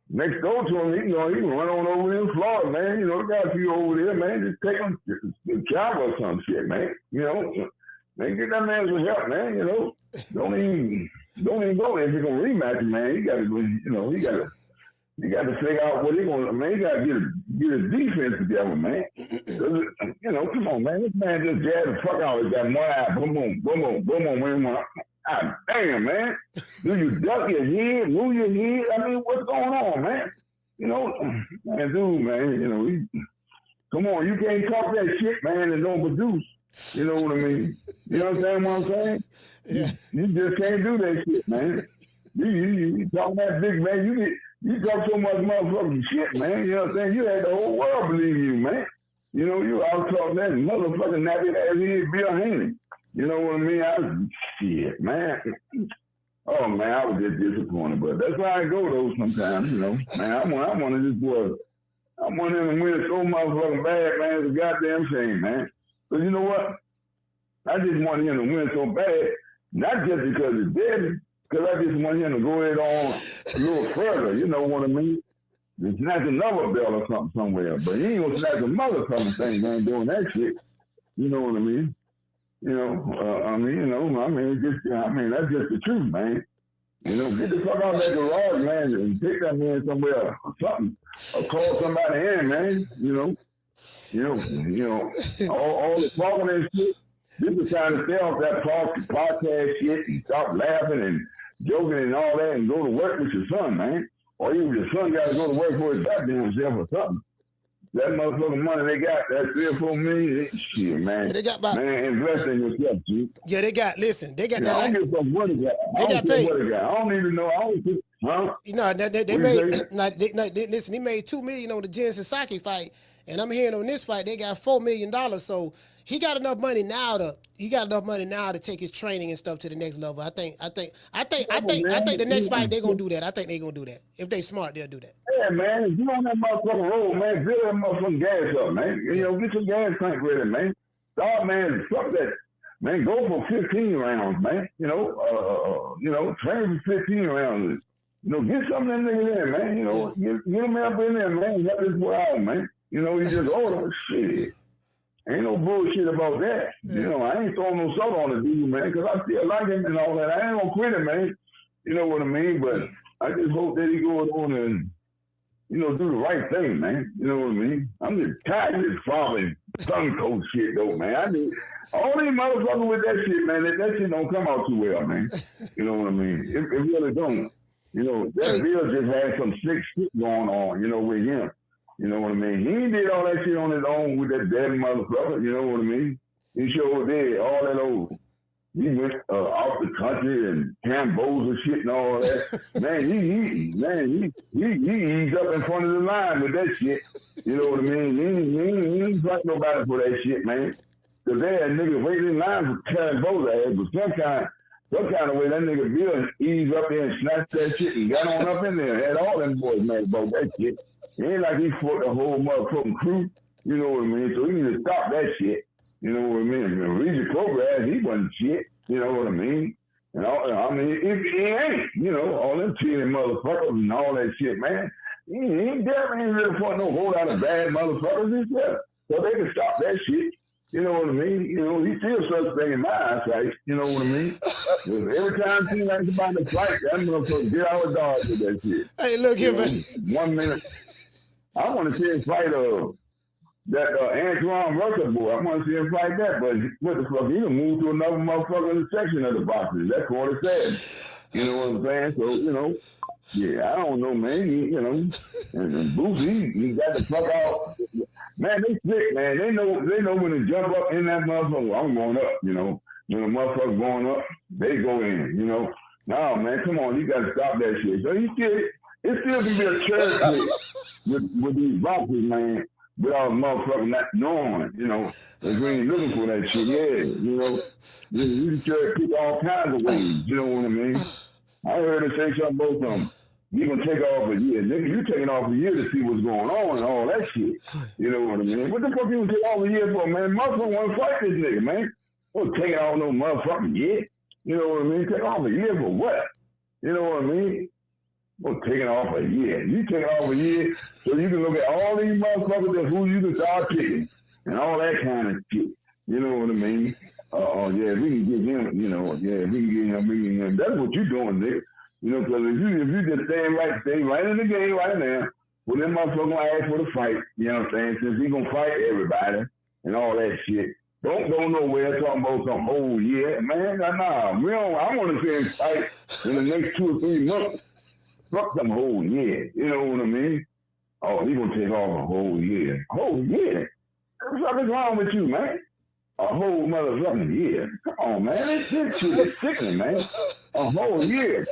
[SPEAKER 13] Next door to him, he can run on over there in Florida, man. You know, got a few over there, man. Just take him to travel or some shit, man. You know, man, get that man some help, man. You know, don't even go there if you're gonna rematch him, man. He got to go. You know, he got to figure out what he gonna. Man, he got to get his defense together, man. You know, come on, man. This man just jabbed the fuck out of that one eye. Boom, boom, boom, boom, boom, boom, boom. God damn, man. Do you duck your head, move your head? I mean, what's going on, man? You know, man, dude, man, you know, come on, you can't talk that shit, man, and don't produce. You know what I mean? You understand what I'm saying? Yeah. You just can't do that shit, man. You talk that big, man. You talk so much motherfucking shit, man. You know what I'm saying? You had the whole world believe you, man. You know, you out talking that motherfucking nappy ass head Bill Haney. You know what I mean? Shit, man. Oh, man, I was just disappointed. But that's how I go, though, sometimes, you know. Man, I wanted this boy. I wanted him to win so motherfucking bad, man. It's a goddamn shame, man. But you know what? I just wanted him to win so bad, not just because he's dead, because I just want him to go ahead on a little further. You know what I mean? And snatch another belt or something somewhere. But he ain't gonna snatch a motherfucking thing, man, doing that shit. You know what I mean? You know, that's just the truth, man. You know, get the fuck out of that garage, man, and take that man somewhere or something. Or call somebody in, man. You know, all the talking and shit. This is trying to stay off that podcast shit and stop laughing and joking and all that and go to work with your son, man. Or even your son got to go to work for his goddamn self or something. That motherfucking money they got, that $3 or $4 million, shit, man.
[SPEAKER 2] Yeah, they got about,
[SPEAKER 13] man, invest in yourself, G.
[SPEAKER 2] Yeah, they got that.
[SPEAKER 13] I don't give a fuck what they got.
[SPEAKER 2] They got paid.
[SPEAKER 13] I don't even know. Huh?
[SPEAKER 2] You know, they made, listen, he made $2 million on the JESSE Saki fight, and I'm hearing on this fight, they got $4 million, so he got enough money now to take his training and stuff to the next level. I think the next fight they're gonna do that. I think they're gonna do that. If they smart, they'll do that.
[SPEAKER 13] Yeah, man. If you on that motherfucking road, man, fill that motherfucking gas up, man. You know, get your gas tank ready, man. Start, man, fuck that. Man, go for 15 rounds, man. You know, train for 15 rounds. You know, get some of them niggas in, man. You know, get them up in there, man. Help this boy out, man. You know, he just order shit. Ain't no bullshit about that. Yeah. You know, I ain't throwing no salt on the dude, man, because I still like him and all that. I ain't gonna quit him, man. You know what I mean? But I just hope that he goes on and, you know, do the right thing, man. You know what I mean? I'm just tired of this following sun coat shit, though, man. I mean, all these motherfuckers with that shit, man, that shit don't come out too well, man. You know what I mean? It really don't. You know, that Bill just had some sick shit going on, you know, with him. You know what I mean? He did all that shit on his own with that dead motherfucker. You know what I mean? He sure did. All that old. He went off the country and Cambodia shit and all that. Man, he eased up in front of the line with that shit. You know what I mean? He ain't fuck nobody for that shit, man. Because they had niggas waiting in line for Cambodia. But some kind of way that nigga Bill eased up there and snatched that shit and got on up in there and had all them boys mad about that shit. It ain't like he fought the whole motherfucking crew. You know what I mean? So he need to stop that shit. You know what I mean? Regis Progress, he wasn't shit. You know what I mean? And all, I mean, if he ain't, you know, all them cheating motherfuckers and all that shit, man. He definitely ain't really fought no whole lot of bad motherfuckers himself. So they can stop that shit. You know what I mean? You know, he still such thing in my eyesight. You know what I mean? Every time he seems like he's about to fight, that motherfucker get out of dodge with that shit.
[SPEAKER 2] Hey, look here, man.
[SPEAKER 13] 1 minute. I want to see him fight that Antoine Russell boy. I want to see him fight that, but what the fuck? He done moved to another motherfucking section of the boxing. That's what it said. You know what I'm saying? So, you know, yeah, I don't know, man. You know, and Boosie, he got the fuck out. Man, they sick, man. They know when to jump up in that motherfucker. I'm going up, you know. When the motherfucker's going up, they go in, you know. No, man, come on, you got to stop that shit. So it still can be a church with these boxers, man, without a motherfucker not knowing, you know. Because we ain't looking for that shit, yeah, you know. You can try to pick all kinds of ways, you know what I mean? I heard her say something about them. You gonna take off a year, nigga. You taking off a year to see what's going on and all that shit. You know what I mean? What the fuck you gonna take off a year for, man? Motherfucker want to fight this nigga, man. Don't taking off no motherfucking year. You know what I mean? Take off a year for what? You know what I mean? Well, taking off a year. You taking off a year so you can look at all these motherfuckers and who you can start kicking and all that kind of shit. You know what I mean? Yeah, we can get him, you know, yeah, we can get him. That's what you doing, nigga. You know, because if you just stay right in the game right now, well, them motherfuckers gonna ask for the fight, you know what I'm saying? Since he gonna fight everybody and all that shit. Don't go nowhere talking about some whole year. Man, nah, I want to see him fight in the next 2 or 3 months. Fuck some whole year. You know what I mean? Oh, he gonna take off a whole year. A whole year? What the fuck is wrong with you, man? A whole motherfucking year. Come on, man. This shit is sickening, man. A whole year.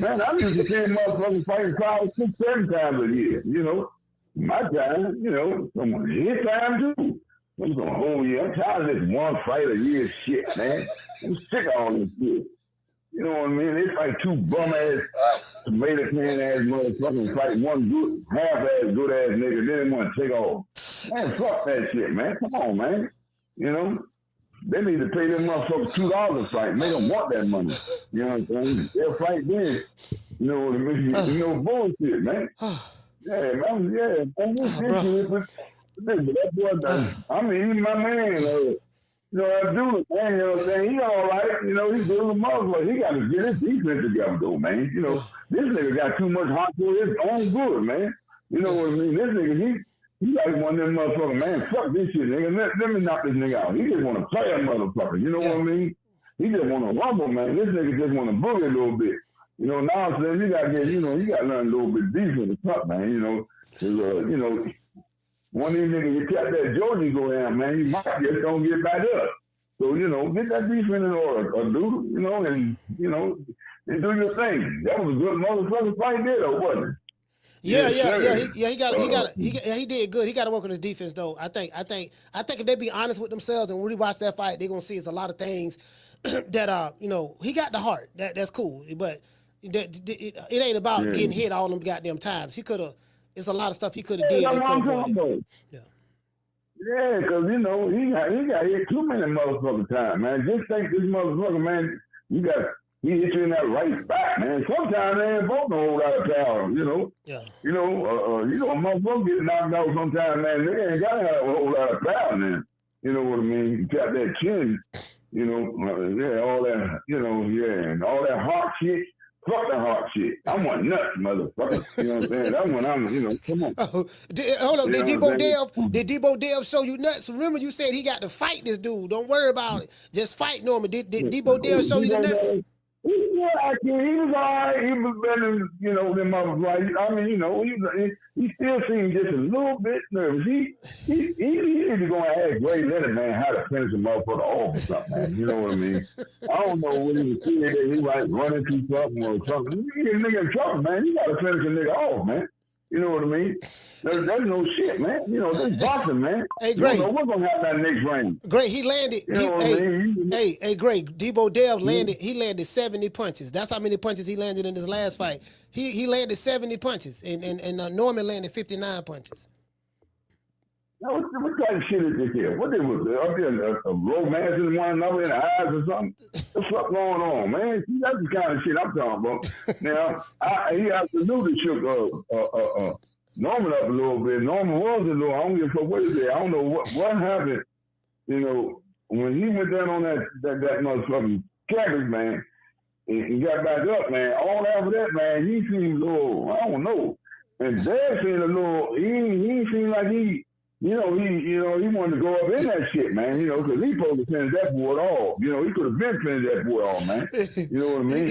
[SPEAKER 13] Man, I used to see motherfuckers fighting crowds 6, 7 times a year. You know, my time, you know, his time too. I'm going a whole year. I'm tired of this one fight a year shit, man. I'm sick of all this shit. You know what I mean? It's like 2 bum-ass, tomato can-ass motherfuckers fight one good, half-ass, good-ass nigga, then they want to take off. Man, fuck that shit, man. Come on, man. You know? They need to pay them motherfuckers $2 a fight. Make them want that money. You know what I'm saying? They'll fight then. You know what I mean? You know, bullshit, man. Yeah, man. Yeah, man. That boy done. I mean, even my man, you know, that dude, man, you know what I'm saying? He all right. You know, he's doing the motherfucker. He got to get his defense together, though, man. You know, this nigga got too much heart for his own good, man. You know what I mean? This nigga, he like one of them motherfuckers, man, fuck this shit, nigga. Let me knock this nigga out. He just want to play a motherfucker. You know what I mean? He just want to rumble, man. This nigga just want to boogie a little bit. You know, now I'm saying you got to get, you know, you got to learn a little bit defense or something, man. You know, you know, one of these niggas, you kept that Georgie go down, man, you might just don't get back up. So, you know, get that defense in order, dude, you know, and do your thing. That was a good motherfucking fight there, though, wasn't it?
[SPEAKER 2] Yeah. He did good. He got to work on his defense, though. I think if they be honest with themselves and when we watch that fight, they're gonna see it's a lot of things that you know, he got the heart. That's cool, but it ain't about getting hit all them goddamn times. He could have. It's a lot of stuff he could have did.
[SPEAKER 13] Yeah, because you know he got hit too many motherfucking times, man. Just think this motherfucker, man. He hit you in that right spot, man. Sometimes they ain't both a whole lot of power, you know. Yeah. You know, motherfucker get knocked out sometimes, man. They ain't got to have a whole lot of power, man. You know what I mean? You got that chin, you know, all that, you know, and all that heart shit. Fuck the heart shit. I want nuts, motherfucker. You know what I'm saying? That one, you know, come on.
[SPEAKER 2] Hold on, did Deebo Dev show you nuts? Remember you said he got to fight this dude. Don't worry about it. Just fight Norman. Did Deebo Dev show you the nuts?
[SPEAKER 13] Yeah, actually, he was all right. He was better, you know, than motherfucker. I mean, you know, he still seemed just a little bit nervous. He need to go and ask Gray Leonard, man, how to finish a motherfucker off or something, man. You know what I mean? I don't know what he was seeing that he like running through something or something. You get a nigga in trouble, man. You got to finish a nigga off, man. You know what I mean? There's no shit, man. You know, this boxing, man.
[SPEAKER 2] Hey, Gray.
[SPEAKER 13] You don't know what's going to happen in that next round.
[SPEAKER 2] Gray, he landed.
[SPEAKER 13] You know what I mean?
[SPEAKER 2] Hey, Gray, Deebo Dev landed. He landed 70 punches. That's how many punches he landed in his last fight. He landed 70 punches, and Norman landed 59 punches.
[SPEAKER 13] Now, what kind of shit is this here? What they was up there, a romancing one another in the eyes or something? What's up going on, man? See, that's the kind of shit I'm talking about. Now, he absolutely shook Norman up a little bit. Norman was a little, I don't give a fuck what he said. I don't know what happened, you know, when he went down on that motherfucking cabbage, man, and got back up, man. All after that, man, he seemed a little, I don't know. And Dad seemed a little, he seemed like he wanted to go up in that shit, man, you know, because he supposed to finish that boy all. You know, he could have been finished that boy all, man. You know what I mean?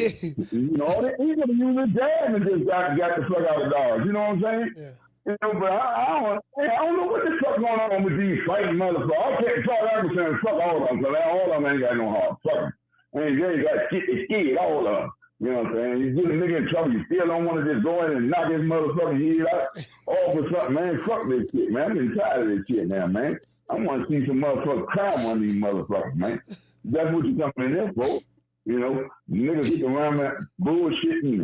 [SPEAKER 13] You know, he could have used his jab and just got the fuck out of Dodge. You know what I'm saying? Yeah. You know, but I don't know what the fuck going on with these fighting motherfuckers. I can't talk out saying fuck all of them, because all of them ain't got no heart. Fuck them. And they got scared, all of them. You know what I'm saying? You get a nigga in trouble, you still don't want to just go in and knock his motherfucking head out all for something, man. Fuck this shit, man. I'm getting tired of this shit now, man. I want to see some motherfuckers cry on these motherfuckers, man. That's what you coming in there for. You know, niggas get around that bullshitting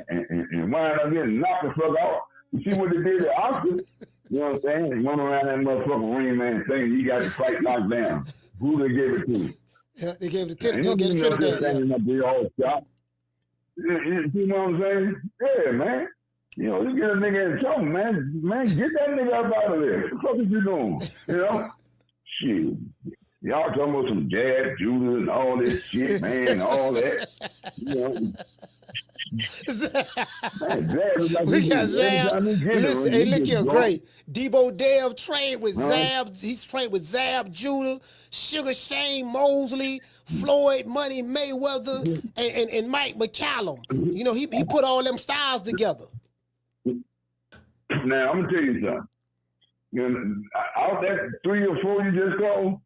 [SPEAKER 13] and wind up getting knocked the fuck out. You see what they did to Oscar? You know what I'm saying? They run around that motherfucking ring, man, saying he got the fight knocked down. Who they gave it to?
[SPEAKER 2] Yeah, they gave it to Trinidad.
[SPEAKER 13] You know what I'm saying? Yeah, man. You know, you get a nigga in trouble, man. Man, get that nigga up out of there. What the fuck is you doing? You know? Shit. Y'all talking about some jab, Judah, and all this shit, man, and all that. You know? Man,
[SPEAKER 2] we got Zab. Listen, hey, look here, great. Deebo Dev trained with Zab. He's trained with Zab, Judah, Sugar Shane Mosley, Floyd Money Mayweather, and Mike McCallum. You know, he put all them styles together.
[SPEAKER 13] Now, I'm going to tell you something. You know, out that 3 or 4 you just called,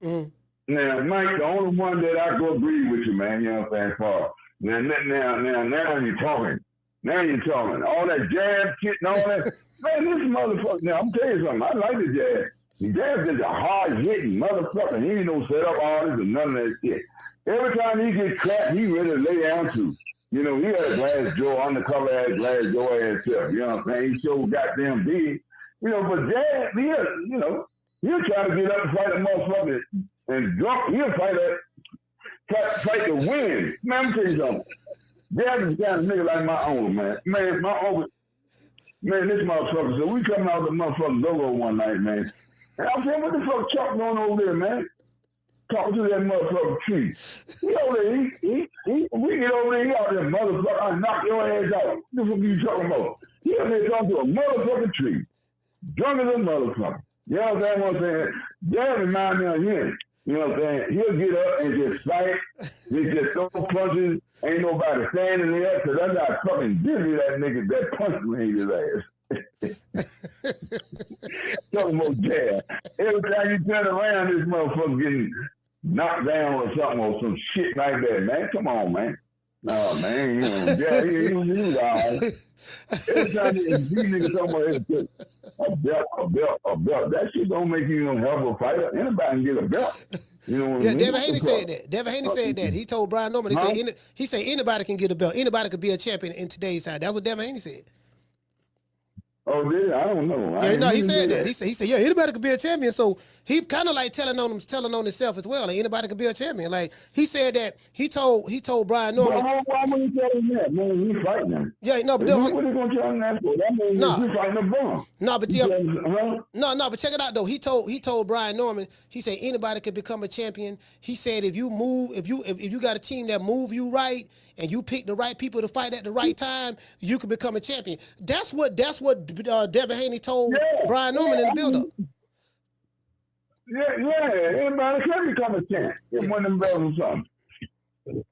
[SPEAKER 13] now, Mike, the only one that I go agree with you, man, you know what I'm saying, for. Now you're talking. Now you're talking. All that jab shit and all that. Man, this motherfucker. Now, I'm telling you something. I like the jab. The jab is a hard-hitting motherfucker. He ain't no set-up artist or none of that shit. Every time he gets clapped, he ready to lay down to. You know, he had a glass jaw, undercover ass glass jaw ass self. You know what I'm saying? He so goddamn big. You know, but jab, he'll try to get up and fight a motherfucker and drunk. He'll fight to win. Man, I'm tell you something. Dad is the kind of nigga like my uncle, man. Man, my uncle, man, this motherfucker, so we coming out with the motherfucking logo one night, man. And I'm saying, what the fuck Chuck going over there, man? Talking to that motherfucking tree. He over there, we get over there, he out there, motherfucker, I knock your ass out. What the fuck you talking about? He over there talking to a motherfucking tree. Drunk as a motherfucker. You know what I'm saying? Dad remind me of him. You know what I'm saying? He'll get up and just fight. He just throw punches. Ain't nobody standing there. Because I got fucking dizzy that nigga that punched me in his ass. Talking about jab. Every time you turn around, this motherfucker getting knocked down or something or some shit like that, man. Come on, man. No, man. You know, yeah, he was all right. Every time these niggas talking about a belt. That shit don't make you no hell of a fighter. Anybody can get a belt. You know what I mean?
[SPEAKER 2] Devin Haney said that. Devin Haney said that. He told Brian Norman, he said anybody can get a belt. Anybody could be a champion in today's time. That's what Devin Haney said.
[SPEAKER 13] Oh, did I don't know.
[SPEAKER 2] He said that. He said, yeah, anybody could be a champion. So he kind of like telling on himself as well. Like anybody could be a champion. Like he said that he told Brian Norman.
[SPEAKER 13] Why would he tell him that? Man, he's fighting him.
[SPEAKER 2] Yeah, no, but
[SPEAKER 13] what are you gonna tell him that for? That means he's fighting a bum.
[SPEAKER 2] No, but but check it out though. He told Brian Norman. He said anybody could become a champion. He said if you got a team that move you right and you pick the right people to fight at the right time, you can become a champion. That's what Devin Haney told Brian Norman in the build-up.
[SPEAKER 13] Yeah, anybody can become a champ. Get one of them belts or something.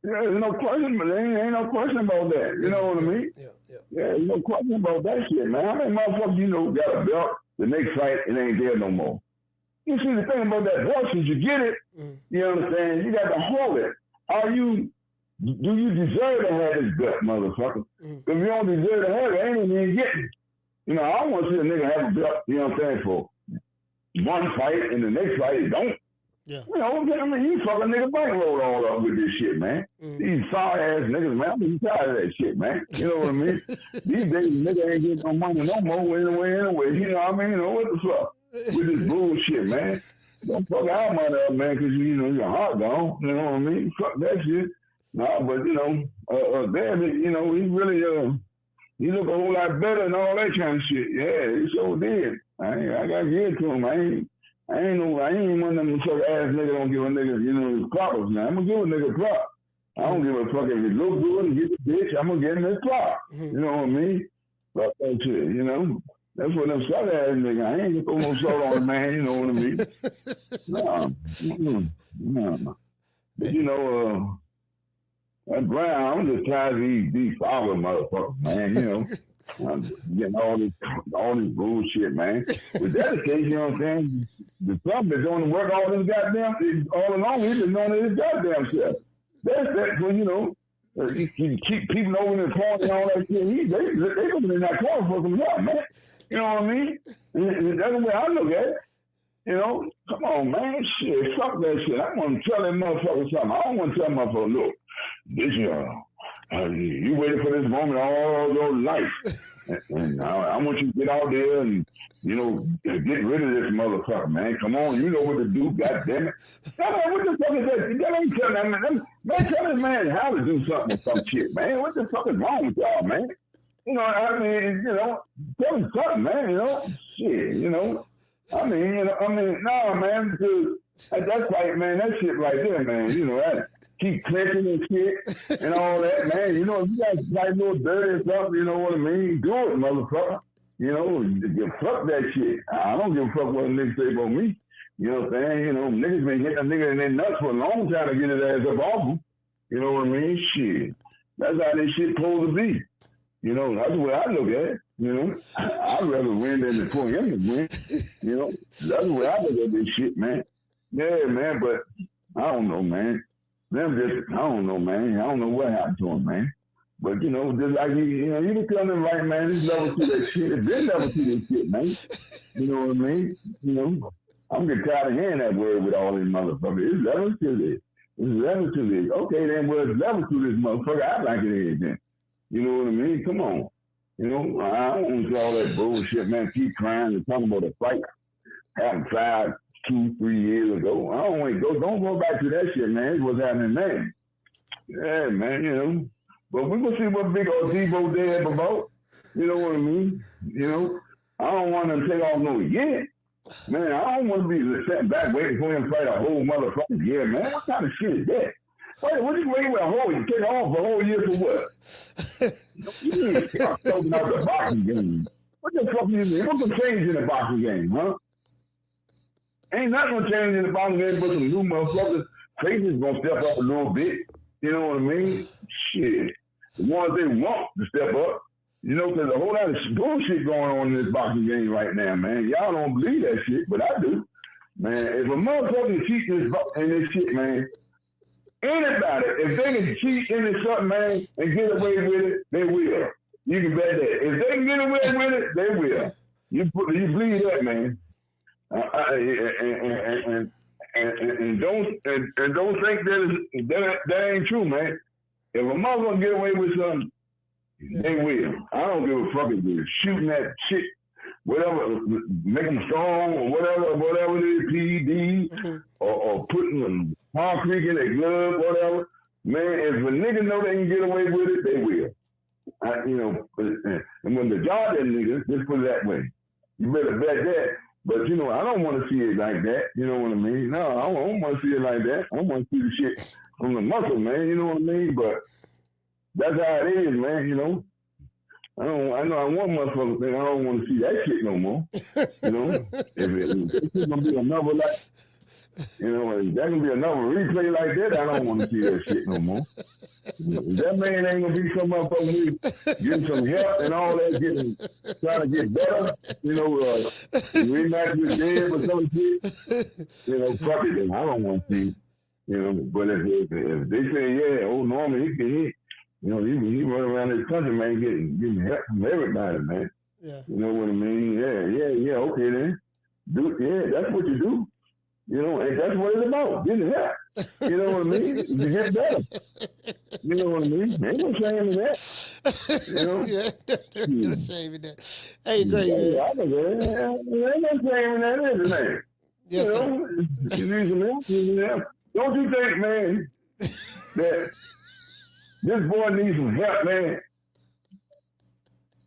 [SPEAKER 13] There's no question, but there ain't no question about that. You know what I mean? Yeah, there's no question about that shit, man. How many motherfuckers, got a belt, the next fight, it ain't there no more. You see, the thing about that belt, since you get it, you understand, you got to hold it. Do you deserve to have this belt, motherfucker? If you don't deserve to have it, ain't even getting it. You know, I want to see a nigga have a belt, you know what I'm saying, for one fight and the next fight, he don't.
[SPEAKER 2] Yeah.
[SPEAKER 13] You know, I mean, you fucking nigga bankroll all up with this shit, man. These sorry ass niggas, man, I'm tired of that shit, man. You know what I mean? These days, nigga ain't getting no money no more anyway. You know what I mean? You know, what the fuck? With this bullshit, man. Don't fuck our money up, man, because, your heart gone. You know what I mean? Fuck that shit. No, but, David, he really, he looked a whole lot better and all that kind of shit. Yeah, he sure did. I got to give it to him. I ain't one of them sucker ass nigga don't give a nigga, you know, his props now. I'm gonna give a nigga prop. I don't give a fuck if he look good and get the bitch. I'm gonna get him his prop. You know what I mean? Fuck that shit, you know? That's what them sucker ass nigga. I ain't gonna throw no salt on the man, you know what I mean? No. But, you know, that Brown, I'm just tired of these follower motherfuckers, man, you know? I'm getting all this bullshit, man. With that case, you know what I'm saying? The Trump been doing the work all along, he's been doing his goddamn self. That's when, you know, you keep people over in the corner and all that shit. They coming in that corner for some help, man. You know what I mean? And that's the way I look at it. You know, come on, man. Shit, fuck that shit. I want to tell that motherfucker something. I don't want to tell motherfucker, look, this you waited for this moment all your life. And I want you to get out there and, you know, get rid of this motherfucker, man. Come on, you know what to do, goddammit. What the fuck is that? That ain't telling that man. Man, tell this man how to do something or some shit, man. What the fuck is wrong with y'all, man? You know, I mean, you know, tell him something, man, you know? Shit, you know? I mean, no, man, because that's like, man, that shit right there, man, you know, that keep clenching and shit and all that, man. You know, if you guys like a little dirty or something, you know what I mean? Do it, motherfucker. You know, fuck that shit. I don't give a fuck what a nigga say about me. You know what I'm saying? You know, niggas been hitting a nigga in their nuts for a long time to get his ass up off him. You know what I mean? Shit. That's how this shit supposed to be. You know, that's the way I look at it. You know, I'd rather win than for him to win. You know, that's the way I look at this shit, man. Yeah, man, but I don't know, man. I don't know, man. I don't know what happened to him, man. But, you know, just like, you know, you can tell them, right, man, this level to that shit. It's been level to this shit, man. You know what I mean? You know, I'm getting tired of hearing that word with all these motherfuckers. It's level to this. It's level to this. Okay, then, well, it's level to this motherfucker. I like it is, then. You know what I mean? Come on. You know, I don't want to all that bullshit, man. Keep crying and talking about a fight happened 5, 2, 3 years ago. I don't want to go. Don't go back to that shit, man. It's what's happening, man. Yeah, man, you know. But we're going to see what big old Deebo Dev about. You know what I mean? You know, I don't want to take off no year. Man, I don't want to be sitting back waiting for him to fight a whole motherfucking year, man. What kind of shit is that? Wait, what you waiting with a whole year? Take off a whole year for what? You need to start talking out the boxing game. What the fuck you mean? What's the change in the boxing game, huh? Ain't nothing gonna change in the boxing game but some new motherfuckers. Faces gonna step up a little bit. You know what I mean? Shit. The ones they want to step up. You know, there's a whole lot of bullshit going on in this boxing game right now, man. Y'all don't believe that shit, but I do. Man, if a motherfucker cheat in this shit, man, anybody, if they can cheat into something, man, and get away with it, they will. You can bet that. If they can get away with it, they will. You believe that, man. And don't think that ain't true, man. If a mother get away with something, they will. I don't give a fuck if they're shooting that shit, whatever, make them strong or whatever it is, PED, or putting concrete in their glove, whatever. Man, if a nigga know they can get away with it, they will. You know, and when the Jordan niggas, just put it that way, you better bet that. But, you know, I don't want to see it like that. You know what I mean? No, I don't want to see it like that. I want to see the shit from the muscle, man. You know what I mean? But that's how it is, man, you know. I know I want motherfuckers think I don't want to see that shit no more. You know? if it's going to be another, like, you know, if that can be another replay like that, I don't want to see that shit no more. If that man ain't going to be some motherfucker getting some help and all that, trying to get better, you know, rematch with Dev or some shit, you know, fuck it, then I don't want to see, you know. But if they say, yeah, old Norman, he can hit, you know, he run around this country, man, getting help from everybody, man. Yeah. You know what I mean? Yeah, okay then. That's what you do. You know, and that's what it's about, getting help. You know what I mean? To get better. You know what I mean? Ain't no shame in that. You know?
[SPEAKER 2] Yeah, no shame in that. Hey, great, man.
[SPEAKER 13] Ain't no shame in that, is it, man?
[SPEAKER 2] Yes,
[SPEAKER 13] you
[SPEAKER 2] sir.
[SPEAKER 13] know, you need some help, you need help. Don't you think, man, that this boy needs some help, man?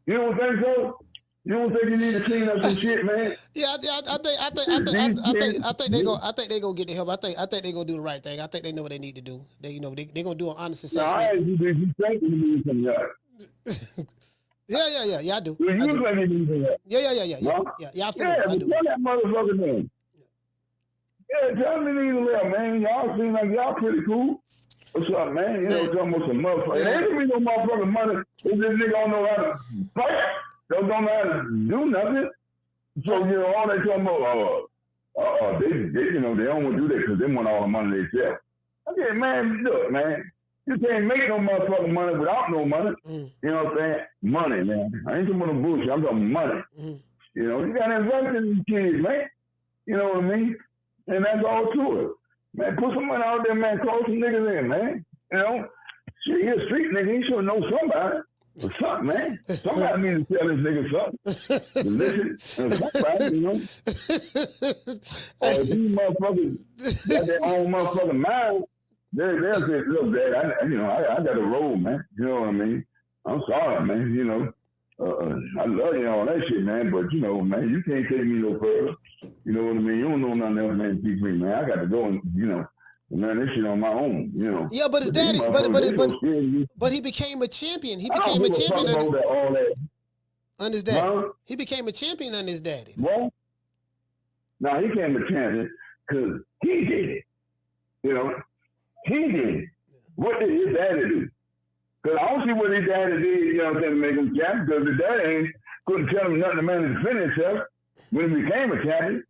[SPEAKER 13] You don't think so? You don't think you need to clean up some shit, man?
[SPEAKER 2] Yeah, I think they gonna get the help. I think they gonna do the right thing. I think they know what they need to do. They gonna do an honest assessment.
[SPEAKER 13] No, I asked you, did you think you need some help?
[SPEAKER 2] Yeah, I do.
[SPEAKER 13] Do you think you need some help?
[SPEAKER 2] Yeah,
[SPEAKER 13] huh?
[SPEAKER 2] yeah, absolutely.
[SPEAKER 13] Yeah, but tell that motherfucker name. Yeah, tell me need a help, man. Y'all seem like y'all pretty cool. What's up, man? You know, talking about some motherfucker. It ain't gonna be no motherfucking money if this nigga don't know how to fight. Don't know how to do nothing. So, you know, all they talking about, they you know, they don't want to do that because they want all the money themselves. Okay, man, look, man. You can't make no motherfucking money without no money. You know what I'm saying? Money, man. I ain't talking about no bullshit. I'm talking money. You know, you got to invest in these kids, man. You know what I mean? And that's all to it. Man, put some money out there, man. Call some niggas in, man. You know? Shit, he a street nigga. He should know somebody. Or something, man. Somebody needs to tell this nigga something. Listen, somebody, you know. Or these motherfuckers got their own motherfucking mind. They'll say, look, Dad, I got to roll, man. You know what I mean? I'm sorry, man. You know, I love you and all that shit, man. But, you know, man, you can't take me no further. You know what I mean? You don't know nothing else, man. Teach me, man. I got to go and, you know, man, this shit on my own, you know.
[SPEAKER 2] Yeah, but his daddy, but he became a champion. He became a champion on his daddy. Huh? He became a champion on his daddy.
[SPEAKER 13] Well, no, he became a champion because he did it. You know, he did it. What did his daddy do? Because I don't see what his daddy did, you know what I'm saying, to make him champion, because his daddy couldn't tell him nothing to man to defend himself when he became a champion.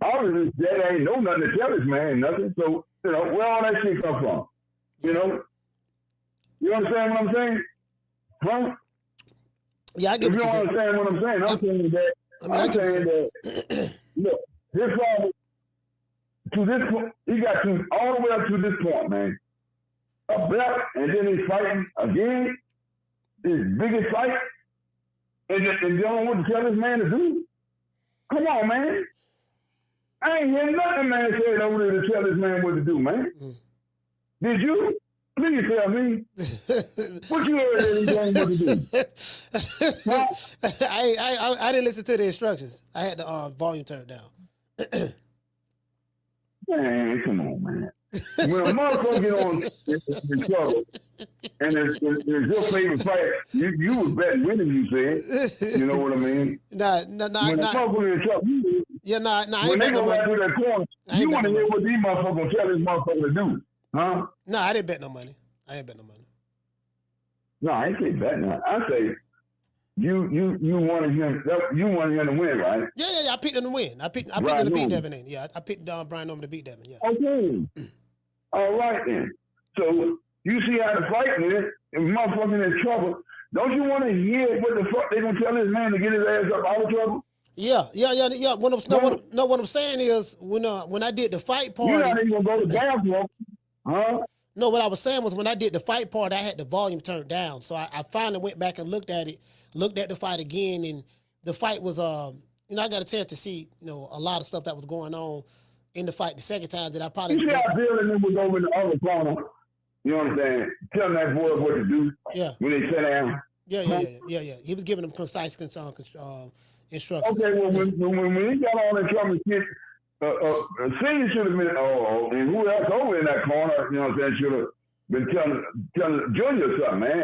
[SPEAKER 13] Obviously, dad ain't know nothing to tell this man nothing. So, you know, where all that shit come from? You know? You understand what I'm saying? Huh?
[SPEAKER 2] Yeah, I get what you're saying.
[SPEAKER 13] You don't understand what I'm saying? I'm saying that, look, this father, to this point, he got to all the way up to this point, man. A belt, and then he's fighting again, his biggest fight, and you don't want to tell this man to do? Come on, man. I ain't hear nothing man said over there to tell this man what to do, man. Did you? Please tell me. What you heard that he told him what to do?
[SPEAKER 2] I didn't listen to the instructions. I had the volume turned down.
[SPEAKER 13] Man, come on, man. When a motherfucker get on in trouble, and it's your favorite fight, you was betting with him, you said. You know what I mean? When a motherfucker in trouble, when they go back to that corner, you want to hear what these motherfuckers tell this motherfucker to do, huh?
[SPEAKER 2] No, I didn't bet no money. I ain't bet no money.
[SPEAKER 13] No, I ain't say bet no. I say you wanted him to win, right?
[SPEAKER 2] Yeah. I picked him to win. I picked him to beat Devin Haney. Yeah, I picked Brian Norman to beat Devin. Yeah.
[SPEAKER 13] Okay. All right then. So you see how the fight is. If motherfucker in trouble, don't you want to hear what the fuck they gonna tell this man to get his ass up out of trouble?
[SPEAKER 2] Yeah. What I'm saying is when I did the fight party,
[SPEAKER 13] you're not even gonna go to bathroom, huh?
[SPEAKER 2] No, what I was saying was when I did the fight part, I had the volume turned down. So I finally went back and looked at the fight again, and the fight was I got a chance to see a lot of stuff that was going on in the fight the second time that I probably.
[SPEAKER 13] You see how Bill and them was over in the other corner. You know what I'm saying? Telling that boy what to do.
[SPEAKER 2] Yeah.
[SPEAKER 13] When they sat down.
[SPEAKER 2] Yeah. He was giving them precise instructions.
[SPEAKER 13] Okay, well when he got all that trouble, shit, Senior should have been, and who else over in that corner, you know what I'm saying, should have been telling Junior something, man.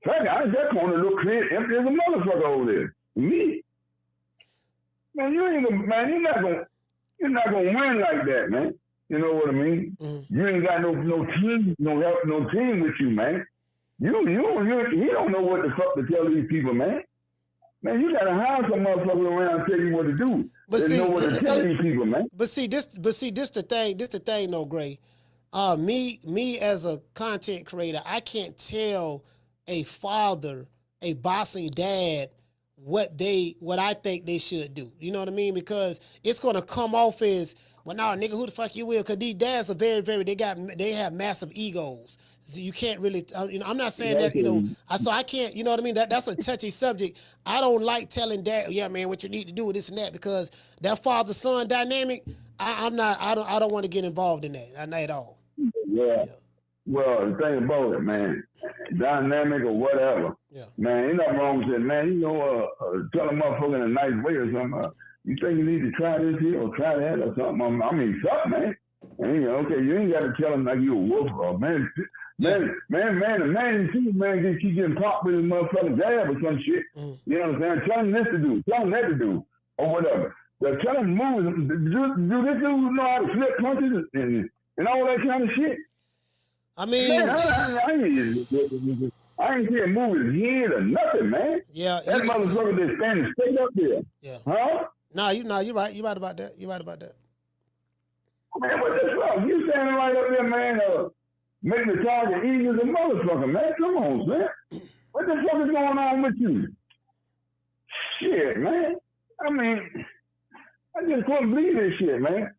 [SPEAKER 13] That corner look clear, empty as a motherfucker over there. Me? Man, you're not gonna win like that, man. You know what I mean? Mm-hmm. You ain't got no team, no team with you, man. He don't know what the fuck to tell these people, man. Man, you gotta hire some motherfucker around and tell you what to do. They know what to tell these people, man.
[SPEAKER 2] But see, this the thing, no, Gray. Me as a content creator, I can't tell a father, a bossing dad, what I think they should do. You know what I mean? Because it's gonna come off as, well, no, nigga, who the fuck you will? Because these dads are they have massive egos. So you can't really, I'm not saying that, so I can't, you know what I mean? That's a touchy subject. I don't like telling dad, yeah, man, what you need to do, this and that, because that father-son dynamic, I don't want to get involved in that, not at all.
[SPEAKER 13] Yeah. Well, the thing about it, man, dynamic or whatever, man, ain't nothing wrong with it, man. You know, tell a motherfucker in a nice way or something. You think you need to try this here or try that or something? I mean, something, man. And, you know, okay, you ain't got to tell him like you a wolf or man, you see, man, keep getting popped with his motherfucking jab or some shit. You know what I'm saying? Tell him this to do, tell him that to do, or whatever. But tell him move. Do this dude know how to flip punches and all that kind of shit?
[SPEAKER 2] I mean,
[SPEAKER 13] man, I ain't see him move his head or nothing, man.
[SPEAKER 2] Yeah,
[SPEAKER 13] that motherfucker just standing straight up there.
[SPEAKER 2] Yeah.
[SPEAKER 13] Huh?
[SPEAKER 2] You're right. You're right about that. You're right about that.
[SPEAKER 13] Man, what the fuck? You standing right up there, man, making the target easy as a motherfucker, man. Come on, man. What the fuck is going on with you? Shit, man. I mean, I just couldn't believe this shit, man.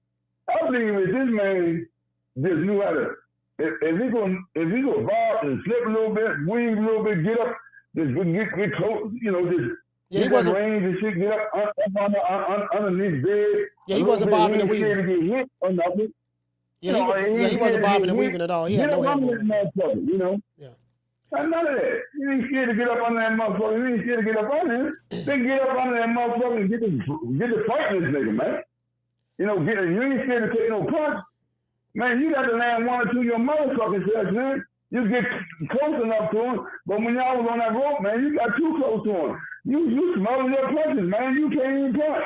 [SPEAKER 13] I believe if this man just knew how to, if he go bob and slip a little bit, weave a little bit, get up, just get close, you know, just get that range and shit, get up underneath bed.
[SPEAKER 2] Yeah, he wasn't bobbing and weaving.
[SPEAKER 13] To get hit or nothing.
[SPEAKER 2] Yeah, he wasn't bobbing and weaving at all. He had no hand movement.
[SPEAKER 13] You know? Yeah. None of that. You ain't scared to get up on that motherfucker. You ain't scared to get up on him. Then get up on that motherfucker and get the fight in this nigga, man. You know, you ain't scared to take no punch. Man, you got to land one or two of your motherfucking selves, man. You get close enough to him, but when y'all was on that rope, man, you got too close to him. You smell your punches, man. You can't even punch.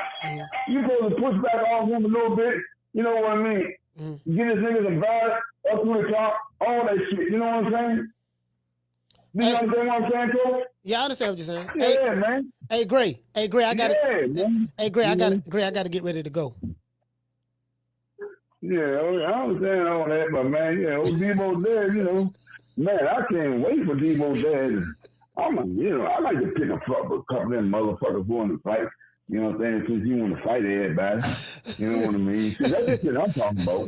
[SPEAKER 13] You supposed to push back off him a little bit. You know what I mean? Get this nigga some violence up to the top, all that shit. You know what I'm saying? You understand what I'm saying, Coach?
[SPEAKER 2] Yeah, I understand what you're saying.
[SPEAKER 13] Yeah, man.
[SPEAKER 2] Hey, Gray, I got it.
[SPEAKER 13] Man.
[SPEAKER 2] Hey, Gray, I got to get ready to go.
[SPEAKER 13] Yeah, I understand all that, but man, yeah, old Deebo Dev, you know, man, I can't wait for Deebo Dev. I like to pick a couple of them motherfuckers going to fight. You know what I'm saying? Since you want to fight everybody, you know what I mean? See, that's the shit I'm talking about.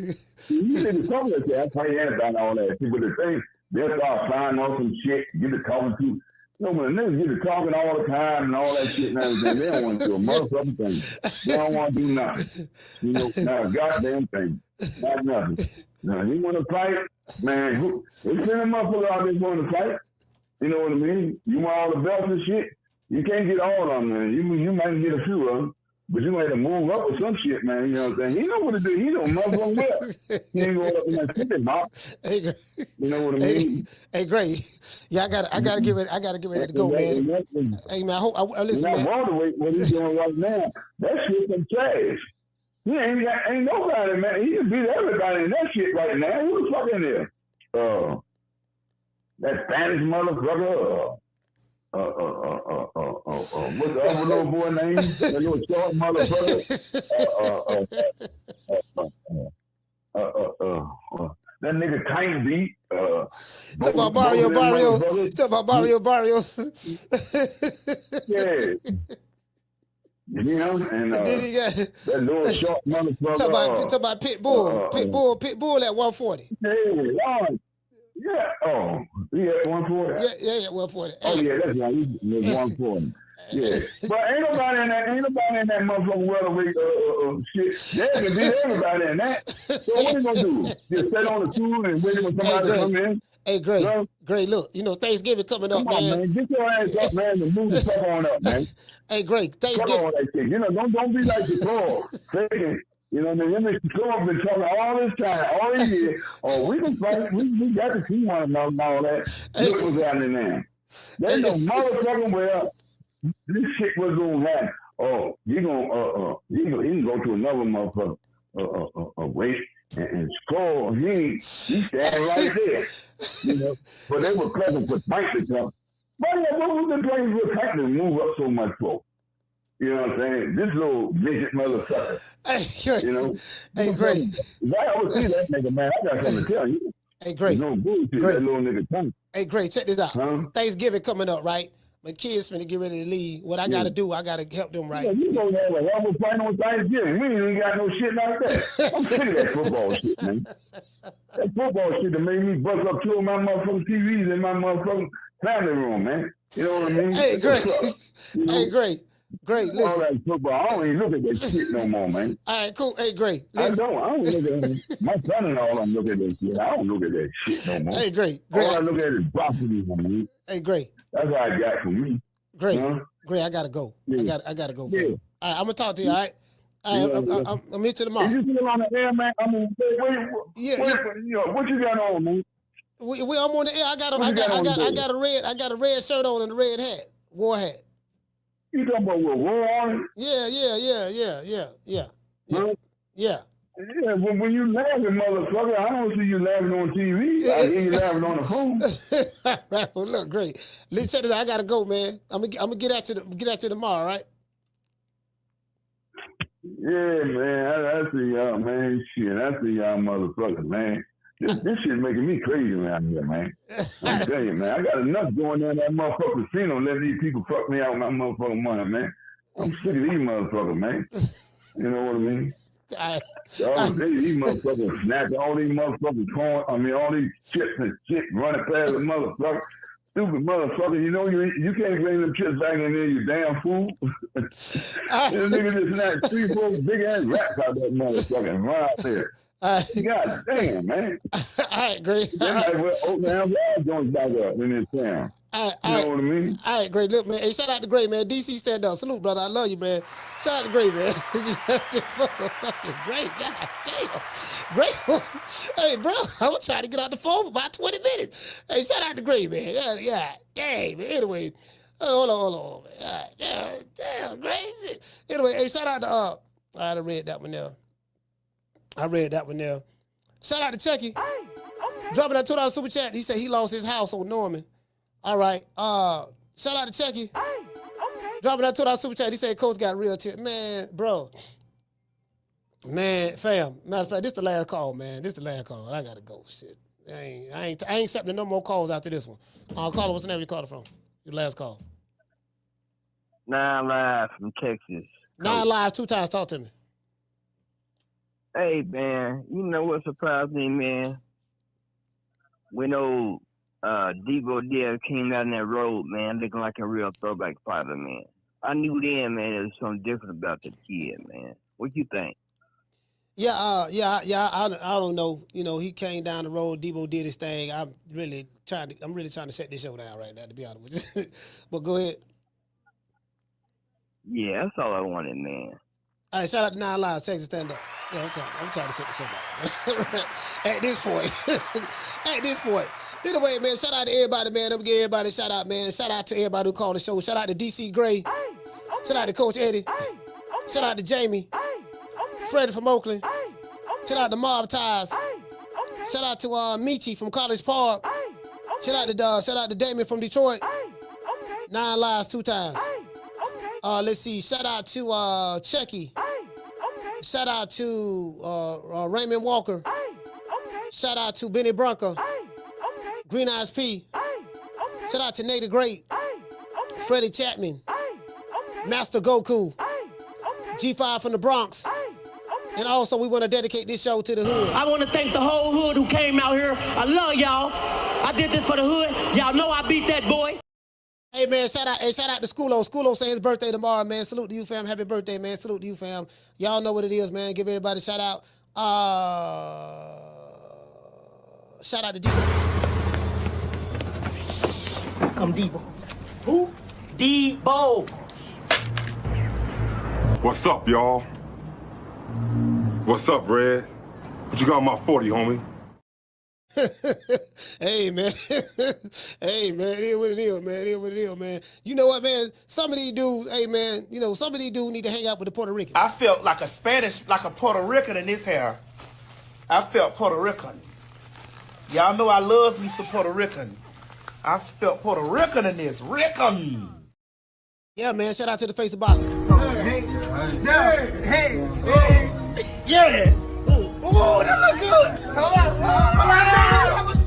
[SPEAKER 13] You need to talk about that. I fight everybody and all that. See, but the thing, they'll start flying off some shit, get to talking to. You know, when the niggas get to talking all the time and all that shit and everything, they don't want to do a motherfucking thing. They don't want to do nothing. You know, not a goddamn thing. Not nothing. Now, you want to fight, man, they send a motherfucker out there going to fight. You know what I mean? You want all the belts and shit. You can't get all of them, man. You might get a few of them, but you might have to move up with some shit, man. You know what I'm saying? He know what to do. He know motherfucking well. He ain't going up in that shit box.
[SPEAKER 2] Hey, Gray.
[SPEAKER 13] You know what I mean?
[SPEAKER 2] Hey, Gray. Yeah, I gotta get ready to go, man. Hey, man, listen, man.
[SPEAKER 13] Welterweight, what he's doing right now, that shit's some trash. He ain't nobody, man. He can beat everybody in that shit right now. Who the fuck in there? That Spanish motherfucker. What's the other little boy name? That little short motherfucker. That nigga Tank beat.
[SPEAKER 2] Talk about Barrio.
[SPEAKER 13] Yeah. You know, and that little short motherfucker.
[SPEAKER 2] Talk about Pitbull. Pitbull at 140.
[SPEAKER 13] Yeah. Oh, he at 140.
[SPEAKER 2] Yeah, 140.
[SPEAKER 13] Oh yeah, that's right. He's 140. Yeah, but ain't nobody in that motherfucking welterweight shit. They can beat everybody in that. So what you gonna do? Just sit on the stool and wait for somebody to come in?
[SPEAKER 2] Hey, Gray, look, you know, Thanksgiving coming up, man.
[SPEAKER 13] Get your ass up, man, and move the fuck on up, man.
[SPEAKER 2] Hey, Gray, Thanksgiving.
[SPEAKER 13] Fuck on that shit. You know, don't be like the Claw. You know, the Claw been talking all this time, all this year. Oh, we can fight. We got to see one another and all that. Look what's happening now. There's no motherfucking well. This shit was gonna happen. Oh, he can go to another motherfucker weight and score. He standing right there. You know, but they were playing for Tank to come. But what was they playing for Tank to move up so much for? You know what I'm saying? This little midget motherfucker.
[SPEAKER 2] Hey,
[SPEAKER 13] you know?
[SPEAKER 2] Hey, Gray.
[SPEAKER 13] If I ever see that nigga, man, I got something to tell you.
[SPEAKER 2] Hey, Gray.
[SPEAKER 13] No bullshit, that little nigga Tank.
[SPEAKER 2] Hey, Gray, check this out.
[SPEAKER 13] Huh?
[SPEAKER 2] Thanksgiving coming up, right? My kids finna get ready to leave. What I gotta do, I gotta help them, right?
[SPEAKER 13] Yeah, you gonna have a hell of a fight on Thanksgiving. We ain't even got no shit like that. I'm sick of that football shit, man. That football shit that made me bust up two of my motherfucking TVs in my motherfucking family room, man. You know what I mean?
[SPEAKER 2] Hey, Gray. Hey, Gray. Great, listen.
[SPEAKER 13] All that football, I don't even look at that shit no more, man.
[SPEAKER 2] All right, cool. Hey, great.
[SPEAKER 13] Listen. I don't look at it. My son and all them look at that shit. I don't look at that shit no more.
[SPEAKER 2] Hey, great.
[SPEAKER 13] All I look at is broccoli, man.
[SPEAKER 2] Hey, great.
[SPEAKER 13] That's what I got for me.
[SPEAKER 2] Great. Great, I gotta go.
[SPEAKER 13] Yeah.
[SPEAKER 2] I gotta go.
[SPEAKER 13] Yeah.
[SPEAKER 2] All right, I'm gonna talk to you, all right? All right, I'm here till tomorrow.
[SPEAKER 13] Is you still on the air, man? I mean, what you got on, man?
[SPEAKER 2] I'm on the air. I got a red shirt on and a red hat, war hat.
[SPEAKER 13] You talking about what, war on it?
[SPEAKER 2] Yeah.
[SPEAKER 13] Huh?
[SPEAKER 2] Yeah.
[SPEAKER 13] Yeah, when you laughing, motherfucker, I don't see you laughing on TV. I hear you laughing on the phone.
[SPEAKER 2] Right, well, look, great. Let's check this out. I gotta go, man. I'm gonna get at you tomorrow, right?
[SPEAKER 13] Yeah, man. I see y'all, man. Shit, I see y'all motherfuckers, man. This shit making me crazy around here, man. I'm telling you, man. I got enough going on that motherfucking casino letting these people fuck me out with my motherfucking money, man. I'm sick of these motherfuckers, man. You know what I mean? These motherfuckers snatch all these motherfucking corn. I mean, all these chips and shit running past the motherfucker. Stupid motherfucker. You know you can't bring them chips back in there, you damn fool. This nigga just snatched 3, 4 big ass rats out that motherfucker and run out there. God damn, man.
[SPEAKER 2] All right, great.
[SPEAKER 13] They might well open their wild joints back up in this town. You know what I mean?
[SPEAKER 2] All right, great. Look, man. Hey, shout out to Gray, man. DC, stand up. Salute, brother. I love you, man. Shout out to Gray, man. Motherfucking Gray. God damn. Gray. Hey, bro. I was trying to get out the phone for about 20 minutes. Hey, shout out to Gray, man. Yeah. Dang, man. Anyway. Hold on, man. Damn, Gray. Anyway, hey, shout out to, I read that one there. Shout out to Chucky.
[SPEAKER 14] Hey, okay.
[SPEAKER 2] Dropping that $2 super chat. He said he lost his house on Norman. All right. Shout out to Chucky.
[SPEAKER 14] Hey, okay.
[SPEAKER 2] Dropping that $2 super chat. He said coach got real tip. Man, bro. Man, fam. Matter of fact, this the last call, man. This the last call. I gotta go. Shit. I ain't accepting no more calls after this one. Caller, what's the name you called from? Your last call.
[SPEAKER 7] 9 Live from Texas.
[SPEAKER 2] 9 Live 2 times. Talk to me.
[SPEAKER 7] Hey, man, you know what surprised me, man? When old Deebo Dev came out on that road, man, looking like a real throwback fighter, man. I knew then, man, there was something different about the kid, man. What you think?
[SPEAKER 2] Yeah, I don't know. You know, he came down the road, Deebo did his thing. I'm really trying to set this show down right now, to be honest with you. But go ahead.
[SPEAKER 7] Yeah, that's all I wanted, man.
[SPEAKER 2] All right, shout out to 9 Live, Texas Stand Up. Yeah, I'm trying to set the show down. At this point. Anyway, man, shout out to everybody, man. Let me give everybody a shout out, man. Shout out to everybody who called the show. Shout out to DC Gray.
[SPEAKER 14] Hey, okay.
[SPEAKER 2] Shout out to Coach Eddie.
[SPEAKER 14] Hey, okay.
[SPEAKER 2] Shout out to Jamie.
[SPEAKER 14] Hey, okay.
[SPEAKER 2] Freddie from Oakland.
[SPEAKER 14] Hey, okay.
[SPEAKER 2] Shout out to Mob Ties.
[SPEAKER 14] Hey, okay.
[SPEAKER 2] Shout out to Michi from College Park.
[SPEAKER 14] Hey, okay.
[SPEAKER 2] Shout out to Damien from Detroit.
[SPEAKER 14] Hey, okay.
[SPEAKER 2] 9 Lives 2 times.
[SPEAKER 14] Hey, okay.
[SPEAKER 2] Let's see. Shout out to Chucky.
[SPEAKER 14] Hey, okay.
[SPEAKER 2] Shout out to Raymond Walker.
[SPEAKER 14] Hey, okay.
[SPEAKER 2] Shout out to Benny Brunker.
[SPEAKER 14] Hey, okay.
[SPEAKER 2] Green Eyes P.
[SPEAKER 14] Hey, okay.
[SPEAKER 2] Shout out to Nate the Great.
[SPEAKER 14] Hey, okay.
[SPEAKER 2] Freddie Chapman.
[SPEAKER 14] Hey, okay.
[SPEAKER 2] Master Goku.
[SPEAKER 14] Hey, okay.
[SPEAKER 2] G5 from the Bronx.
[SPEAKER 14] Hey, okay.
[SPEAKER 2] And also, we want to dedicate this show to the hood.
[SPEAKER 5] I want to thank the whole hood who came out here. I love y'all. I did this for the hood. Y'all know I beat that boy.
[SPEAKER 2] Hey, man, shout out to Schoolo. Schoolo saying his birthday tomorrow, man. Salute to you, fam. Happy birthday, man. Salute to you, fam. Y'all know what it is, man. Give everybody a shout out. Shout out to Deebo.
[SPEAKER 5] Come Deebo. Who? Deebo.
[SPEAKER 8] What's up, y'all? What's up, Red? What you got on my 40, homie?
[SPEAKER 2] Hey, man. Hey, man. It is what it is, man. It is what it is, man. You know what, man? Some of these dudes, hey, man, you know, some of these dudes need to hang out with the Puerto Ricans.
[SPEAKER 18] I felt like a Puerto Rican in this hair. I felt Puerto Rican. Y'all know I loves me some Puerto Rican. I felt Puerto Rican in this. Rican.
[SPEAKER 2] Yeah, man. Shout out to the face of boxing.
[SPEAKER 19] Hey. Yeah. Oh, that look good. How much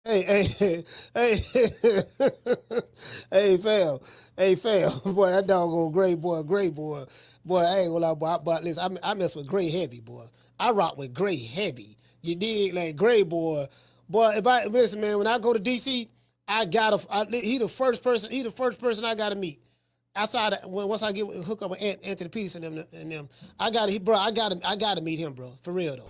[SPEAKER 2] Hey. Hey, fam. Boy, that doggone Gray boy. Boy, I ain't gonna lie, boy. But listen, I mess with Gray heavy, boy. I rock with Gray heavy. You dig? Like Gray boy. Boy, listen, man, when I go to DC, he the first person I gotta meet. Outside once I get hook up with Anthony Peterson and them, I gotta meet him, bro. For real though.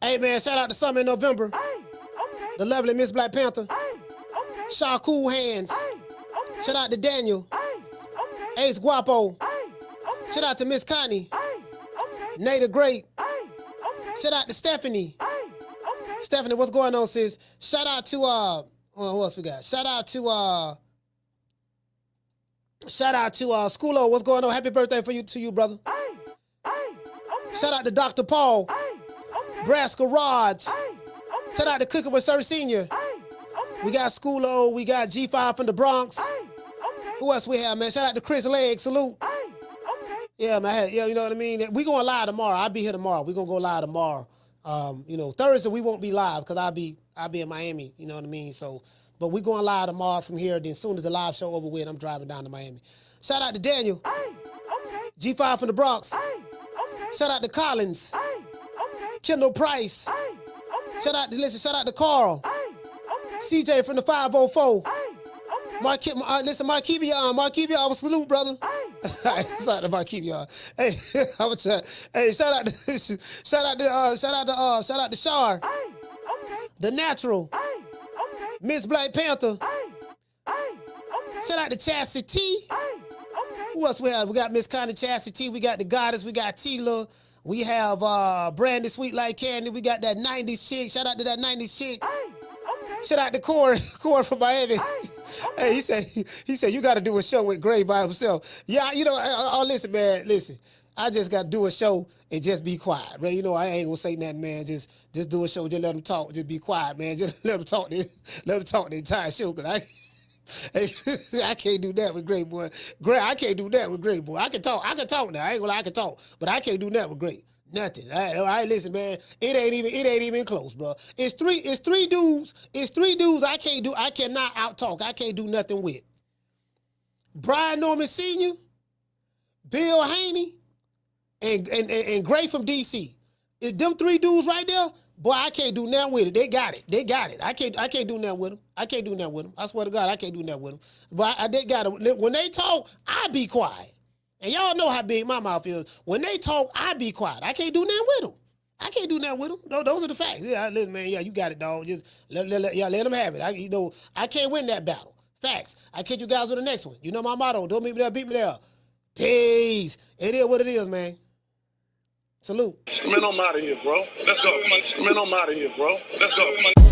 [SPEAKER 2] Hey, man, shout out to Summer in November. The lovely Miss Black Panther. Shakur Hands. Shout out to Daniel. Ace Guapo. Shout out to Miss Connie. Nate the Great. Shout out to Stephanie. Stephanie, what's going on, sis? Shout out to, who else we got? Shout out to Schoolo. What's going on? Happy birthday to you, brother. Shout out to Dr. Paul. Braska Raj. Shout out to Cooking with Sir Senior. We got Schoolo. We got G5 from the Bronx. Who else we have, man? Shout out to Chris Legg. Salute. Yeah, man. Yeah, you know what I mean? We going live tomorrow. I'll be here tomorrow. We're going to go live tomorrow. Thursday we won't be live because I'll be in Miami. You know what I mean? So, but we going live tomorrow from here. Then as soon as the live show over with, I'm driving down to Miami. Shout out to Daniel. G5 from the Bronx. Shout out to Collins. Kendall Price. Shout out to Carl. CJ from the 504. Markevion, I was salute, brother. Shout out to Markevion. Hey, shout out to Shar. The Natural. Miss Black Panther. Shout out to Chastity. Who else we have? We got Miss Connie Chastity. We got the Goddess. We got Tila. We have Brandy Sweet Like Candy. We got that 90s chick. Shout out to that 90s chick. Shout out to Corey from Miami. Hey, he said you got to do a show with Gray by himself. Yeah, listen, man, listen. I just got to do a show and just be quiet, right? You know, I ain't gonna say nothing, man. Just do a show, just let them talk, just be quiet, man. Just let them talk the entire show, cause I can't do that with Gray, boy. I can't do that with Gray, boy. I can talk now. I ain't gonna lie, I can talk, but I can't do that with Gray. Nothing. All right, listen, man. It ain't even close, bro. It's three dudes. I cannot out talk. I can't do nothing with. Brian Norman Sr., Bill Haney, and Gray from DC. It's them three dudes right there. Boy, I can't do nothing with it. They got it. I can't do nothing with them. I swear to God, I can't do nothing with them. But they got it. When they talk, I be quiet. And y'all know how big my mouth is. When they talk, I be quiet. I can't do nothing with them. No, those are the facts. Yeah, listen, man. Yeah, you got it, dog. Just let them have it. I can't win that battle. Facts. I catch you guys with the next one. You know my motto. Don't meet me there, beat me there. Peace. It is what it is, man. Salute.
[SPEAKER 21] Man, I'm out of here, bro. Let's go. Man, I'm out of here, bro. Let's go.